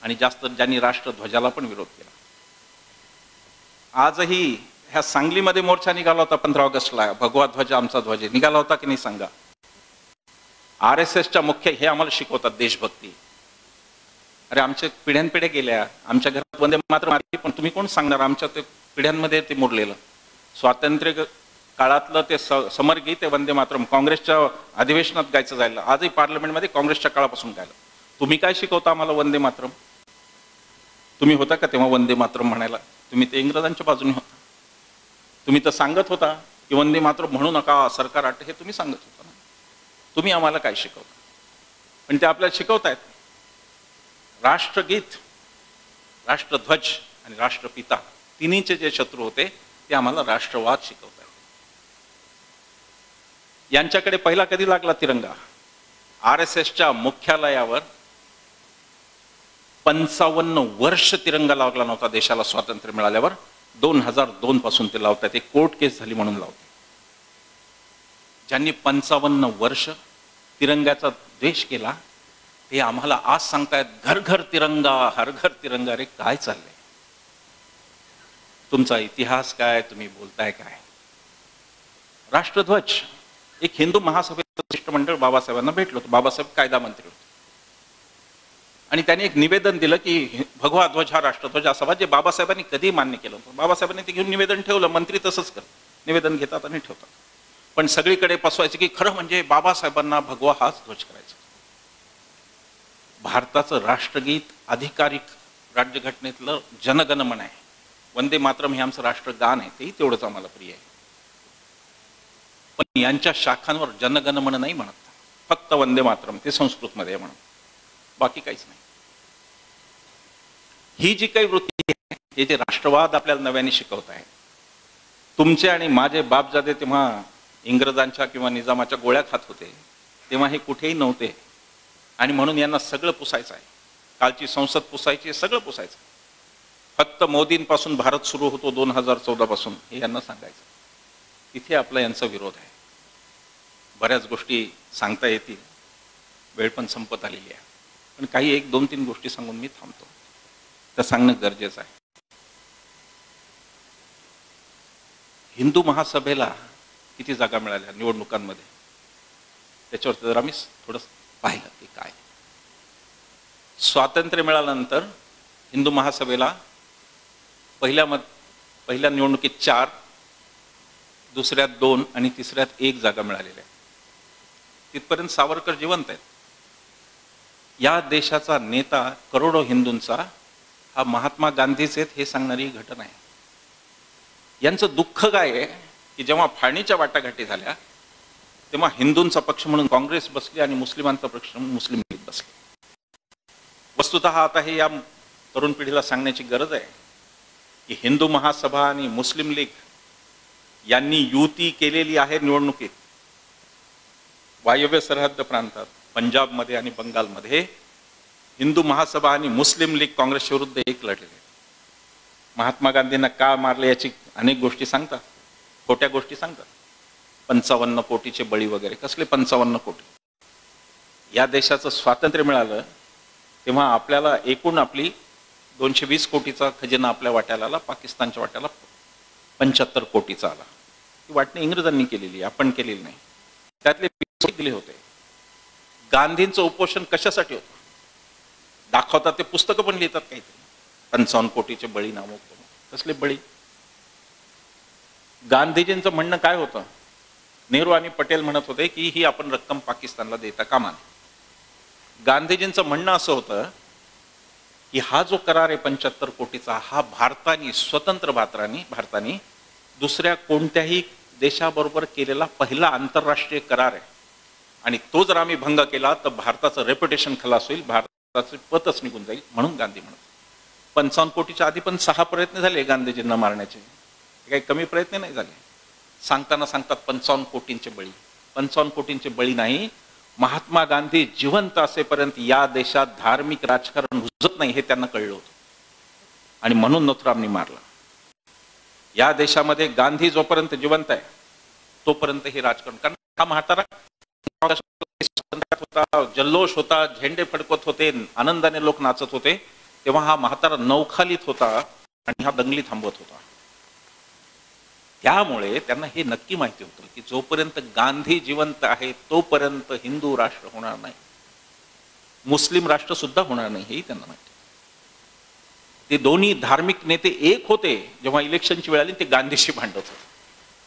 आणि ज्यांनी राष्ट्रध्वजाला पण विरोध केला. आजही ह्या सांगलीमध्ये मोर्चा निघाला होता 15 ऑगस्टला, भगवा ध्वज आमचा ध्वज निघाला होता की नाही सांगा? RSSच्या मुख्य हे आम्हाला शिकवतात देशभक्ती. अरे आमच्या पिढ्यानपिढ्या गेल्या, आमच्या घरात वंदे मातरम, पण तुम्ही कोण सांगणार? आमच्या ते पिढ्यांमध्ये ते मुरलेलं स्वातंत्र्य काळातलं ते समरगीत ते वंदे मातरम काँग्रेसच्या अधिवेशनात गायचं जायला, आजही पार्लमेंटमध्ये काँग्रेसच्या काळापासून गायलं. तुम्ही काय शिकवता आम्हाला वंदे मातरम? तुम्ही होता का तेव्हा वंदे मातरम म्हणायला? तुम्ही ते इंग्रजांच्या बाजूने होता. तुम्ही तर सांगत होता की वंदे मातरम म्हणू नका, सरकार आट, हे तुम्ही सांगत होता ना. तुम्ही आम्हाला काय शिकवता? पण ते आपल्याला शिकवतायत राष्ट्रगीत, राष्ट्रध्वज आणि राष्ट्रपिता, तिन्हीचे जे शत्रू होते ते आम्हाला राष्ट्रवाद शिकवतायत. यांच्याकडे पहिला कधी लागला तिरंगा? RSSच्या मुख्यालयावर 55 वर्ष तिरंगा लावला नव्हता देशाला स्वातंत्र्य मिळाल्यावर. 2002 पासून ते लावतात. एक कोर्ट केस झाली म्हणून लावते. ज्यांनी 55 वर्ष तिरंग्याचा द्वेष केला ते आम्हाला आज सांगतायत घर घर तिरंगा, हर घर तिरंगा. रे काय चाललंय? तुमचा इतिहास काय? तुम्ही बोलताय काय? राष्ट्रध्वज, एक हिंदू महासभेचं शिष्टमंडळ बाबासाहेबांना भेटलो होतं. बाबासाहेब कायदा मंत्री होते आणि त्यांनी एक निवेदन दिलं की भगवा ध्वज हा राष्ट्रध्वज असावा, जे बाबासाहेबांनी कधी मान्य केलं होतं. बाबासाहेबांनी ते घेऊन निवेदन ठेवलं. मंत्री तसंच करतात, निवेदन घेतात आणि ठेवतात. पण सगळीकडे पसवायचे की खरं म्हणजे बाबासाहेबांना भगवा हाच ध्वज करायचा. भारताचं राष्ट्रगीत अधिकारिक राज्यघटनेतलं जनगणमन आहे. वंदे मातरम हे आमचं राष्ट्रगान आहे, तेही तेवढंच आम्हाला प्रिय आहे. पण यांच्या शाखांवर जनगणमन नाही म्हणत, फक्त वंदे मातरम, ते संस्कृतमध्ये म्हणत, बाकी काहीच नाही. ही जी काही वृत्ती आहे, हे जे राष्ट्रवाद आपल्याला नव्याने शिकवत आहे. तुमचे आणि माझे बापजादे तेव्हा इंग्रजांच्या किंवा निजामाच्या गोळ्या खात होते, तेव्हा हे कुठेही नव्हते. आणि म्हणून यांना सगळं पुसायचं आहे. कालची संसद पुसायची, सगळं पुसायचं. फक्त मोदींपासून भारत सुरू होतो 2014 पासून, हे यांना सांगायचं. तिथे आपला यांचा विरोध आहे. बऱ्याच गोष्टी सांगता येतील, वेळ पण संपत आलेली आहे. पण काही 1-2-3 गोष्टी सांगून मी थांबतो. तर सांगणं गरजेचं आहे. हिंदू महासभेला किती जागा मिळाल्या निवडणुकांमध्ये, त्याच्यावर जर आम्ही थोडं पाहिलं की काय. स्वातंत्र्य मिळाल्यानंतर हिंदू महासभेला पहिल्या निवडणुकीत 4, दुसऱ्यात 2 आणि तिसऱ्यात 1 जागा मिळालेल्या. तिथपर्यंत सावरकर जिवंत आहेत. या देशाचा नेता करोडो हिंदूंचा हा महात्मा गांधीच आहेत हे सांगणारी घटना आहे. यांचं दुःख काय आहे की जेव्हा फाळणीच्या वाटाघाटी झाल्या तेव्हा हिंदूंचा पक्ष म्हणून काँग्रेस बसली आणि मुस्लिमांचा पक्ष म्हणून मुस्लिम लीग बसली. वस्तुतः आता हे या तरुण पिढीला सांगण्याची गरज आहे की हिंदू महासभा आणि मुस्लिम लीग यांनी युती केलेली आहे निवडणुकीत. वायव्य सरहद्द प्रांतात पंजाबमध्ये आणि बंगालमध्ये हिंदू महासभा आणि मुस्लिम लीग काँग्रेसच्या विरुद्ध एक लढलेले. महात्मा गांधींना का मारले याची अनेक गोष्टी सांगतात, खोट्या गोष्टी सांगतात. 55 कोटीचे बळी वगैरे. कसले 55 कोटी? या देशाचं स्वातंत्र्य मिळालं तेव्हा आपल्याला एकूण आपली 220 कोटीचा खजिना आपल्या वाट्याला आला. पाकिस्तानच्या वाट्याला 75 कोटीचा आला. ही वाटणी इंग्रजांनी केलेली, आपण केलेली नाही. त्यातले दिले होते. गांधींचं उपोषण कशासाठी होतं दाखवतात. ते पुस्तकं पण लिहितात काहीतरी. 55 कोटीचे बळी नामक. कसले बळी? गांधीजींचं म्हणणं काय होतं? नेहरू आणि पटेल म्हणत होते की ही आपण रक्कम पाकिस्तानला देता कामा नये. गांधीजींचं म्हणणं असं होतं की हा जो करार आहे 75 कोटीचा, हा भारताने, स्वतंत्र भारताने दुसऱ्या कोणत्याही देशाबरोबर केलेला पहिला आंतरराष्ट्रीय करार आहे. आणि तो जर आम्ही भंग केला तर भारताचं रेप्युटेशन खलास होईल, भारताचे पतच निघून जाईल. म्हणून गांधी म्हणत. 55 कोटीच्या आधी पण 6 प्रयत्न झाले गांधीजींना मारण्याचे. काही कमी प्रयत्न नाही झाले. सांगताना सांगतात 55 कोटींचे बळी. 55 कोटींचे बळी नाही. महात्मा गांधी जिवंत असेपर्यंत या देशात धार्मिक राजकारण रुजत नाही हे त्यांना कळलं होतं. आणि म्हणून नथुरामनी मारला. या देशामध्ये गांधी जोपर्यंत जिवंत आहे तोपर्यंत हे राजकारण. कारण हा म्हातारा होता, जल्लोष होता, झेंडे फडकत होते, आनंदाने लोक नाचत होते, तेव्हा हा म्हातारा नौखालीत होता आणि हा दंगली थांबवत होता. त्यामुळे त्यांना हे नक्की माहिती होतं की जोपर्यंत गांधी जिवंत आहे तोपर्यंत हिंदू राष्ट्र होणार नाही, मुस्लिम राष्ट्र सुद्धा होणार नाही, हेही त्यांना माहिती. ते दोन्ही धार्मिक नेते एक होते जेव्हा इलेक्शनची वेळ आली ते गांधीशी भांडत होते.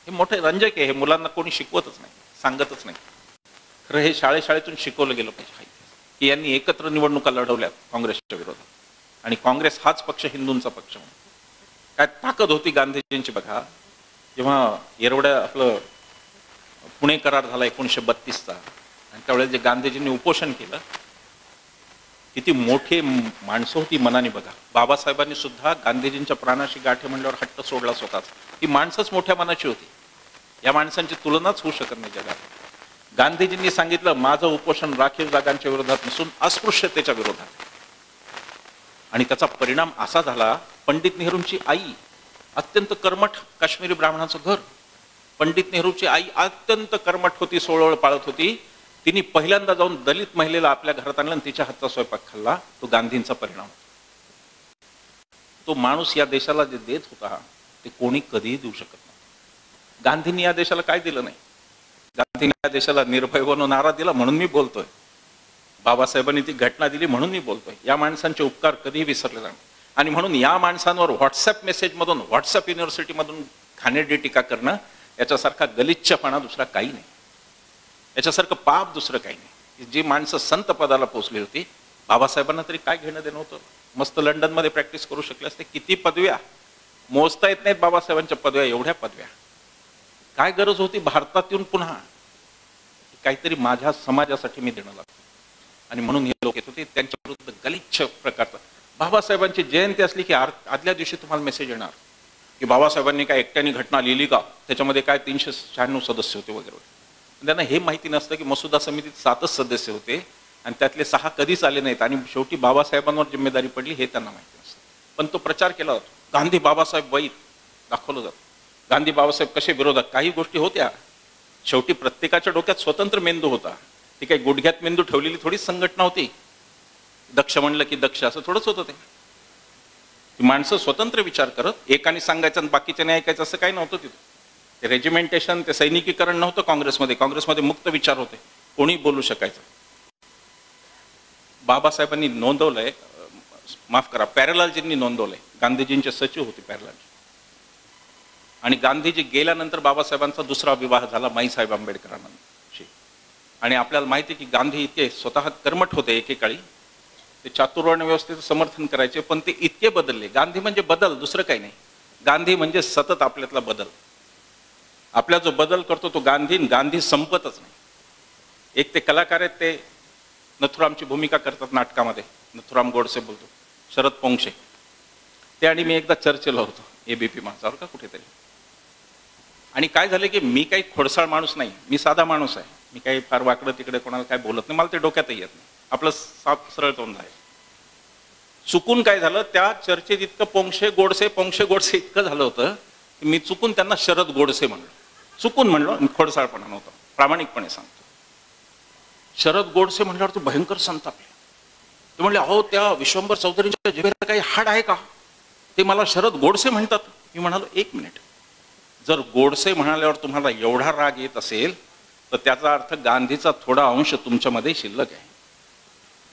हे मोठे रंजक आहे, हे मुलांना कोणी शिकवतच नाही, सांगतच नाही. खरं हे शाळेतून शिकवलं गेलं पाहिजे की यांनी एकत्र निवडणुका लढवल्यात काँग्रेसच्या विरोधात, आणि काँग्रेस हाच पक्ष हिंदूंचा पक्ष म्हणून. काय ताकद होती गांधीजींची बघा. जेव्हा एवढ्या आपलं पुणे करार झाला 1932चा, आणि त्यावेळेस जे गांधीजींनी उपोषण केलं, किती मोठे माणसं होती मनाने बघा. बाबासाहेबांनी सुद्धा गांधीजींच्या प्राणाशी गाठे म्हणल्यावर हट्ट सोडला स्वतःच. ती माणसंच मोठ्या मनाची होती, या माणसांची तुलनाच होऊ शकत नाही जगात. गांधीजींनी सांगितलं माझं उपोषण राखीव जागांच्या विरोधात नसून अस्पृश्यतेच्या विरोधात. आणि त्याचा परिणाम असा झाला, पंडित नेहरूंची आई अत्यंत कर्मठ काश्मीरी ब्राह्मणाचं घर, पंडित नेहरूची आई अत्यंत कर्मठ होती, सोळवळ पाळत होती. तिने पहिल्यांदा जाऊन दलित महिलेला आपल्या घरात आणलं आणि तिच्या हातचा स्वयंपाक खाल्ला. तो गांधींचा परिणाम. तो माणूस या देशाला जे देत होता ते कोणी कधीही देऊ शकत नाही. गांधींनी या देशाला काय दिलं नाही. गांधींनी या देशाला निर्भय बनवून नारा दिला म्हणून मी बोलतोय, बाबासाहेबांनी ती घटना दिली म्हणून मी बोलतोय. या माणसांचे उपकार कधीही विसरले जाणार. आणि म्हणून या माणसांवर व्हॉट्सअप मेसेजमधून, व्हॉट्सअप युनिव्हर्सिटीमधून घाणेरडी टीका करणं याच्यासारखा गलिच्छपणा दुसरा काही नाही, याच्यासारखं पाप दुसरं काही नाही. जी माणसं संत पदाला पोहोचली होती, बाबासाहेबांना तरी काय घेणं देणं होतं. मस्त लंडनमध्ये प्रॅक्टिस करू शकले असते. किती पदव्या मोजता येत नाहीत बाबासाहेबांच्या पदव्या, एवढ्या पदव्या. काय गरज होती भारतात येऊन पुन्हा काहीतरी माझ्या समाजासाठी मी देणं लागतो. आणि म्हणून हे लोक येत होते त्यांच्या विरुद्ध गलिच्छ प्रकारचा. बाबासाहेबांची जयंती असली की आदल्या दिवशी तुम्हाला मेसेज येणार की बाबासाहेबांनी काय एकट्याने घटना लिहिली का, त्याच्यामध्ये काय 396 सदस्य होते वगैरे. त्यांना हे माहिती नसतं की मसुदा समितीत 7च सदस्य होते आणि त्यातले 6 कधीच आले नाहीत, आणि शेवटी बाबासाहेबांवर जिम्मेदारी पडली हे त्यांना माहिती नसतं. पण तो प्रचार केला जातो, गांधी बाबासाहेब वैत दाखवलं जातं. गांधी बाबासाहेब कसे विरोधात, काही गोष्टी होत्या. शेवटी प्रत्येकाच्या डोक्यात स्वतंत्र मेंदू होता. ती काही गुडघ्यात मेंदू ठेवलेली थोडीच संघटना होती. दक्ष म्हणलं की दक्ष असं थोडंच होतं. ते माणसं स्वतंत्र विचार करत, एकाने सांगायचं आणि बाकीच्याने ऐकायचं असं काही नव्हतं तिथं. ते रेजिमेंटेशन, ते सैनिकीकरण नव्हतं काँग्रेसमध्ये. काँग्रेसमध्ये मुक्त विचार होते, कोणी बोलू शकायचं. बाबासाहेबांनी नोंदवलंय, माफ करा, प्यारेलालजींनी नोंदवलंय. गांधीजींचे सचिव होते प्यारेलालजी. आणि गांधीजी गेल्यानंतर बाबासाहेबांचा दुसरा विवाह झाला माईसाहेब आंबेडकरांशी. आणि आपल्याला माहिती आहे की गांधी इतके स्वतः कर्मठ होते, एकेकाळी ते चातुर्वर्ण व्यवस्थेचं समर्थन करायचे, पण ते इतके बदलले. गांधी म्हणजे बदल, दुसरं काही नाही. गांधी म्हणजे सतत आपल्यातला बदल. आपला जो बदल करतो तो गांधी. गांधी संपतच नाही. एक ते कलाकार आहेत, ते नथुरामची भूमिका करतात नाटकामध्ये. नथुराम गोडसे बोलतो, शरद पोंक्षे. ते आणि मी एकदा चर्चेला होतो ABP माझ्यावर का कुठेतरी. आणि काय झालं की मी काही खोडसाळ माणूस नाही, मी साधा माणूस आहे. मी काही फार वाकडं तिकडे कोणाला काय बोलत नाही, मला ते डोक्यातही येत नाही. आपलं साफ सरळ तोंड आहे. चुकून काय झालं, त्या चर्चेत इतकं पोंक्षे गोडसे इतकं झालं होतं की मी चुकून त्यांना शरद गोडसे म्हणलो. चुकून म्हणलो, खोडसाळपणा नव्हता, प्रामाणिकपणे सांगतो. शरद गोडसे म्हणल्यावर तो भयंकर संतापले. ते म्हणले, अहो त्या विश्वंभर चौधरींच्या जिभेला काही हाड आहे का, ते मला शरद गोडसे म्हणतात. मी म्हणालो, एक मिनिट, जर गोडसे म्हणाल्यावर तुम्हाला एवढा राग येत असेल तर त्याचा अर्थ गांधीचा थोडा अंश तुमच्यामध्ये शिल्लक आहे.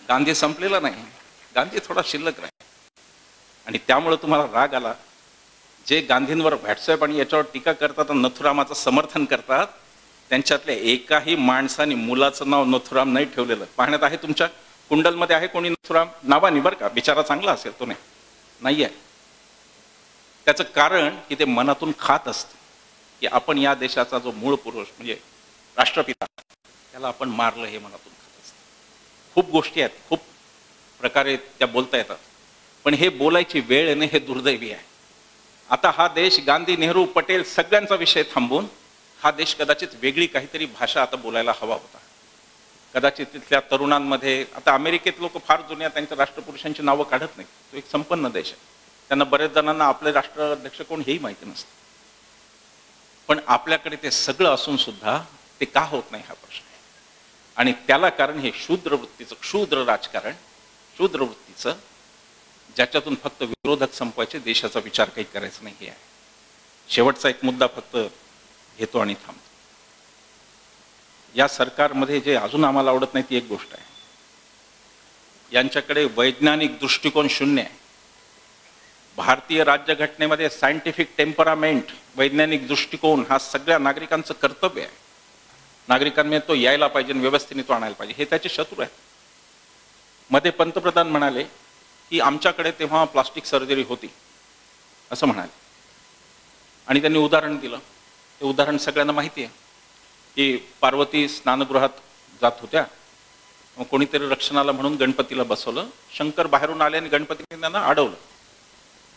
गांधी संपलेला नाही, गांधी थोडा शिल्लक राहील. आणि त्यामुळे तुम्हाला राग आला. जे गांधींवर व्हॉट्सअप आणि याच्यावर टीका करतात आणि नथुरामाचं समर्थन करतात, त्यांच्यातल्या एकाही माणसाने मुलाचं नाव नथुराम नाही ठेवलेलं. पाहण्यात आहे तुमच्या कुंडलमध्ये आहे कोणी नथुराम नावाने, बरं का, बिचारा चांगला असेल, तो नाही आहे. त्याचं कारण की ते मनातून खात असतं की आपण या देशाचा जो मूळ पुरुष म्हणजे राष्ट्रपिता, त्याला आपण मारलं, हे मनातून खात असतं. खूप गोष्टी आहेत, खूप प्रकारे त्या बोलता येतात, पण हे बोलायची वेळ येणे हे दुर्दैवी आहे. आता हा देश गांधी, नेहरू, पटेल सगळ्यांचा विषय थांबून हा देश कदाचित वेगळी काहीतरी भाषा आता बोलायला हवा होता. कदाचित तिथल्या तरुणांमध्ये, आता अमेरिकेत लोक फार जुन्या त्यांच्या राष्ट्रपुरुषांची नावं काढत नाहीत. तो एक संपन्न देश आहे. त्यांना बरेच जणांना आपले राष्ट्राध्यक्ष कोण हेही माहिती नसतं. पण आपल्याकडे ते सगळं असून सुद्धा ते का होत नाही हा प्रश्न आहे. आणि त्याला कारण हे शूद्र वृत्तीचं, क्षुद्र राजकारण, शूद्र वृत्तीचं, ज्याच्यातून फक्त विरोधक संपवायचे, देशाचा विचार काही करायचा नाही हे आहे. शेवटचा एक मुद्दा फक्त घेतो आणि थांबतो. या सरकारमध्ये जे अजून आम्हाला आवडत नाही ती एक गोष्ट आहे, यांच्याकडे वैज्ञानिक दृष्टिकोन शून्य आहे. भारतीय राज्यघटनेमध्ये सायंटिफिक टेम्परामेंट, वैज्ञानिक दृष्टिकोन हा सगळ्या नागरिकांचं कर्तव्य आहे. नागरिकांनी तो यायला पाहिजे, व्यवस्थेने तो आणायला पाहिजे. हे त्याचे शत्रू आहेत. मध्ये पंतप्रधान म्हणाले की आमच्याकडे तेव्हा प्लास्टिक सर्जरी होती असं म्हणाले, आणि त्यांनी उदाहरण दिलं. ते उदाहरण सगळ्यांना माहिती आहे की पार्वती स्नानगृहात जात होत्या, मग कोणीतरी रक्षणाला म्हणून गणपतीला बसवलं. शंकर बाहेरून आले आणि गणपतीने त्यांना अडवलं.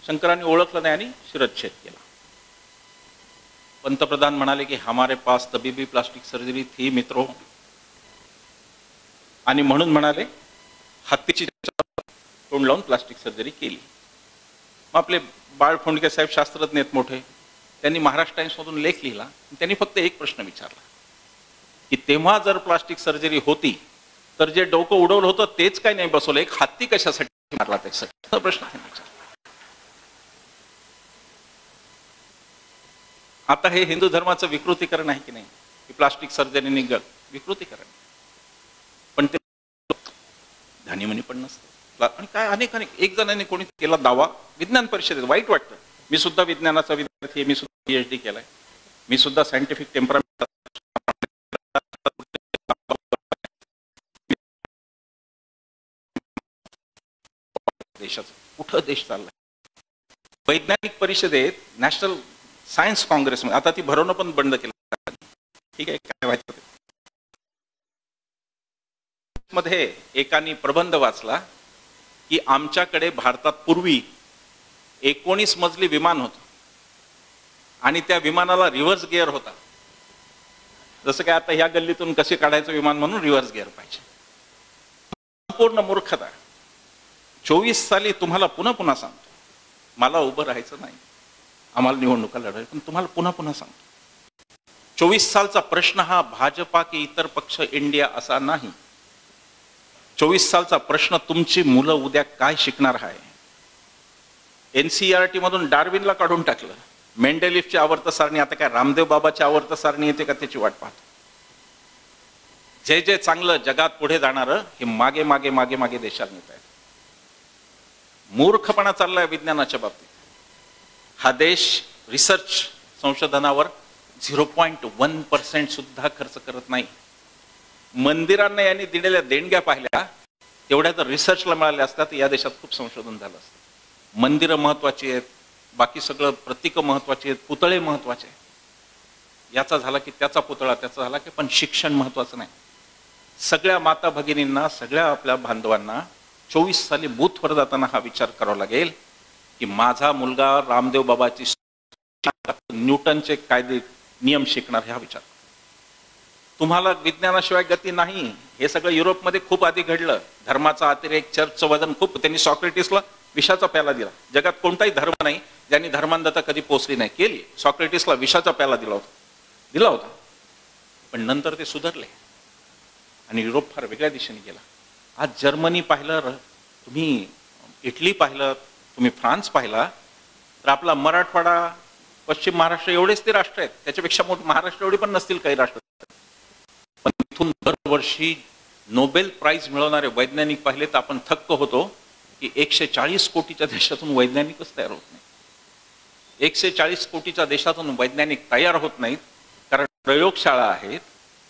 शंकरांनी ओळखलं नाही आणि शिरच्छेद केला. पंतप्रधान म्हणाले की हमारे पास तबीबी प्लास्टिक सर्जरी थी मित्रों, आणि म्हणून म्हणाले हत्तीची तोंड लावून प्लास्टिक सर्जरी केली. मग आपले बाळ फोंडके साहेब शास्त्रज्ञ आहेत मोठे, त्यांनी महाराष्ट्र टाइम्समधून लेख लिहिला. त्यांनी फक्त एक प्रश्न विचारला की तेव्हा जर प्लास्टिक सर्जरी होती तर जे डोकं उडवलं होतं तेच काय नाही बसवलं, एक हत्ती कशासाठी मारला त्यासाठी प्रश्न त्यांनी विचारला. आता हे हिंदू धर्माचं विकृतीकरण आहे की नाही, की प्लास्टिक सर्जरीने विकृतीकरण. पण ते धनीमनी पण नसतं. आणि काय अनेक एक जणांनी कोणी केला दावा विज्ञान परिषदेत, वाईट वाटतं. मी सुद्धा विज्ञानाचा विद्यार्थी आहे, मी सुद्धा PhD केलाय, मी सुद्धा सायंटिफिक टेम्परामेंट देशाचं कुठं देश चाललाय. वैज्ञानिक परिषदेत नॅशनल सायन्स काँग्रेसमध्ये आता ती भरवणं पण बंद केलं. ठीक आहे, काय व्हायचं मध्ये एकाने प्रबंध वाचला की आमच्याकडे भारतात पूर्वी 19 मजली विमान होतं आणि त्या विमानाला रिव्हर्स गिअर होता. जसं काय आता ह्या गल्लीतून कसे काढायचं विमान म्हणून रिव्हर्स गिअर पाहिजे. संपूर्ण मूर्खता. 24 साली तुम्हाला पुन्हा पुन्हा सांगतो, मला उभं राहायचं नाही, आम्हाला निवडणुका लढायला, पण तुम्हाला पुन्हा पुन्हा सांगतो 24 सालचा प्रश्न हा भाजपा की इतर पक्ष इंडिया असा नाही. 24 सालचा प्रश्न तुमची मुलं उद्या काय शिकणार आहे. NCERT मधून डार्विनला काढून टाकलं. मेंडेलिफची आवर्त सारणी आता काय रामदेव बाबाची आवर्त सारणी येते का त्याची वाट पाहतो. जे जे चांगलं जगात पुढे जाणारं हे मागे मागे मागे मागे देशात नेत आहेत. मूर्खपणा चाललाय विज्ञानाच्या बाबतीत. हा देश रिसर्च संशोधनावर 0.1% सुद्धा खर्च करत नाही. मंदिरांना यांनी दिलेल्या देणग्या पाहिल्या तेवढ्या जर रिसर्चला मिळाल्या असतात या देशात खूप संशोधन झालं असतं. मंदिरं महत्वाची आहेत, बाकी सगळं प्रतीकं महत्वाची आहेत, पुतळे महत्वाचे आहेत. याचा झाला की त्याचा पुतळा, त्याचा झाला की, पण शिक्षण महत्वाचं नाही. सगळ्या माता भगिनींना, सगळ्या आपल्या बांधवांना 24 साली बूथवर जाताना हा विचार करावा लागेल की माझा मुलगा रामदेव बाबाची न्यूटनचे कायदे नियम शिकणार हा विचार. तुम्हाला विज्ञानाशिवाय गती नाही. हे सगळं युरोपमध्ये खूप आधी घडलं. धर्माचा अतिरेक, चर्चचं वजन खूप. त्यांनी सॉक्रेटिसला विषाचा प्याला दिला. जगात कोणताही धर्म नाही ज्यांनी धर्मांधता कधी पोचली नाही. केली. सॉक्रेटिसला विषाचा प्याला दिला होता. पण नंतर ते सुधारले आणि युरोप फार वेगळ्या दिशेने गेला. आज जर्मनी पाहिलं, तुम्ही इटली पाहिलं, तुम्ही फ्रान्स पाहिला, तर आपला मराठवाडा, पश्चिम महाराष्ट्र एवढेच ते राष्ट्र आहेत. त्याच्यापेक्षा महाराष्ट्र एवढी पण नसतील काही राष्ट्र. पण इथून दरवर्षी नोबेल प्राइज मिळवणारे वैज्ञानिक पाहिले तर आपण थक्क होतो की 140 कोटीच्या देशातून वैज्ञानिकच तयार होत नाही. 140 कोटीच्या देशातून वैज्ञानिक तयार होत नाहीत कारण प्रयोगशाळा आहेत,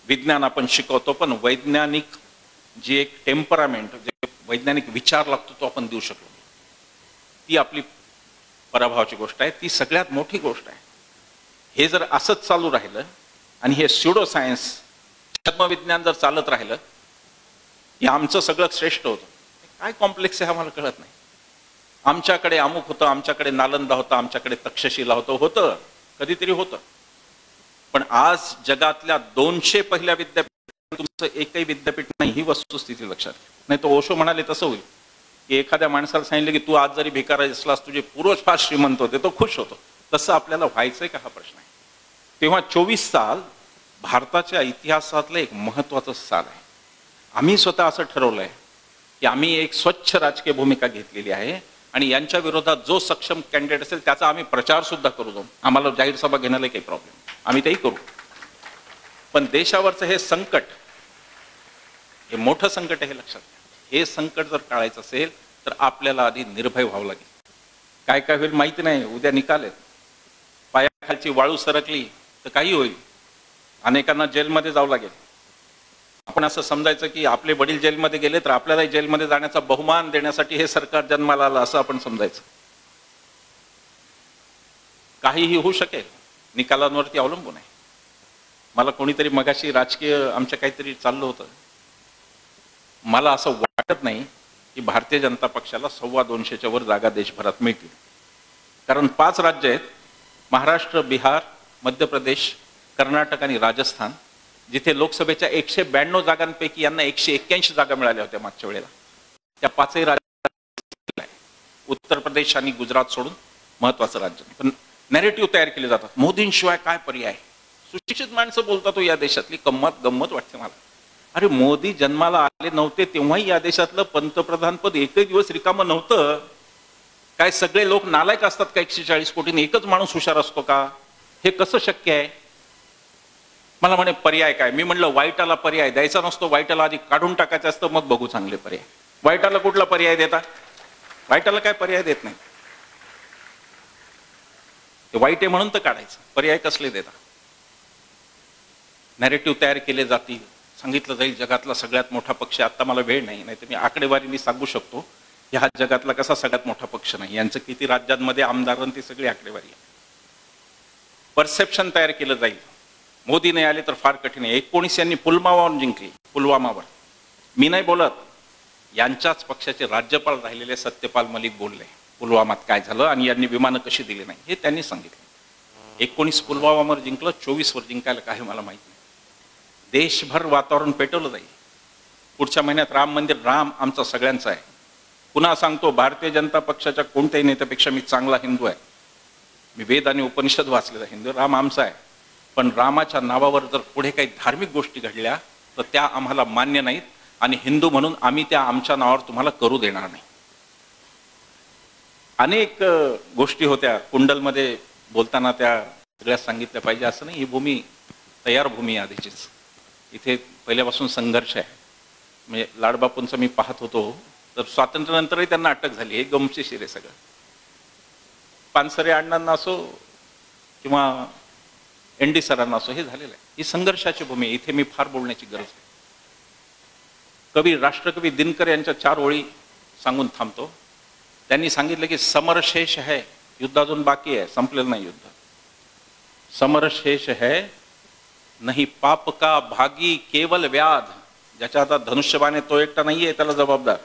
विज्ञान आपण शिकवतो, पण वैज्ञानिक जी एक टेम्परामेंट, जे वैज्ञानिक विचार लागतो तो आपण देऊ शकलो. ती आपली पराभवाची गोष्ट आहे. ती सगळ्यात मोठी गोष्ट आहे. हे जर असंच चालू राहिलं आणि हे स्युडो सायन्स, धर्मविज्ञान जर चालत राहिलं की आमचं सगळं श्रेष्ठ होतं. काय कॉम्प्लेक्स आहे आम्हाला कळत नाही. आमच्याकडे अमुक होतं, आमच्याकडे नालंदा होता, आमच्याकडे तक्षशिला होतं, कधीतरी होतं. पण आज जगातल्या 200 पहिल्या विद्यापीठ तुमचं एकही विद्यापीठ नाही, ही वस्तुस्थिती लक्षात. नाही तो ओशो म्हणाले तसं होईल की एखाद्या माणसाला सांगितलं की तू आज जरी भिकारी असलास, तुझे पूर्वज फार श्रीमंत होते, तो खुश होतो. तसं आपल्याला व्हायचंय का हा प्रश्न आहे. तेव्हा 24 साल भारताच्या इतिहासातलं एक महत्वाचं साल आहे. आम्ही स्वतः असं ठरवलंय की आम्ही एक स्वच्छ राजकीय भूमिका घेतलेली आहे आणि यांच्या विरोधात जो सक्षम कॅन्डिडेट असेल त्याचा आम्ही प्रचार सुद्धा करू जाऊ. आम्हाला जाहीर सभा घेण्याला काही प्रॉब्लेम, आम्ही तेही करू. पण देशावरचं हे संकट, हे मोठं संकट आहे, हे लक्षात घ्या. हे संकट जर टाळायचं असेल तर आपल्याला आधी निर्भय व्हावं लागेल. काय काय होईल माहिती नाही, उद्या निकाल आहेत. पायाखालची वाळू सरकली तर काही होईल, अनेकांना जेलमध्ये जावं लागेल. आपण असं समजायचं की आपले वडील जेलमध्ये गेले तर आपल्यालाही जेलमध्ये जाण्याचा बहुमान देण्यासाठी हे सरकार जन्माला आलं असं आपण समजायचं. काहीही होऊ शकेल, निकालांवरती अवलंबून आहे. मला कोणीतरी मगाशी राजकीय आमच्या काहीतरी चाललं होतं, मला असं वाटत नाही की भारतीय जनता पक्षाला 225च्या वर जागा देशभरात मिळतील. कारण 5 राज्य आहेत, महाराष्ट्र, बिहार, मध्य प्रदेश, कर्नाटक आणि राजस्थान, जिथे लोकसभेच्या 192 जागांपैकी यांना 181 जागा मिळाल्या होत्या मागच्या वेळेला. त्या 5ही राज्य, उत्तर प्रदेश आणि गुजरात सोडून महत्वाचं राज्य. पण नॅरेटिव्ह तयार केले जातात, मोदींशिवाय काय पर्याय. सुशिक्षित माणसं बोलतात तो या देशातली, गंमत वाटते मला. अरे मोदी जन्माला आले नव्हते तेव्हाही या देशातलं पंतप्रधान पद एकही दिवस रिकामं नव्हतं. काय सगळे लोक नालायक असतात का? 140 कोटीने एकच माणूस हुशार असतो का? हे कसं शक्य आहे? मला म्हणे पर्याय काय? मी म्हणलं वाईटाला पर्याय द्यायचा नसतो, वाईटाला आधी काढून टाकायचं असतं, मग बघू चांगले पर्याय. वाईटाला कुठला पर्याय देता? वाईटाला काय पर्याय देत नाही. ते वाईट आहे म्हणून तर काढायचं, पर्याय कसले देता? नॅरेटिव्ह तयार केले जातील, सांगितलं जाईल जगातला सगळ्यात मोठा पक्ष. आता मला वेळ नाही, तर मी आकडेवारीने सांगू शकतो की हा जगातला कसा सगळ्यात मोठा पक्ष नाही. यांचं किती राज्यांमध्ये आमदार, ती सगळी आकडेवारी आहे. परसेप्शन तयार केलं जाईल, मोदी नाही आले तर फार कठीण आहे. 19 यांनी पुलवामावर जिंकली, पुलवामावर. मी नाही बोलत, यांच्याच पक्षाचे राज्यपाल राहिलेले सत्यपाल मलिक बोलले पुलवामात काय झालं आणि यांनी विमानं कशी दिली नाही हे त्यांनी सांगितलं. 19 पुलवामावर जिंकलं, 24 वर जिंकायला काय मला माहिती नाही. देशभर वातावरण पेटवलं जाईल. पुढच्या महिन्यात राम मंदिर, राम आमचा सगळ्यांचा आहे. पुन्हा सांगतो, भारतीय जनता पक्षाच्या कोणत्याही नेत्यापेक्षा मी चांगला हिंदू आहे. मी वेद आणि उपनिषद वाचलेला हिंदू. राम आमचा आहे, पण रामाच्या नावावर जर पुढे काही धार्मिक गोष्टी घडल्या तर त्या आम्हाला मान्य नाहीत आणि हिंदू म्हणून आम्ही त्या आमच्या नावावर तुम्हाला करू देणार नाही. अनेक गोष्टी होत्या कुंडलमध्ये बोलताना, त्या सगळ्या सांगितल्या पाहिजे असं नाही. ही भूमी तयार भूमी आधीचीच, इथे पहिल्यापासून संघर्ष आहे. म्हणजे लाडबापूंचं मी पाहत होतो तर स्वातंत्र्यानंतरही त्यांना अटक झाली. हे गमतीशीर आहे सगळं. पानसरे अण्णांना असो किंवा ND सरांना असो, हे झालेलं आहे. ही संघर्षाची भूमी. इथे मी फार बोलण्याची गरज आहे. कवी, राष्ट्रकवी दिनकर यांच्या 4 ओळी सांगून थांबतो. त्यांनी सांगितलं की समर शेष है, युद्ध अजून बाकी आहे, संपलेलं नाही युद्ध. समर शेष है नहीं पाप का भागी केवल व्याध. ज्याच्या हातात धनुष्यबाण आहे तो एकटा नाहीये त्याला जबाबदार.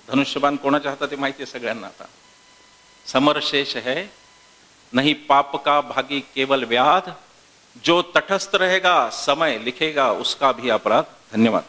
धनुष्यबाण कोणाच्या हातात आहे माहिती आहे सगळ्यांना आता. समर शेष है नहीं पाप का भागी केवल व्याध, जो तटस्थ रहेगा समय लिखेगा उसका भी अपराध. धन्यवाद.